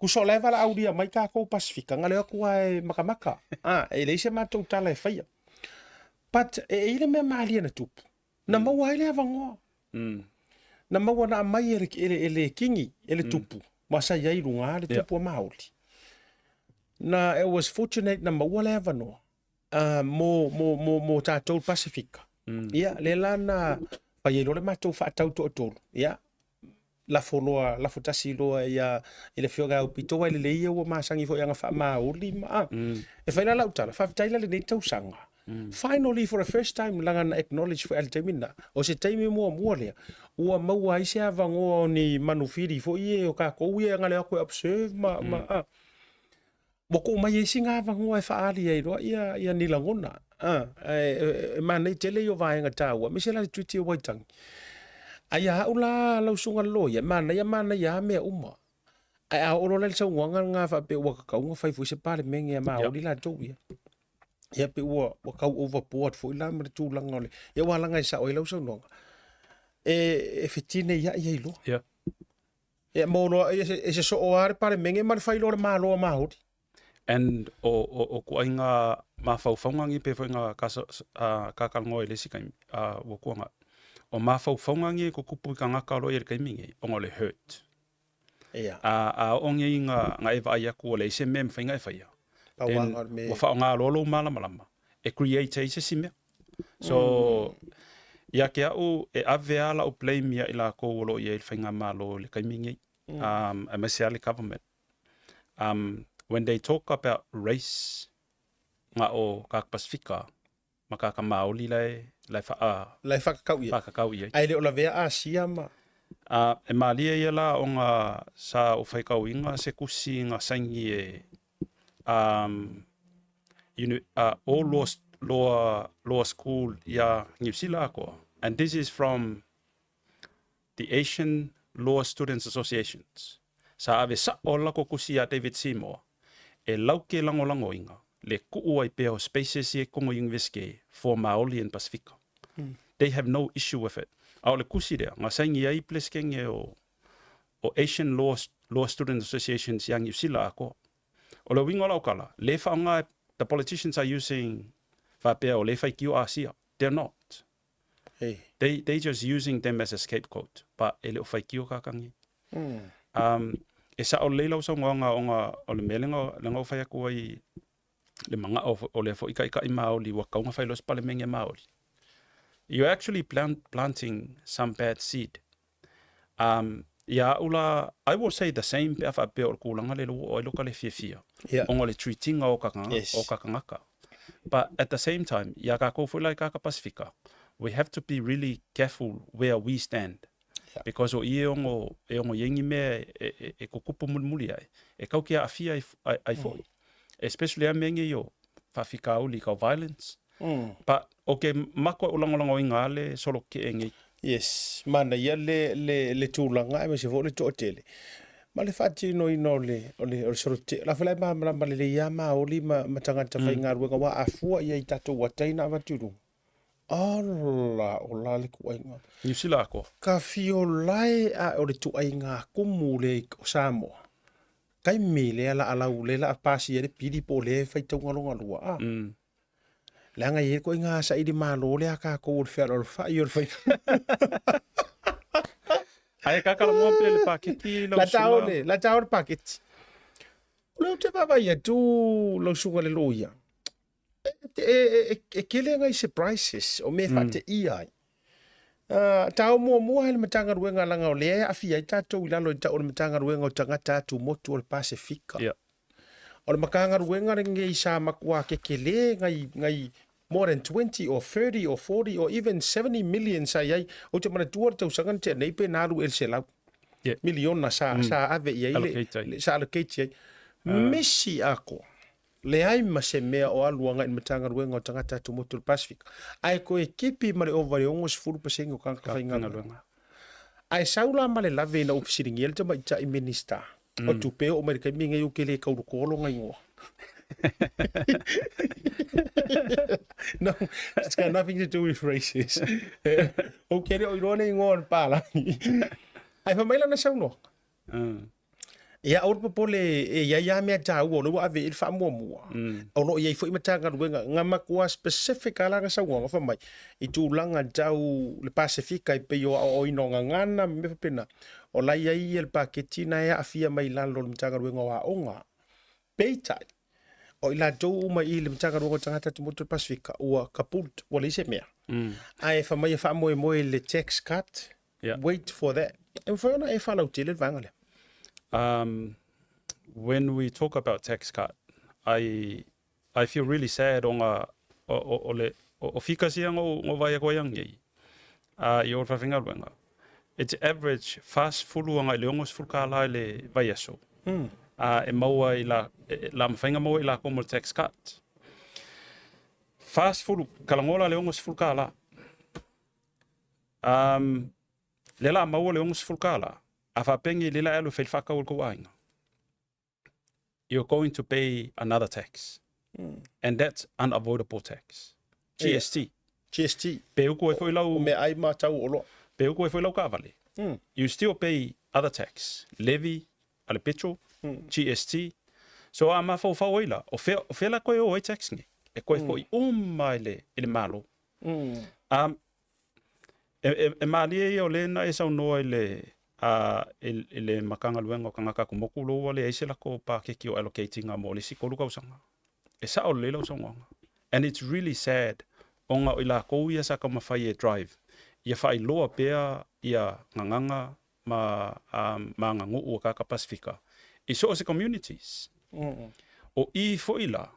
Kuso leva la audia mai ka ko Pasifika ngale aku ai makamaka. E se manto tala e faia. But ile me mali na tupu. Na maua ile avangoa. Na maua na mai ele kingi ele tupu. Masa ia irunga le tupu Maoli. Na it was fortunate na maua le avanoa. Mo tātou Pasifika. Ia le lana paielo le matou whaatau to tolu. Ia la fotasi loa ia ile fioga au pitoa ile leia o masangi fo yanga fa Maoli ma. E faila la utala fa taila le nei tausanga. Finally, for the first time, langan acknowledge for Altamina. O se taimi mua lea. Ua maua ise avangoa o ni manufiri fo ie o ka kou ia ngale ako observe Moko mai isi ngā avangoa e whaari ei roa ia nilangona. Manei tele o vaenga tāua. Misela le tuiti o Waitangi. Ai a ula lausunga loia. Mana ia mea uma. Ai a olo le sa uanga ngā whape waka kaunga whaifu se pare mengi a Maori la tau ia. Ia pe ua kau overboard fo ila mre tūlanga ole. Ia walanga I sa o ilau saunonga. E fitine ia ilo. Yeah. Ya mono e se so o are pare menge mar fai lo malo mahoti. And o ku ainga mawhauwhaungangi pe whainga kakalngo e lesi kai wakuanga. O mawhauwhaungangi ko kupu ka ngaka alo e kai mingi, o ngole hurt. Ya. A onge i ngā ewa ai aku o le se mem whainga e whaia. Pa wanga me. Wa wha o ngā lolo malama. E create e se si mea. So, ia ke au e ave ala o blame ia i la ko olo i e whainga malo le kai mingi. A mesiale government. When they talk about race, ngā o Kaka Pasifika, ma Kaka Maoli lai wha Lai whakakau ia. whakakau i ai. Ai le o la vea Asia ma. E malia ia la o ngā sa o whaikau inga se kusi ngā saingi e all law school ia New Zealand ko. And this is from the Asian Law Students Associations. Sa ave sa o lako kusi a David Seymour. E lauke lango inga, le ku'ua i peo spaces e Kongo University for Maoli and Pacifica. They have no issue with it. Ao le kusi rea, ngā saingi ai pleskenge o Asian Law Student Associations yang New Zealand ako. O le wingo lau kala, le whaonga the politicians are using whapea o le whaikio Asia. They're not. Hey. They just using them as a scapegoat. Pa e le o whaikio kakangi. E sa o leilau sa ngonga o le melenga lenga o whai aku ai le manga o le fo ika i Maoli wa kaunga whai los pale menge Maoli. You're actually planting some bad seed. Ia ula, I will say the same pe awha pe o kulanga le luo o iloka le fia. Yeah. Ongo le treatinga o kakanga, Yes. o kakangaka. But at the same time, ia ka kōwhulai Kaka Pasifika, we have to be really careful where we stand. Yeah. Because o ie ongo yengi mea e kukupu mulmuli ai. E kau kia awhia ai foi. Especially a mengi yo whawhika uli kau violence. But o ke makua ulangolango i ngā le solo ke engi. Yes, mana ia le tūlanga e me se fo le tōtele. Ma le whati no ino le sorote. La whalai ma le ia ma o li ma tangata whai ngā ruenga wa a fua ia i tatou wa teina wa tūru. Ala o la le kuainga. New Zealand ako. Ka fio lai a o le tuainga kumu le o Samoa. Kai me le ala alau le la pasi e le pidi po le whai taungalonga lua. Langa ye ko inga sa idi malo le aka ko ul fer or fa yor fa. Ai kakala mo pe le paketi La tao le paketi. Le te baba ya tu lo sunga le loia. E kele ngai surprises o me fa te ia. Tao mo le matanga ruenga langa o le afia i tatou ilalo i tao le matanga ruenga o tangata tu motu o le Pasifika. Yeah. O le makanga ruenga ringe i sa makua ke kele ngai more than 20 or 30 or 40 or even 70 million sa yai o te mana tuar tau sangan te nei pe naru el selau. Yeah. Milion na sa ave yai le sa allocate yai. Messi ako. Le ai ma se mea o aluanga in matanga ruenga o tangata tu motu le Pasifika. Ai ko e kipi ma le ovare ongos furu pasengo kanka whainga ruenga. Ai saula ma le lave na upisiringi el te ma ita i minister. O tu peo o merika minga yu ke le kaurukolo ngai ngoa. No, it's got nothing to do with races. Okay, o irone ngoa pala. Ai fa maila na sauno. Ia or popole e ia mea tau o lo ave il fa mua. O no ia foi matanga ruenga ngama kwa specific ala nga saunga fa mai. I tu langa tau le Pasifika i pe yo o inonga ngana me fa pena. O la ia i el paketina ia afia mai lalo le matanga ruenga wa onga. Peitai. O ila tau uma i le matanga ruenga tangata tu motu Pasifika ua kapult wale se mea. Ai fa mai fa moe le tax cut. Yeah. Wait for that. En fa na e fa lau tele vangale. When we talk about tax cut, I feel really sad on o fika sia ngo vai ko yang ye. I or fa finga. It's average fast fulu nga leongos fulka la le vai aso. E maua I la mfinga mo I la como tax cut. Fast fulu kalangola leongos fulka la. Lela maua leongos fulka la. Afa pengi lila elu felfaka ul kuwainga. You're going to pay another tax. And that's unavoidable tax. GST. GST. Peu ko e foi lau me ai ma tau olo. Peu ko e foi lau ka vale. You still pay other tax, levy, ale petrol, GST. So ama fo oila, o fe la koe o tax nge. E koe fo I ele malo. E mali o le na e sa no ele makanga luenga o kangaka kumoku lo wale e se la ko pa keki o allocating a mo le sikolu ka usanga. E sa o le lo usanga. And it's really sad. Onga ila ko ia sa ka mafai e drive. Ia fai loa pea ia nganganga ma ngangu o kaka Pasifika. I so se communities. O I fo ila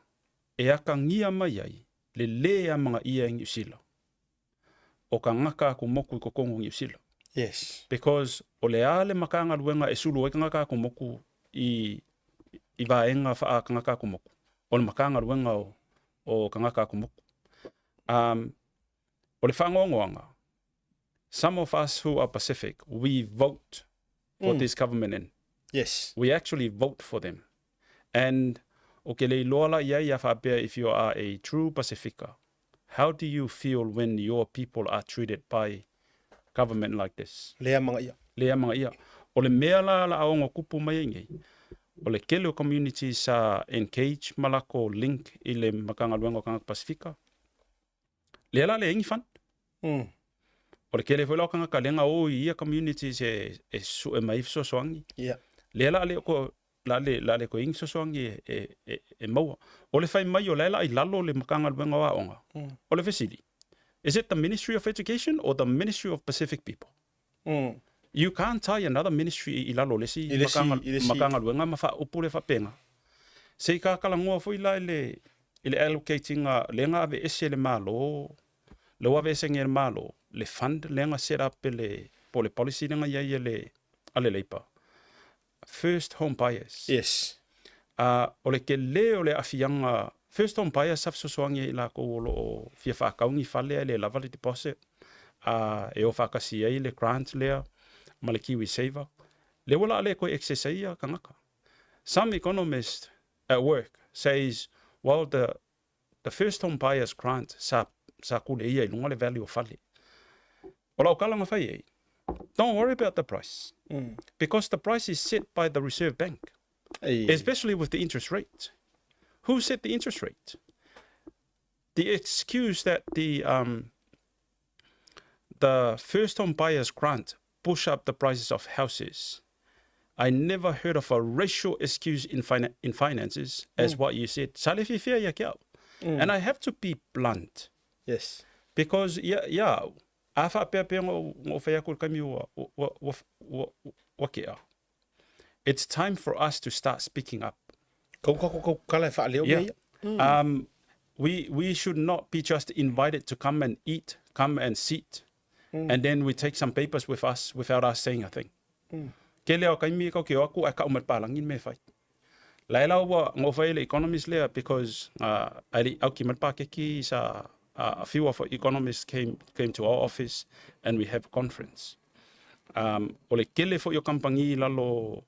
e aka ngia mai ai le lea mga ia New Zealand. O ka ngaka kumoku I ko Kongo New Zealand. Yes. Because o le ale makanga luenga e sulu e ka ngaka kumoku I vaenga faa ka ngaka kumoku. O le makanga luenga o ka ngaka kumoku. O le whangongoanga. Some of us who are Pacific, we vote for this government in. Yes. We actually vote for them. And okay, le loala ia whapea if you are a true Pacifica, how do you feel when your people are treated by government like this? Lea mga ia. Lea mga ia. O le mea la aonga kupu mai ngei. O le kele o community sa engage malako link I le makanga luenga o kanga Pacifica. Lea la le ingi fan. O le kele fwela o kanga ka lenga o ia communities e maif so soangi. Yeah. Lea la le ko la le ko ingi so soangi e maua. O le fai mai o lela I lalo le makanga luenga wa onga. O le fesili. Is it the Ministry of Education or the Ministry of Pacific People? You can't tie another ministry I lalo le si makanga luenga ma fa upule fa penga. Se ka kalangoa fo ila ile allocating lenga ave ese le malo. Le wa ve sengel malo. Le fund lenga set up po le policy lenga ia le ale leipa. First home buyers. Yes. O le ke le o le afianga first home buyers saf so soangi la ko o fia fa kaungi fale le lava le deposit. E o fa kasi ai le grant le ma le Kiwi Saver. Le wala le ko excess ai kangaka. Some economist at work says, well, the first home buyers grant sa kule ia lunga le value of fale. Ola o kalanga fai ei. Don't worry about the price. Because the price is set by the Reserve Bank. Especially with the interest rate. Who set the interest rate? The excuse that the first home buyers grant push up the prices of houses. I never heard of a racial excuse in finances as what you said. And I have to be blunt. Yes. Because afa pepe ngo faya ko kami wa kea. It's time for us to start speaking up. We should not be just invited to come and eat, come and sit, and then we take some papers with us without us saying a thing. Kele o kaimi ko ke aku aka umat palangin me fai. Laila wa ngo fai le economists le because ali au ki mat pa ke ki sa a few of our economists came to our office and we have a conference. O le kele fo yo kampangi lalo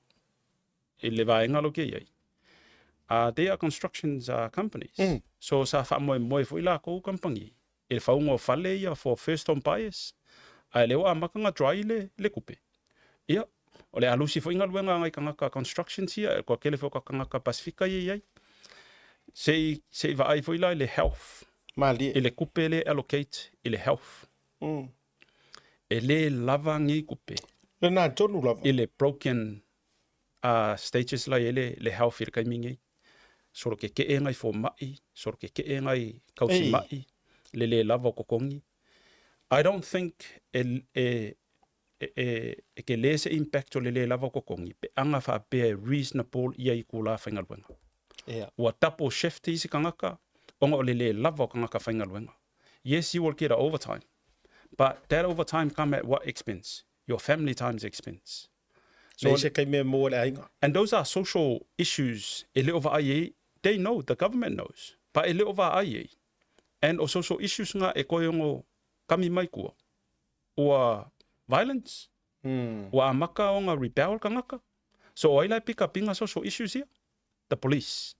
le vaenga lo ke ai. They are constructions companies. So sa fa mo fo ila ko kampangi. E fa ungo fale ia for first home buyers. Ai le wa makanga dry le kupe. Ia o le alusi fo inga luenga ngai kanga constructions ia ko kele fo kanga Pasifika ia. Se va ai fo ila le health. Mali. Ele kupe le allocate ele health. Ele lava ngi kupe. Le na tonu lava. Ele broken stages la ele health ir kaimingi. Soro ke ngai fo mai, soro ke ngai kausi mai. Le lava kokongi. I don't think ke lese impact o le lava kokongi pe anga fa be reasonable ia I kula whaingaluenga. Ua tapo chef te isi kangaka. Onga le lava kangaka whaingaluenga. Yes, you will get an overtime. But that overtime come at what expense? Your family time's expense. So, and those are social issues. They know, the government knows. But and o social issues nga e koyongo kami mai kua. Ua violence. Ua amaka o nga rebel kangaka. So oila pick up inga social issues here. The police.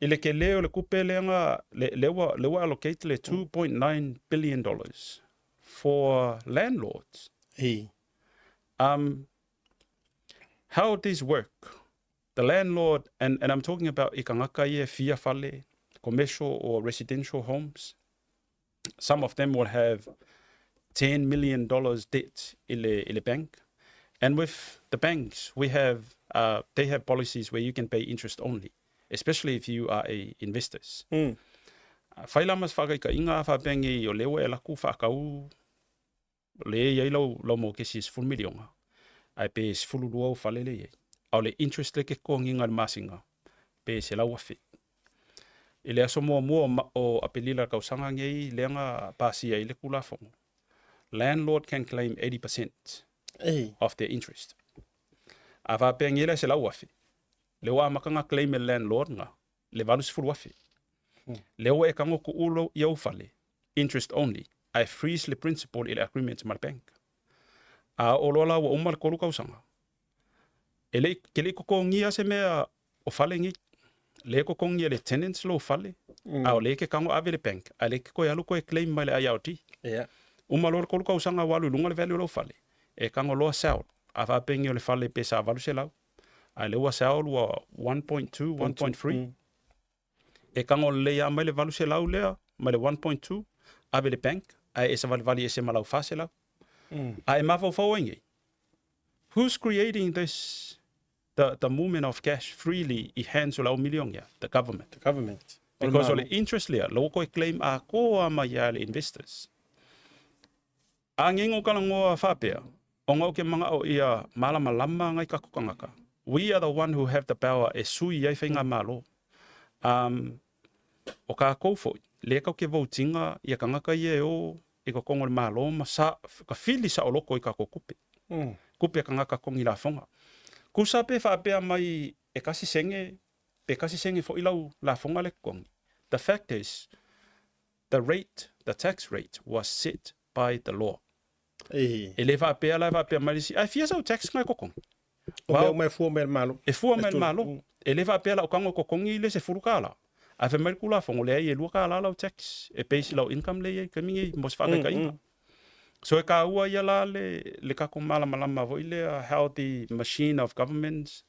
Ile ke leo le kupe le nga lewa allocate le $2.9 billion for landlords. Hey. How this work? The landlord, and I'm talking about ikangaka ye fia fale, commercial or residential homes. Some of them will have $10 million debt in the bank. And with the banks, we have they have policies where you can pay interest only, especially if you are investors. Whailamas whakaika inga whapengi o lewe e laku whakau le iei lau mo kesi is 4 milionga. Ai pe is fulu lua o whalele iei. Au le interest le ke ko nginga le masinga. Pe se lau afi. I le aso mua o apelila kausanga ngei leanga pasi ai le kula fongo. Landlord can claim 80% of their interest. A whapengi le se lau afi. Le wa makanga claim e landlord nga. Le valus fulu afi. Leo e kango ku ulo iau fale, interest only. I freeze the principal in the agreement mal bank. A olola wa umal kolu kausanga. Ele kele ko ngia se mea o fale ngi. Le ko ngia le tenants lo fale. A le ke kango ave le bank. A le ko yalu ko e claim male ayauti. Yeah. Umal kolu kausanga walu lunga le value lo fale. E kango lo sell. A va pengi le fale pesa valu se lau. A le wa sell wa 1.2, 1.3. E kango le ya mai le valu se lau lea, mai le 1.2, ave le bank, ai esa vali ese malau fa se lau. Ai mafo fauengi. Who's creating this, the movement of cash freely I hands o lau miliong ya? The government. The government. Because o le interest lea, lo ko e claim a koa mai ya le investors. A ngengo kalangoa whapea, o ngau ke mga o ia malama lama ngai kakukangaka. We are the one who have the power e sui ai whainga malo. O ka koufo, le kau ke votinga ia kangaka ie o i ka kongo le malo ma sa ka fili sa oloko i ka kupe. Kupe kangaka kongi la fonga. Kusa pe whaapea mai e kasi senge fo ilau la fonga le kongi. The fact is, the tax rate was set by the law. E le whaapea mai si, ai fia sau tax ngai kokong. O mai fua mai malo. E fua mai malo. E le whaapea la o kango kokongi le se furukala. A fe mai kula fongo le ai e lua ka la tax e pay si lau income le ai kamingi mos whakaika inga. So e ka ua ia la le kako malama vo ile how the machine of governments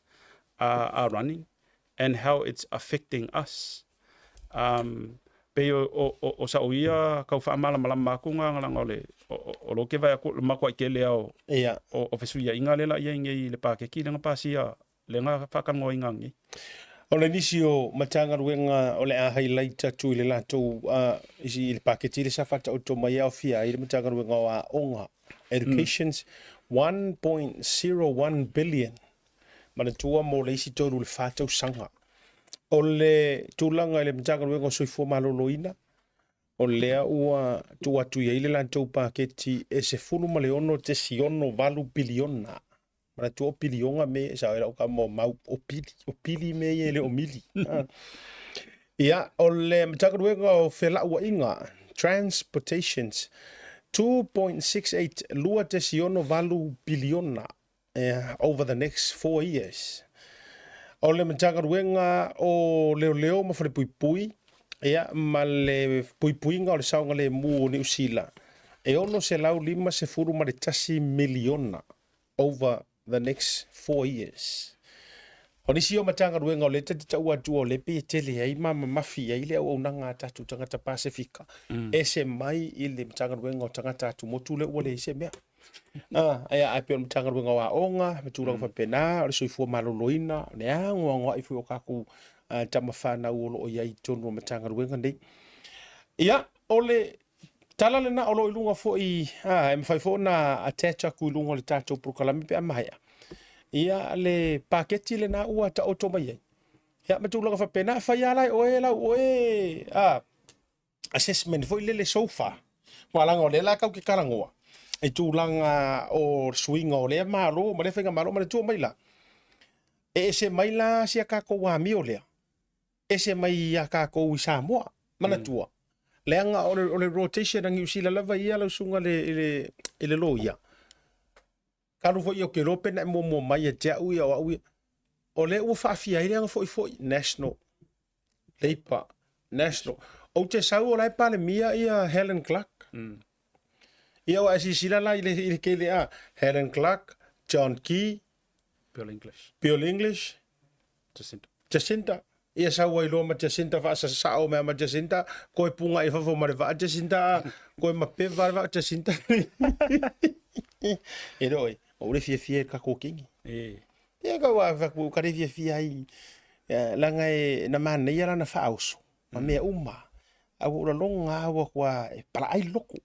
are running and how it's affecting us. Pe o sa uia kau wha malama kunga ngalanga le o lo ke vai aku makua ke le au o fesuia inga le la ia inge le pakeki le ngapasia le nga whakango ingangi. O le nisi o matanga ruenga o le a highlight atu i le latou isi i le paketi le safata o to mai au fia i le matanga ruenga o a onga. Education's 1.01 billion. Mana tua mo le isi toru le whātau sanga. O le tūlanga i le matanga ruenga o soifua maloloina. O lea ua tu atu i le latou paketi e se fulu ma le ono te siono valu biliona. Mana tu o pilionga me sa era o ka mo mau o pili me ye le o mili. Ia o le matakaruenga o fela ua inga transportations 2.68 lua te siono valu biliona over the next 4 years. O le matakaruenga o leo ma fale pui ia ma le puipuinga o le saunga le mu o New Zealand. E ono se lau lima se furu ma le tasi miliona over the next 4 years. O nisi o matanga ruenga o le te tau atu o le pe tele ai mama mafi ai le au nanga tatu tangata Pasifika. Ese mai i le matanga ruenga o tangata atu motu le ua le ise mea. Aia ape o matanga ruenga wa onga, matura kwa pena, o le soifua maloloina, ne angwa ifu o kaku tamawhana uolo o iai tonu o matanga ruenga nei. Ia, o le tala le na o lo ilunga fo i mwhai fo na atacha ku ilunga le tātou prokalami pe amahaya. Ia le paketi le na ua ta oto mai ai. Ia matulanga fa pena fa ia lai oe assessment fo ile le sofa. Walanga o le la kau ki karangoa. E tūlanga o swinga o le malo, ma le whenga malo, ma le tua maila. E se maila si a kako wa mi o lea. E se mai a kako i Samoa, mana tua. Leanga o le rotation ang usila lava ia lau sunga le lo ia. Karu fo i o ke rope na mo mai a tea ui au ui. O le ua whaafia i leanga foi national. Leipa, national. O te sau o lai pale mia ia Helen Clark. Ia wa si sila la ile kele a Helen Clark, John Key, Bill English. English, Jacinta. Jacinta. Ia sa wa ilo ma Jacinta fa sa o me ma Jacinta ko e punga e fa fo ma va Jacinta ko e ma pe va Jacinta. E doi, o le fie ka ko kingi. Ia ka wa fa ko ka fie ai. Langa e na mana ia na fa auso. Ma me uma. Au la longa wa kwa para ai loko.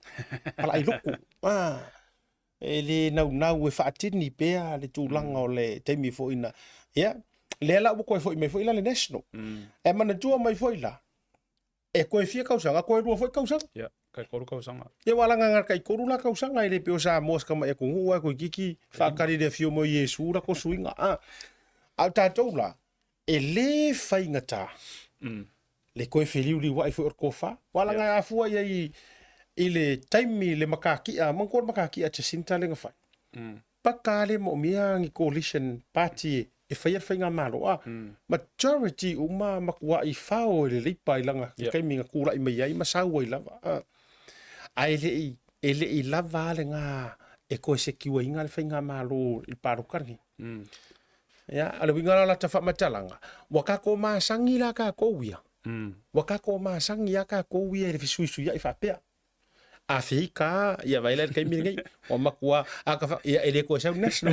Ele nau e fa atini pe le tulanga o le temi fo ina. Ia. Le la ko foi me foi la le national. E mana tua mai foi la. E ko fie kausanga ko ru foi kausanga. Ya, kai koru kausanga. Ye wala nga kai koru la kausanga ile pe o sa mosca ma e ko ngua ko kiki fa kari de fio mo Yesu la ko suinga a. Au tatou la. E le fai ngata. Le koe feliu li wai foi ko fa. Wala nga afua ye ile taimi le makaki a mangko makaki a Jacinta le nga fai. Pakale mo mia ngi coalition party e fai nga malo a majority uma makua I fao le lipa ilanga kai minga kula I mai ai masau I lava ai le I lava le nga e ko se kiwa inga le fai nga malo I paru karni ya ale winga la tafa matalanga waka ko masangi la ka ko wia waka ko masangi ya ka ko wia le fisuisu ya I fa pea Afrika ya vaila kai minga o makua aka ya ele ko sa national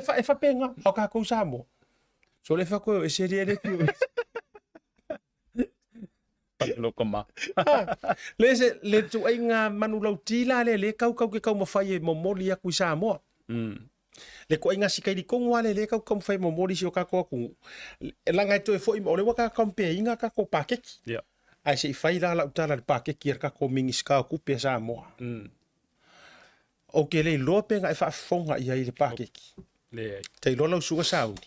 e fa penga o ka ko samo so le fa ko e serie le piu Lokoma. le tu ai nga manu lau tila le kau ke kau mafai mo moli ya ku samo le ko inga sikai di kongwa le kau fai mo moli si o ka ko ku langa to e fo I mo le waka kompe inga ka ko pakeki Ya. ai se fai la utala le pakeki ka ko mingi ska ku pe samo o ke le lope nga e fa fonga I ai le pakeki Le te lola usuga sauni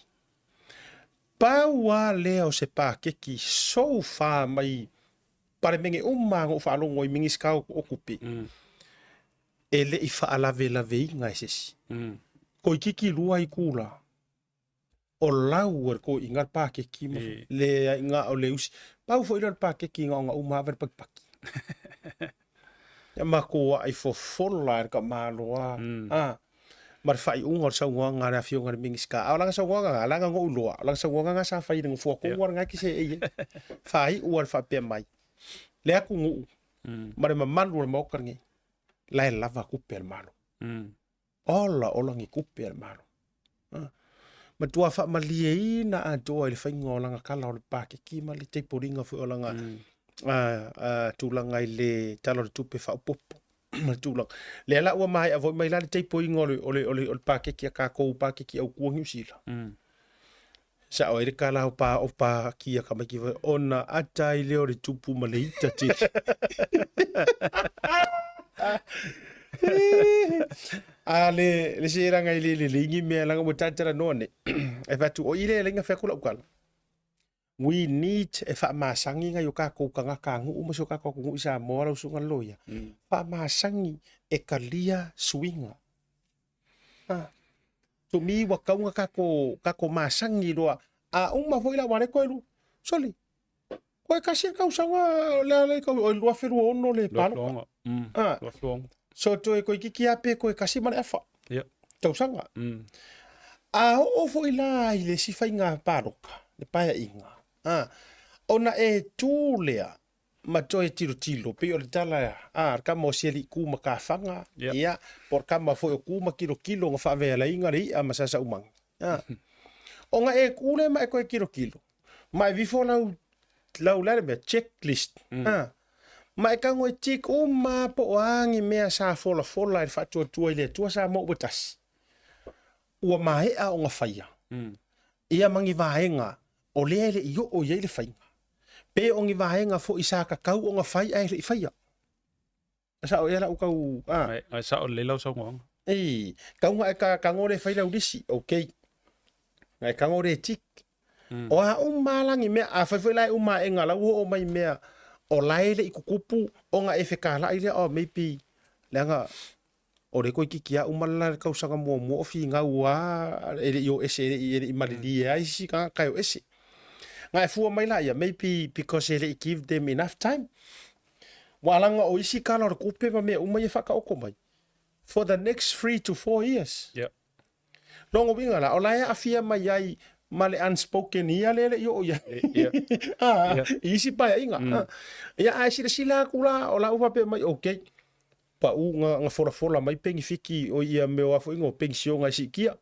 paua leo se pakeki so fa mai pare menge umanga o fa longo I mingi ska o kupi ele I fa alave inga esesi ko kiki lua I kula o lau ko inga pakeki mo le inga o le usi pau fo ira pakeki nga uma ver pakpaki ya mako ai fo fola ka maloa mar fai unga sa unga na fio nga mingi ska ala sa unga ala nga ulo ala sa unga nga sa fai ng fo ko war nga ki se e fai uar fa pe mai le aku ngu mar ma malu mo karngi la lava ku per malo ola ngi ku per malo ma tua fa malie na a do le fai ngola nga kala o le pake ki ma le te poringa fo ola nga tulanga I le talo le tupe fa popo tulang le ala ua mai avo mai la te po ingole ole pake ki ka ko pake ki au ku ngi sila sa o ere kala o pa ki ka mai ki ona ata I le o le tupu maleita te ale le sera ngai le lingi me langa mo tatara none e fa tu o ile lenga fa kula ukala we need e fa masangi nga yo ka ko kanga kangu umo so ka ko ngu isa mo la usunga loya fa masangi e kalia swinga to mi wa kaunga ka ko masangi lo a uma foi la wale ko lu soli ko ka se ka usanga la ko o lo feru ono le palo Lo flong. so to e ko ki ape ko ka si man efa Ya. to usanga a o foi la ile si fa nga paroka le paia inga ona e tūlea ma toi tilo pe o le tala ka mo seli ku ma ka fanga ia por ka ma foi ku ma kilo nga fa vela inga ri a masasa umang onga e kule ma e ko kilo mai vi fo lau la me checklist ma e ka ngoi tik o ma po angi mea sa fola e fa tu ile tu sa mo botas ua mai a onga faia ia mangi vaenga o lele yo o yele fainga pe ongi vaenga fo isa ka kau onga fai ai le faia sa o ela u kau Ai sa o le lau sa ngong. kau nga ka ngore fai la udisi okay ngai ka ngore tik o a malangi me a fai lai uma enga la o mai me o laile I kukupu o nga e fekala ile o maybe langa o re ko kikia umala ka usanga mo fi nga wa ele yo ese ele malili ai si ka yo ese ngai fu mai la ya maybe because ele give them enough time Walanga o isi kala o kupe ma me uma ye whakaoko mai. For the next 3 to 4 years. Yeah. Longo winga la, o laia afia mai ai male unspoken ia lele yo ya. Yeah. Isi pa inga. Ya ai sila kula o la upa pe mai okay. Pa u nga fora mai pengi fiki o ia me o afo ingo pensio nga sikia.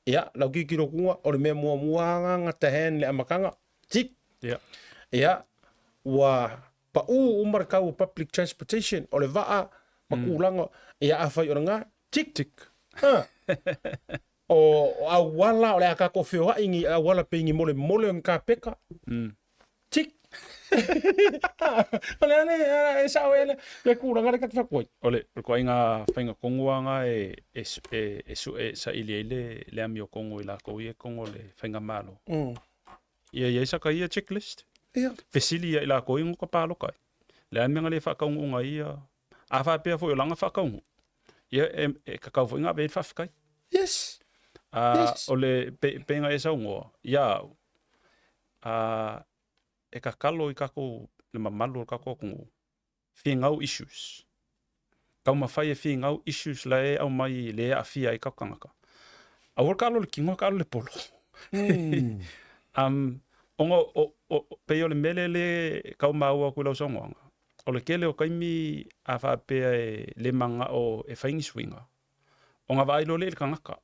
Ya, lau kikiro kunga o le me mua nga tahen le amakanga. Tik. Yeah. Ya, wa pa umar kau public transportation o le vaa makulanga ia afai o nga tik. O awala o le akako feo ingi awala pengi mole ngka peka. Tik. Ole ane e sao ele le kuranga le katwakoi. Ole, ko inga whainga konguanga e sa ile le amio kongo i la ko ie kongo le whainga malo. Ia sa ka ia checklist. Ia. Fesili ia i la ko ingo ka palo kai. Le amia le whakaunga ia. A whapea fo i langa whakaunga. Ia e kakau fo inga be whafkai. Yes. Ole penga e saungo. Ia. E ka kalo i kako le mamalo kako kongo. Whingau issues. Kau mawhai e whingau issues la e au mai le a whia i kakangaka. Awar kalo le kingo kalo le polo. Onga peo le mele le kau maua kula usongoanga. O le kele o kaimi a whapea e le manga o e whaingi swinga. Onga wailo le kangaka.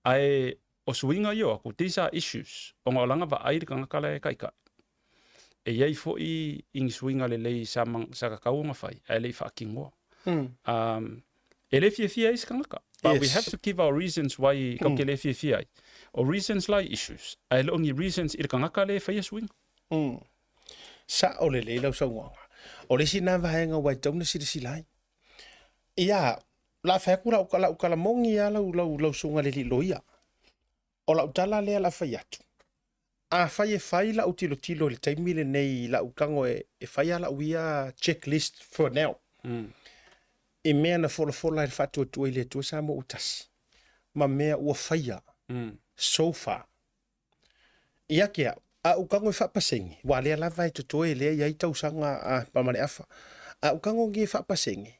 Ai o swinga yo aku these are issues. Onga o langa wa airi kangaka le kaika. E iei fo i ing swinga le lei sa kakau nga whai. Ai lei whaakingoa. E le fia is kangaka. But we have to give our reasons why kau ke le fia ai. O reasons like issues. Ai le ongi reasons i kangaka le whai swinga. Sa o le lau sa uanga. O le sina vahenga wai tauna silai. Ia, la whakura ukala mongi ia lau sunga le li loia. O la utala lea la whai atu. A whai e whai la utilo le taimile nei la ukango e whai ala uia checklist for now. E mea na fola e whatu tua ile tua sa mo utasi. Ma mea ua whaia. So far. Ia kia, a ukango e whapasengi. Wa lea la vai tutoe lea iai tausanga a pamane afa. A ukango nge whapasengi.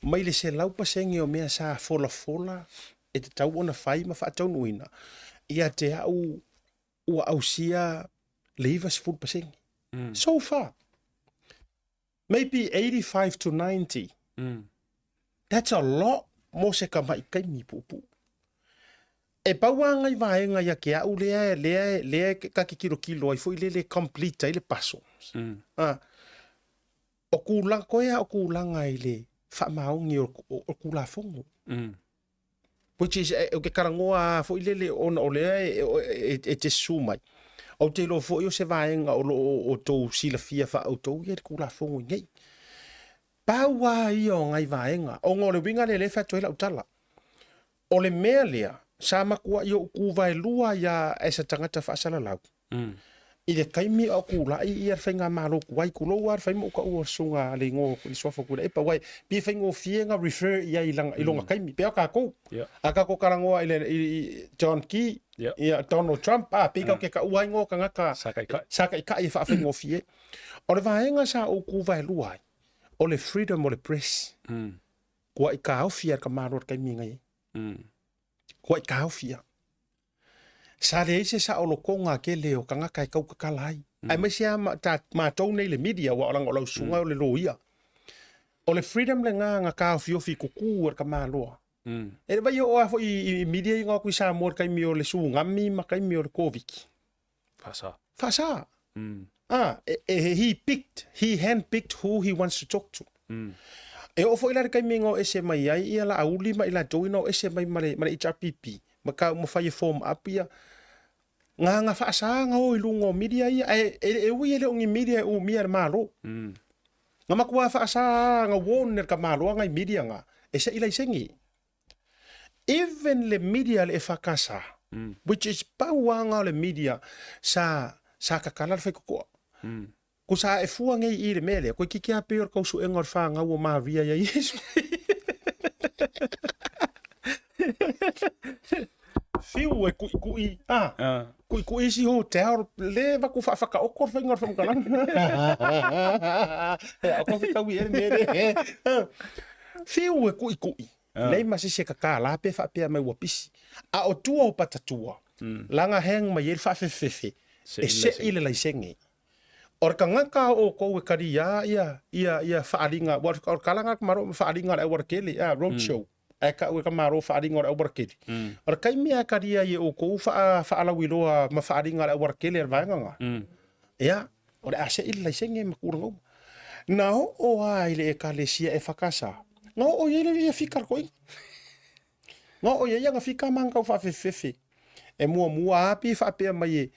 Mai le se lau pasengi o mea sa fola e te tau ona whai ma whaatau nuina. Ia te au ua ausia leivas food pasengi. So far. Maybe 85 to 90. That's a lot. Mo se ka mai kai mi pupu. E pauanga i vaenga ia ke au lea ka kilo ai foi le complete ai le paso. O kulanga koea o kulanga i le whamaungi o kula fongo. Which is o ke karangoa foi le ona o lea e te sumai. O te lo foi o se vaenga o tau sila fia wha au tau i e kula fongo ngei. Paua i o ngai vaenga. O ngore winga le whatu e lau tala. O le mea lea. Sa makua i o kuwai lua ia e sa tangata whaasala lau. I le kaimi o kula i ar whainga malo kuwai kulo ar whaima uka ua sunga le ngō i swafa kula. Epa wai, pi whaingo fienga refer i longa kaimi. Pea ka kou. A ka kou karangoa i John Key, i Donald Trump. Pi kau ke ka uai ngō ka ngaka. Saka i ka i whaingo fie. O le vaenga sa o kuwai lua o le freedom o le press. Kua i ka au fia ka malo kaimi ngai. Kua i ka au fia. Sa le ise sa o lokonga ke leo ka ngaka i kau kakalai. Ai mai sea mātou nei le media wa oranga o lau sunga o le loia. O le freedom le nga ka au fiofi kuku ar ka māloa. E le vai o afo i media i ngā kui sa mor kai mi o le sungami ma kai mi o le COVID. Fasa. He handpicked who he wants to talk to. E o fo ila kai mi ngō ese mai ai i ala auli ma ila doina o ese mai mare HRPP. Maka mo fai form apia nga fasa nga o ilungo media ia e ui ele ongi media o mia malo nga makua fasa nga won ka malo nga media nga e se ila isengi even le media le fakasa which is pauanga le media sa kakala fe ko ko sa e fuanga i le mele ko kikia pe ko su engor fa nga o ma via ya yesu fiu e kui Ku isi ho te hao le va ku whaka okor whainga whamkarang. Ako whika wi ere mere. Whiu e kui. Nei masi se ka lape whapea mai wapisi. A o tua o patatua. Langa heng mai ere whawhewhewhe. E se ile lai senge. Or ka ngaka o kou e kari ia whaaringa. Or kalanga maro whaaringa e warakele. Roadshow. E ka ue ka maro whaaringa e warakele. Or kai mea kari ia o kou whaalawiroa ma whaaringa e warakele e vaenganga. Ia. Or a se ile lai senge makurangau. Nā o aile e ka lesia e whakasa. Ngā o iele ia whikar koi. Ngā o ia nga whika mangkau whawhewhewhe. E mua api whapea mai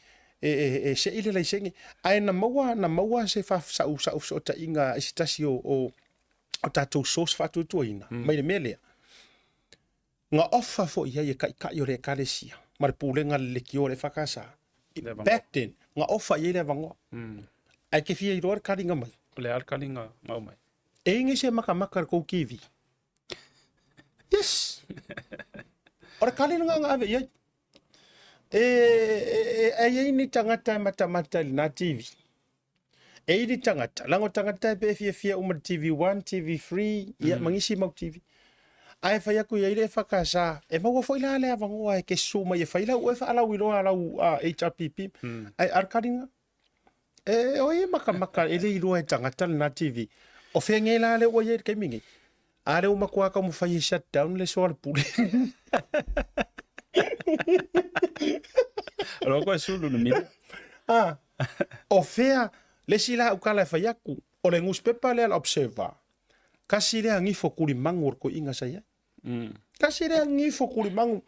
e se ile lai senge. Ai na maua se sau so ta inga isitasi o tātou sos whatutua ina. Mai le melea. Ngā ofa fo ia e kai o re kalesia. Mare pūlenga le ki o re whakasa. Back then, ngā ofa ia le vangoa. Ai ke fia i roa karinga mai. Le ar kalinga mau mai. E ingi se maka kou kiwi. Yes. Ora kalinga ngā ave iai. E ni tangata mata na TV. E ni tangata. Lango tangata pe fia umar TV1, TV3, ia mangisi mau TV. Ai fai aku ia ile whakasa. E maua foi la le avangoa e ke suma ia fai la ue wha alau iroa alau HRPP. Ai ar kalinga. E oi maka ele iroa e tangata na TV. O fea ngai la le ua ia kai mingi. Ale uma kua ka mu fai shut down le soal pule. Roko e sulu no mira. O fea le sila ukala fai aku. O le newspaper le al observer. Kasi le ngifo kuri mangur ko inga saya. Kasi le ngifo kuri mangur.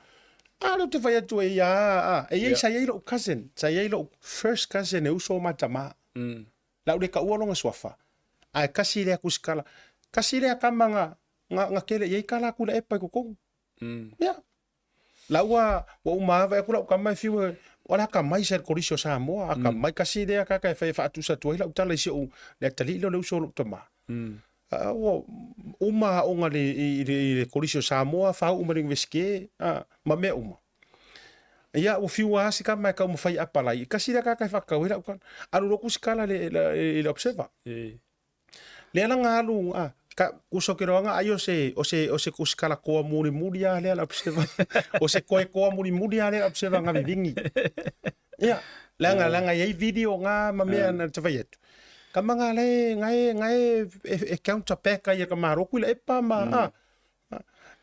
Alo te fai atu e ia. E ia saya ilo cousin. Saya ilo first cousin e uso matama. La ule ka uolonga swafa. Ai kasi le aku skala. Kasi le akamanga nga kele ia kala kula e pai ko ko. Ya. La wa umava e kula ukamai fiu wala ka mai ser korisho sa mo aka mai kasi le ka fai fa tu sa tu ila utala isi o le tali lo uso toma. Uma onga le korisho sa mo fa umaring veske ma me uma. Ia o fiu asi ka mai ka mo fai apalai. Kasi le ka fa ka ila ukan. Alu roku skala le observa. Le langa alu ka kusokeroanga ai o se kuskala koa muri a le observa. O se koa muri a le observa nga vingi. Ia, langa ia video nga mamea na tawaiet. Ka manga le ngai e counter pack ia ka maroku le epa ma.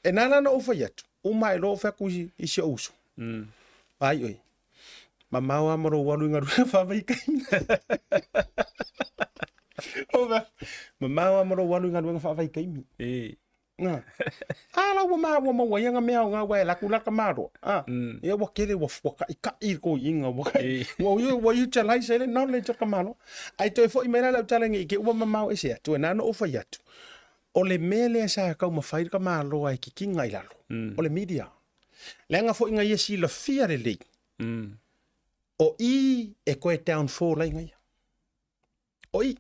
E nana na ofaiet. Uma e lo fa ku i se uso. Ai oi. Mamawa maro walu ngaru fa vai kai. Ova. Mamawa maro walu ngaru fa vai kai mi. Nga. Ala wa wa yanga mea nga wa la kula kamaro. E wa kele wa foka i ko inga wa. Wa you tell I say no le kamaro. Ai to fo imela la talengi ke wa mamao ese to na no ofa yatu. O le mele sa ka ma fai kamaro ai ki kinga ilalo. O le media. Lenga fo inga yesi la fia le. O i e koe downfall lai ngai. O i.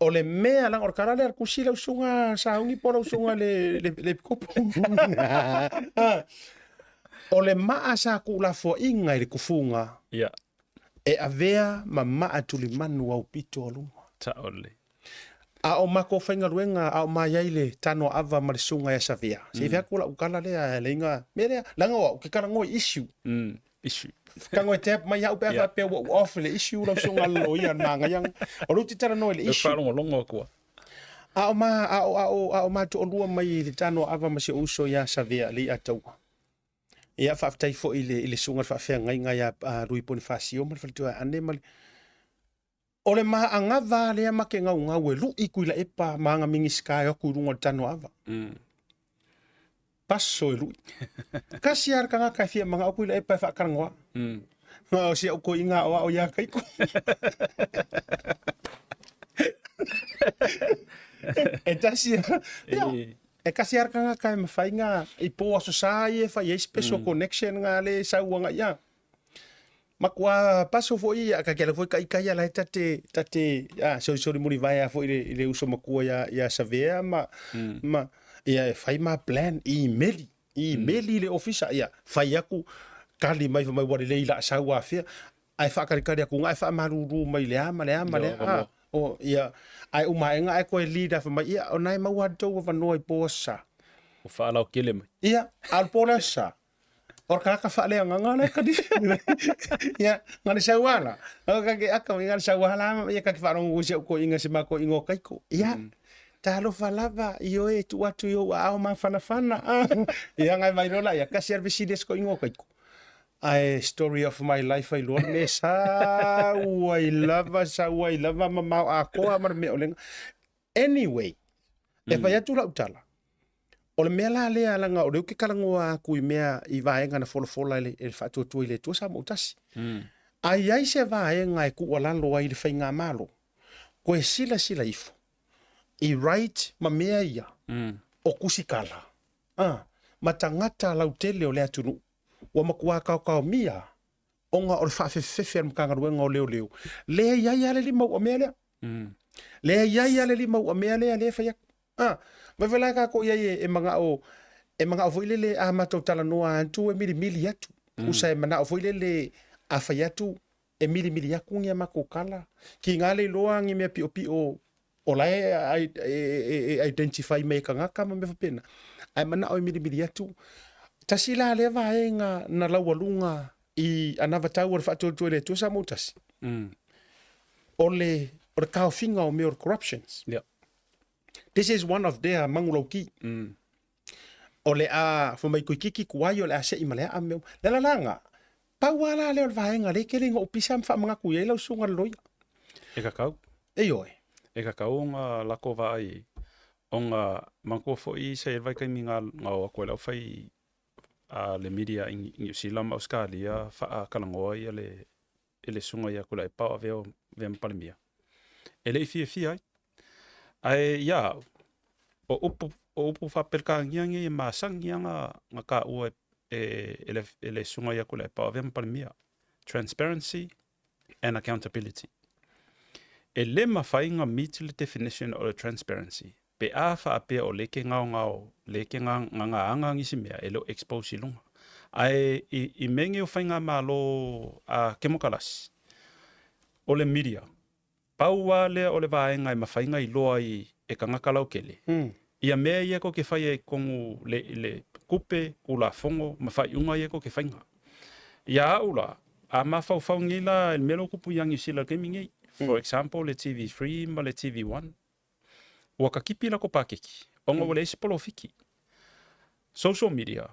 O le mea lang or karale ar kusila usunga sa ungi pora usunga le kopo. O le maa sa kula fo inga i kufunga. Ia. E avea ma maa tuli manu au pito aluma. Ta ole. A o mako whainga ruenga a o maiaile tano ava marisunga ya savea. Se vea kula ukala lea le inga. Merea langa wa ukikara ngoi issue. Issue. Kango te mai au pe pe off le issue la songa lo ia nanga yang o luti tara no le issue Falo longo ko. a ma to lua mai le tano ava ma se uso ya savea li atau ia fa tai fo ile sunga fa fe ngai ya Rui Bonifacio ma fa tu ane mal o le ma anga va le ma ke nga we lu iku ila epa manga mingi sky o ku runga tano ava paso lu kasi ar kanga ka fia manga oku ila epa fa karangwa o si ko inga o ya kai ko e tasi e kasi ar kanga ka me fa inga i po aso sai e fa ye special connection nga le sa wanga ya makua paso fo ia ka kele fo kai kai la tate so muri vai fo ile uso makua ya savea ma ia fai ma plan i meli le ofisa ia fai aku kali mai fa mai wale le ila sa wa fia ai fa kari aku ngai fa maruru mai le ama o ia ai uma enga ai ko leader fa mai ia onai ma wa do wa noi posa O whaalau kele mai. ia al polasa or ka fa le nga le ka di ia ngani sa wala o ka ke aka ngani sa wala ia ka fa rongo se ko inga se ma ko ingo kai ko ia talo falava io e tu atu yo au ma fana ia ngai mai rola ia ka service des ko ingo kai ko ai story of my life I lord me sa I love mama ako amar me oleng anyway e fa ya tu la utala o le mea la lea langa o reu ke kalangoa aku i mea i vaenga na fola ele fa tu ile tu sa mo tasi ai se vaenga e ku wala lo ai le fainga malo ko e sila ifo i right ma mea ia o kusikala matangata la utele o le atunu wa makua ka mia onga o le fa fe mkanga ruenga o leo le ia ia le lima o mea le ia ia le lima o mea le fa ya ma vela ka ko ia e manga o voilele a mato tala noa antu e mili atu usa e mana o voilele a fayatu e mili aku ngia makokala ki ngale loa ngi me pi o lai identify me ka ngaka ma me pena ai mana o mili atu tasila le vaenga na lawalunga i anava tau or fatu le tu sa motas ole ka finga o me or corruptions this is one of their manguloki ole a fo mai kiki kuai ole a se imale a me la langa pa wala le vaenga le kelinga o pisam fa manga kuai lo sunga loia E kakau. E kakau nga lako vai onga mangko fo i se vai kai minga ngau ko la fai a le media in New Zealand Australia fa kalangoa ia le sunga ia kula e pa veo vem palmia ele fia ai ya o upu fa perka ngiangi ma sangianga ngaka o ele sunga ia kula e pa vem palmia transparency and accountability ele ma fainga meet the definition of transparency pe a fa pe o leke ngao leke nga anga ngisi mea elo expose lunga ai i menge o fainga malo a kemokalas o le media paua le o le vaenga i mafainga i loa i e ka ngakalau kele ia mea ia ko ke fai e kongu le kupe kula fongo mafai unga ia ko ke fainga ia ula a mafau ngila el melo kupu yang isila ke mingi for example le TV3 ma le TV1 waka kipi la ko pakeki onga wale isipolo fiki social media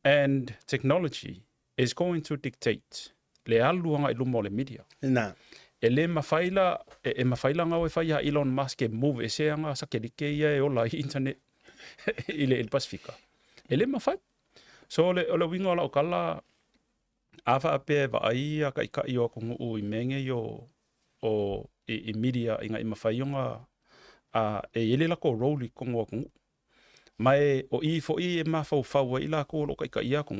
and technology is going to dictate le aluanga ilumo le media na ele mafaila mafaila nga we fai Elon Musk e move e seanga sa ke dike ia e ola internet ile el Pacifica ele mafai so le winga la okala ava ape va ai ka io ko u menge yo o i media inga mafai nga e ele la ko roli ko ngo mai o i fo i ma fau ila ko lo ka ia ko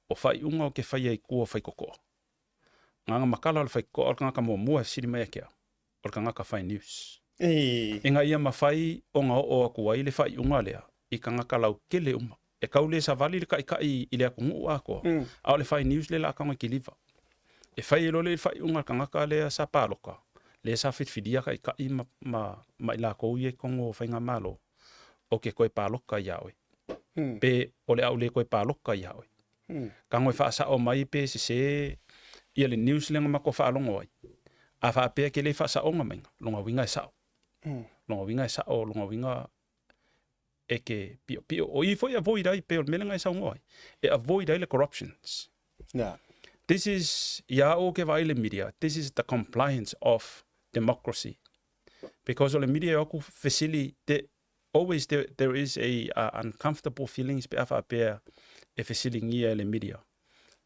o fai unga o ke fai ai ko fai koko nga makala al fai ko al nga mo mo siri mai kia al nga ka fai news inga ia mafai o nga o ko ai le fai unga lea i ka nga kala kele uma e kaule sa vali le ka i le ko a ko au le fai news le la ka ngi liva e fai lo le fai unga ka nga ka le sa paloka le sa fit fidia ka i ma ila ko ye ko ngo fai nga malo o ke koe paloka yawe pe o le au le koe paloka yawe ka ngoi fa sa o mai pe se ia le news lenga mako fa longo ai a fa pe ke le fa sa o ngamenga longa winga sa longa winga e ke pio o i foi avoid ai pe o melenga sa ngoi e avoid ai le corruptions this is ya o ke vai le media this is the compliance of democracy because all the media o facility always there is a uncomfortable feelings pe afa pe e facility ia le media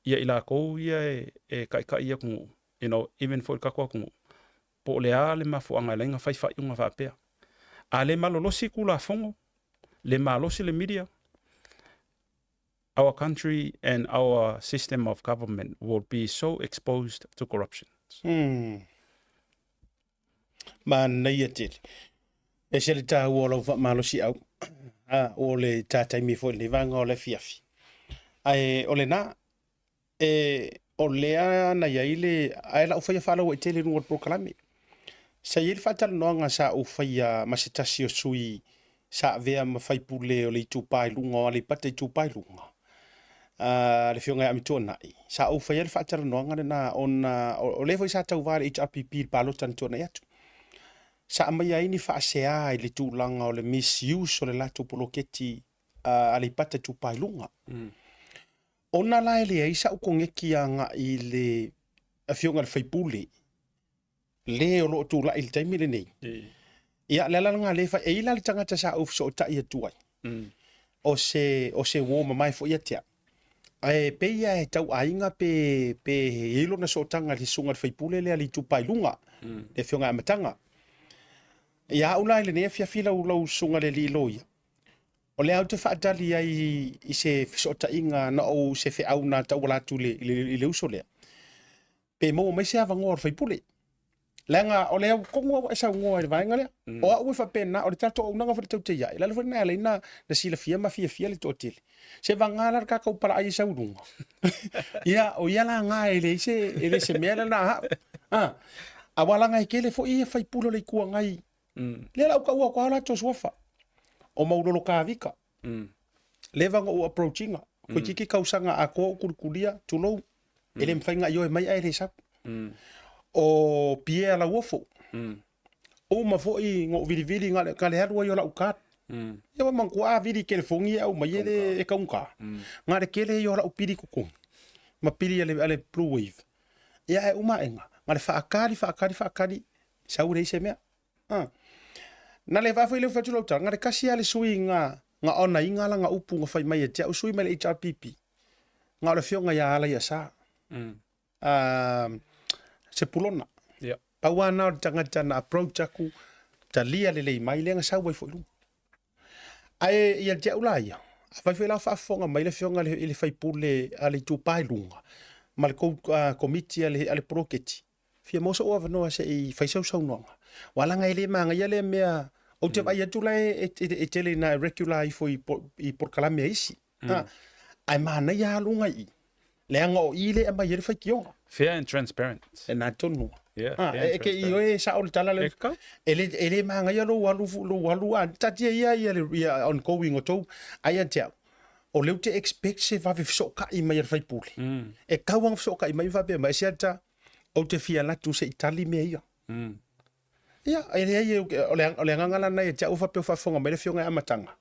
ia ila ko ia e ka ia ku you know even for ka ko po le ale ma fu anga lenga fai unga fa pe ale malo lo sikula fongo le malo si le media our country and our system of government will be so exposed to corruption man na yetil e se le ta wo lo fa malo si au o le ta tai mi fo le vanga o le fiafi ai o le na o lea na ia ile ai la ufaya fala o tele no proklami sa ile fatal no nga sa ufaya masitasi o sui sa vea ma fai pule o le tupai lunga o le pate tupai lunga le fionga ami tona sa ufaya le fatal no nga na ona o le foi sa tau vale HRPP palo tan tona yatu sa mai ai ni fa sea le tulanga o le misuse o le latu poloketi ale pate tupai lunga ona la ele ai sa ukongeki anga i le afionga le faipule le o lo tu la il taimi le nei ia le la nga le fa e la le tangata sa of so ta ia tuai o se wo mai fo ia tia ai pe ia e tau ainga pe ilo na so tanga le sunga le faipule le ali tu pai lunga le fionga matanga ia ula le ne fia fila ulo sunga le lilo ia o le au te whaatali ai i se fisota inga na o se fe au na tau la tu le uso lea. Pe mo mai se ava ngor fai pule. Lenga o le au kongo e sa ngor vai ngale. O au fa pena o le tato o nanga fa tau te ia. La le na le na sila fia ma fia le totele. Se va ngala ka ka para ai sa urunga. Ia o ia la nga ele se mele na ha. A wala ngai kele fo ia fai pulo le kua ngai. Le la ka wa la to sofa. O maulolo ka vika. Levanga o approachinga. Ko kiki kausanga a ko kulkulia tulo. Ele mfainga yo mai ai le sap. O pie la wofo. O ma fo I ngo vili ngale ka le halu yo la ukat. Ia man ko a vili ke fongi au mai ele e kaunka. Ngare kele yo la upiri ko. Ma pili ale blue wave. Ia e uma enga. Ngale fa akari saure se mea. Na le vafa ile fatu lo tanga kasi ale sui nga ona inga la nga upu nga fai mai te usui mai HRPP nga le fionga ya ala ya sa se pulona pawana o tanga tana approach aku talia le mai le nga sa wai folu ai ia te ulaya fa fa la fa fonga mai le fionga le fai pule ale tu pai lunga mal ko committee ale proketi fia mo so o no se I fai so no wala nga ile manga ia le mea o te vai atu lai e tele na regular I por kalame isi. Ai mana ia lunga I. Leanga o ile e mai ele fai kionga. Fair and transparent. E na tonu. Yeah. E ke I oe sa o le tala le. Ele manga ia lo walu a tatia ia ongoing o tau. Ai a te au. O leu te expect se va soka I mai ele fai pule. E kauang soka I mai va be mai se ata o te fia la tu se Itali me ia. Ia, o le ngangala na e te ufa pe fonga mai le fionga amatanga.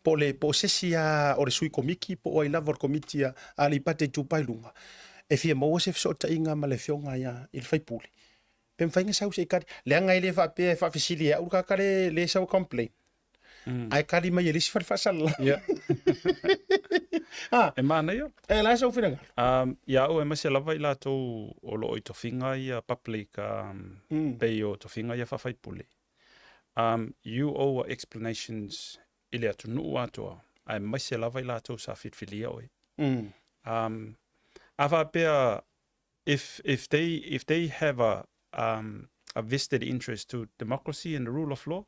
Po sesia o le sui komiki, po o I lava o komiti a li pate tupai lunga. E fia mo se fsota inga ma le fionga ia il fai puli. Pe mfainga sau se kari. Le anga ile fa pe fa fisili ya urka kare le sau complain. Ai kari mai ele si fa sala. Yeah. E mana ia. E la sau fina. Ia o e mase lava I lato o lo I tofinga ia public pei o tofinga ia whawhai pule. You owe explanations I le atu nuu atoa. Ai mase lava I lato sa fitfilia oi. Awa pea if they have a vested interest to democracy and the rule of law,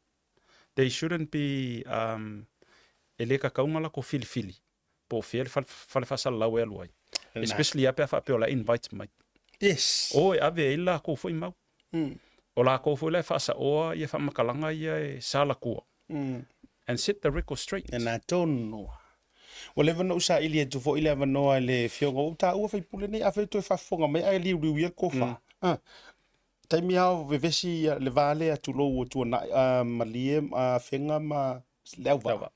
they shouldn't be ele ka kaungala ko fili. Po fiel fale fasal la well way. Especially ape fa pe ola invite mai. Yes. O e ave ila ko foi mau. O la ko foi le fasa o ia fa makalanga ia e sala ko. And set the record straight. And I don't know. O le vano sa ili e tu fo ile vano le fionga o ta ua fai pule nei afe tu e fa fonga mai ai liu ia ko fa. Taimi au vevesi le vale a tu lo o tu na malie fenga ma leuva.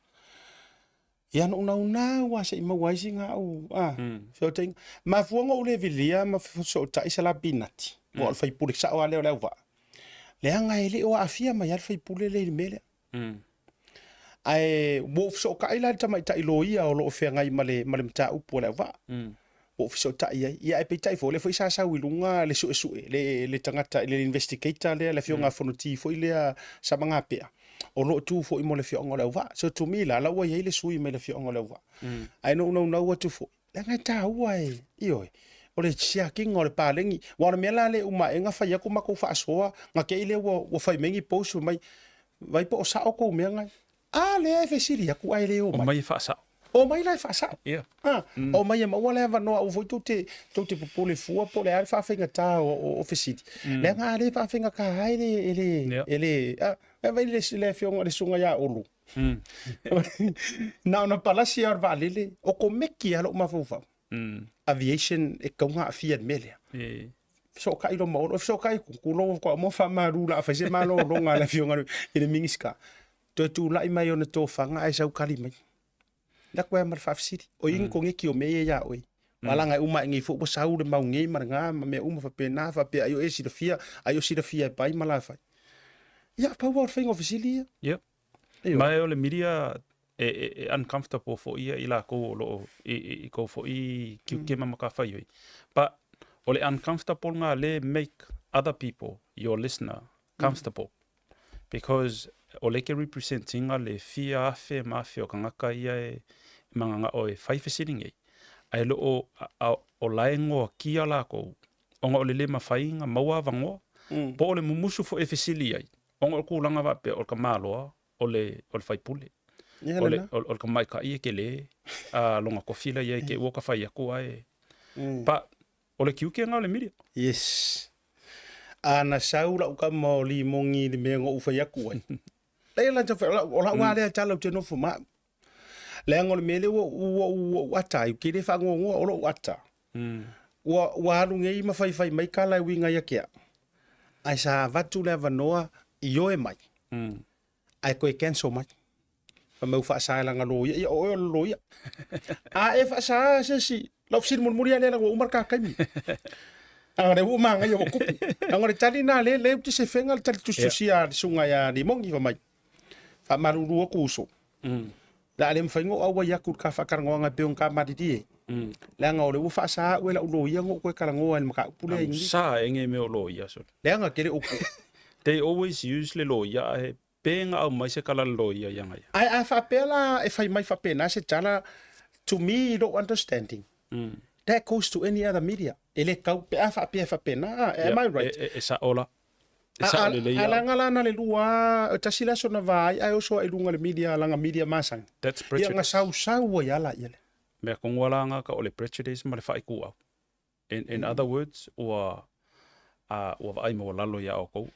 Ia no una wa se ma wa singa au so ting ma fuanga o le vilia ma so ta isala binati o fai pule sa o le leuva. Le anga ele o afia ma ia fai pule le mele. Ai wo so ka ila ta mai ta iloia o lo fenga I male mta upo leuva. O so ta ia e petai fo le foi sa wilunga le su le tangata le investigator le fionga fonoti fo ile sa manga pea o lo tu fo I mo le fionga le va so to me la wa ile sui me le fionga le va I no what to fo le ngata wai io o le chia king o le palengi wa me la le uma enga fa ya ko mako fa soa nga ke ile wo fa mengi post mai vai po sa o ko me nga a le fe siria ku ai le o mai fa sa O mai lai fa sa. Yeah. O mai ma wala va no o foi te popole fua pole ar fa finga ta o fesiti. Le nga le fa finga ka hai ele vai le fiong le sunga ya olu. Na palasi ar va lele o ko meki alo ma fu fa. Aviation e kaunga afia mele. So kai lo mo so kai ku lo ko mo fa maru la fa se malo lo nga la fiong ele mingiska. Tu la mai ona to fanga ai sau kali mai. La kwa mar fa city o ing ko ngi o me ya oi wala ngai uma ngi fu bo sau de mau ngi mar nga me uma fa pe na fa pe ayo esi de fia pai mala fa ya pa war thing officially Yep. Mai o le media e uncomfortable for ia ila ko lo i ko for i ki mama ka fa yoi but o le uncomfortable nga le make other people your listener comfortable because o le ke representing le fia fe ma fe o kanga ka ia e manga o e fai sitting e ai lo o laengo kia la ko onga o le ma fai nga maua vango po o le mumusu fo e fesili ai onga o kulanga va pe o ka malo o le fai pule o ka mai ka ia ke le longa ko fila ia ke wo ka fai ko ai pa o le kiuke nga o le media yes ana saula o ka mo li mongi de me ngo fa yaku ai Leila te o la wale tala te no fuma. Le ngol mele wo wata i kire fa ngo o lo wata. Wa lu ngai ma fai mai kala winga ya kia. Ai sa vatu le vanoa i yo e mai. Ai ko cancel mai. Pa mau fa sa la ngalo ya o lo ya. A e fa sa si lo sin mun muria le ngo umar ka kai. Angare u manga yo ku. Angare tali na le ti se fengal tali tu social sunga ya di mongi fa mai. Fa maruru ko so. La le mfaingo awa yakut ka fa karango nga peong ka madidi. La nga ole u fa sa we la ulo ya ngo ko karango an maka pule ingi. Sa enge me lo ya so. Le nga kere o. They always use le lo ya e penga au mai se kala lo ya yanga ya. Ai fa pela e fai mai fa pena se tala to me don't understanding. That goes to any other media. Ele kau pe fa pena. Am I right? Esa ola. Alanga na le lua tasila so na vai ai so ai lunga le media langa media masang. That's prejudice. Ia sau ya la ile. Me kongwala nga ka ole prejudice ma le fai ku au. In other words or ai mo lalo ya o ko.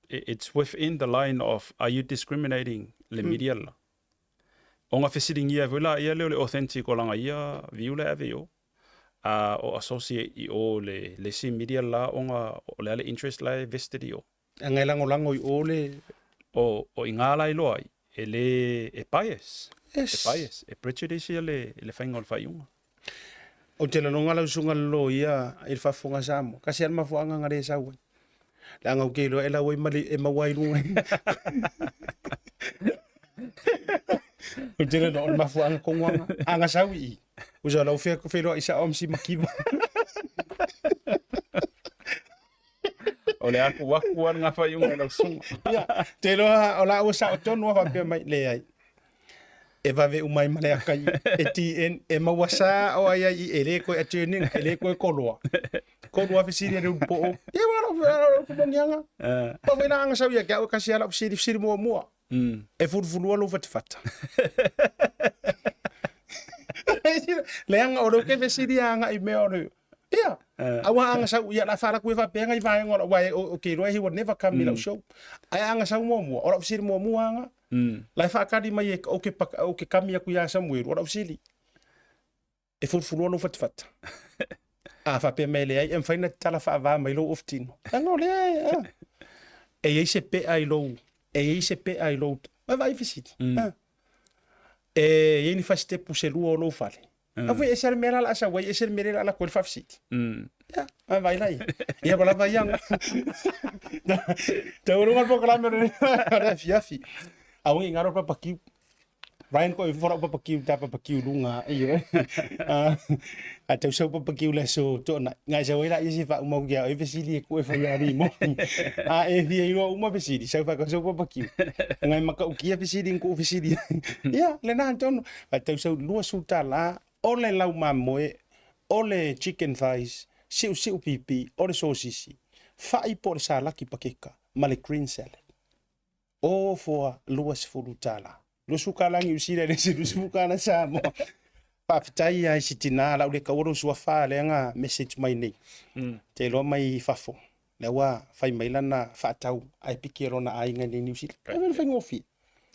It's within the line of are you discriminating le media la. Onga fesiring ia vela ia le authentic o langa ia viula avio. O associate i o le si media la onga o le interest la vested i o. Ngai lango i ole o ingala i loai e bias. Yes. E bias. E prejudice ia le fainga o le faiunga. O te lanonga lau sunga lo ia i le fafonga samo. Kasi an mafuanga ngare sa ua. La ngau keilo e la wai mali e mawai lunga. O te lanonga mafuanga kongwanga. Anga sawi i. Usa lau fea ko wheroa isa omsi makiwa. O le aku wakuan ngā whaiunga lau sunga. Te roa o la ua sa o tonu wa pia mai le ai. E vawe umai male akai. E ti e mawasa o ai ai e le koe attorney, e le koe koloa. Koloa fisiri e po o. E wala kumongianga. Pa wena anga sau ia kia o kasi ala fisiri mua mua. E furfurua lo fatfata. Le anga o ke fisiri anga i mea o yeah. Awa anga sa ia la fara ku fa penga i vai ngora wai okay roi he would never come mila show. Ai anga sa mo ora fisiri mo anga. La fa ka di mai okay okay kamia ku ya samuel ora fisiri. E furfuru no fatfat. Fa pe mele ai en faina tala fa va mai lo oftin. Anga le e ei se pe ai lo. E ei se pe ai lo. Vai fisiri. E ni fa ste puselu o lo fale. Afu e ser mera la sa wai e ser mera la kwel fafsit. Ya, vai lá. Ia bola vai yang. Te uru mal pokla me na fiafi. Au ngaro pa pakiu. Ryan ko fora pa pakiu ta pa pakiu lunga iyo. A te so pa pakiu le so to na ngai sa wai la isi fa mo gia e fesili ko e fa ya ri mo. A e vi yo uma fesili sa fa ko so pa pakiu. Ngai maka ukia fesili ko fesili. Ya, le na ton. A te so lua sulta la ole lau mamoe, ole chicken thighs, siu pipi, ole sosisi. Fai por sa laki pakeka, male green salad. O foa luas fulutala. Lusuka lang yung sila na si Lusukana sa mo. Whaafitai ai si tina lau le kauro sua wha le anga message mai nei. Te loa mai fafo. Le wa whai mai lana whaatau ai piki rona ai ngai ni New Zealand. Ai wena whai ngofi.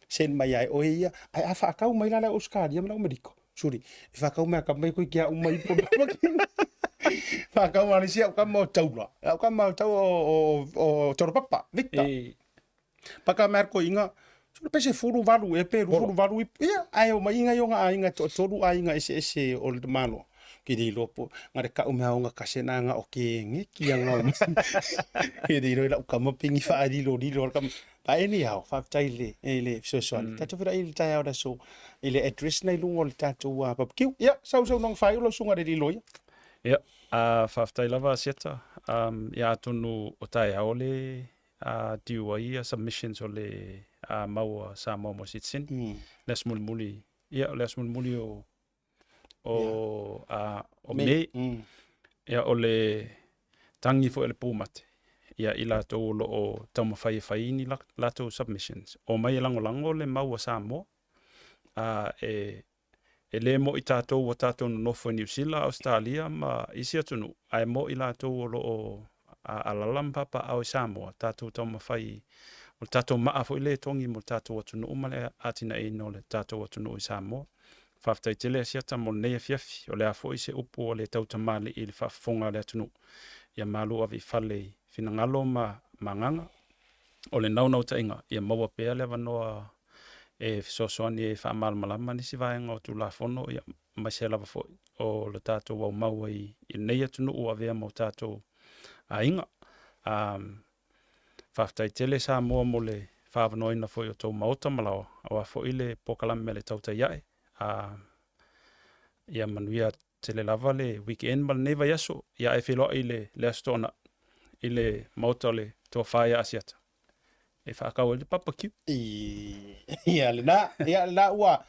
Sen mai ai o ia ai a whaakau mai lana Australia mana o Ameriko. Suri. Whaakau mai ka mai koe kia umai po. Whaakau mani sia ka mau taula. Ka mau tau o Toropapa. Victor. Paka merko inga so pese furu valu e peru furu valu ia ai o mai inga yonga ai nga toru ai nga ese o le mano ki di lopo ngare ka o nga kasena nga o ke ngi ki nga ki di ro la ka mo pingi fa di lo kam ai ni hao fa taile ele so ta to fira il ta ora so ele address nei lungo le ta to pa ki ia so nong fai lo sunga de di lo ia fa taile va sieta ia tonu o tai ole diwa ia submissions o le maua sa mo sitsin les mulmuli ia les mulmuli o me ia o le tangi fo le pumate ia ila to lo o tama fai ni la to submissions o mai lango le maua sa mo e le mo i tātou o tātou no fo New Zealand Australia ma isia tunu ai mo ila to lo o alalam papa au Samoa tātou tama fai o tātou maa fo ile tongi mo tātou atu no umale atina e no le tātou atu no i Samoa. Whaftai tele siata mo nei fiafi o le afo i se upo o le tautamale i le whafonga le atu no. Ia malu avi fale fina ngalo nganga o le naunau tainga ia maua pea le wanoa e fisosoani e whaamal malama nisi vaenga o tu la fono ia maisela wafo o le tātou wau maua i nei atu no ua vea mo tātou a inga. Whaftai tele sa mua mo le whaavanoina foi o tau maota malawa o a foi le pokalame me le tauta iae. Ia manuia tele lava le weekend mal neva yaso ia e whiloa i le astona i le maota le tō whaia asiata. E whaakau e le papakiu. Ia le na ua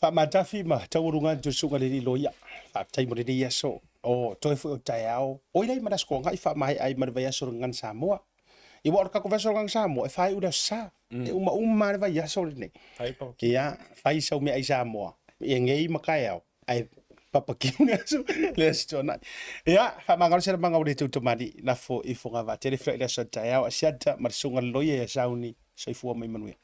whaamatafi ma taurunga tu sunga le lo ia. Whaatai mo le yaso o toi foi o tai au. O ilai marasko ngai whaamai ai marwa yaso ngan Samoa. I wa ka konverso ngang Samoa e fai uda sa e uma le vai yaso le. Ia fai sau me ai Samoa. E ngei makai au. Ai papakiu ne so le stona. Ia fa mangalo se mangalo de tu mari na fo i fo ngava tele fra ile sa tai au asiata marsunga loye ya sauni so i fo mai manuia.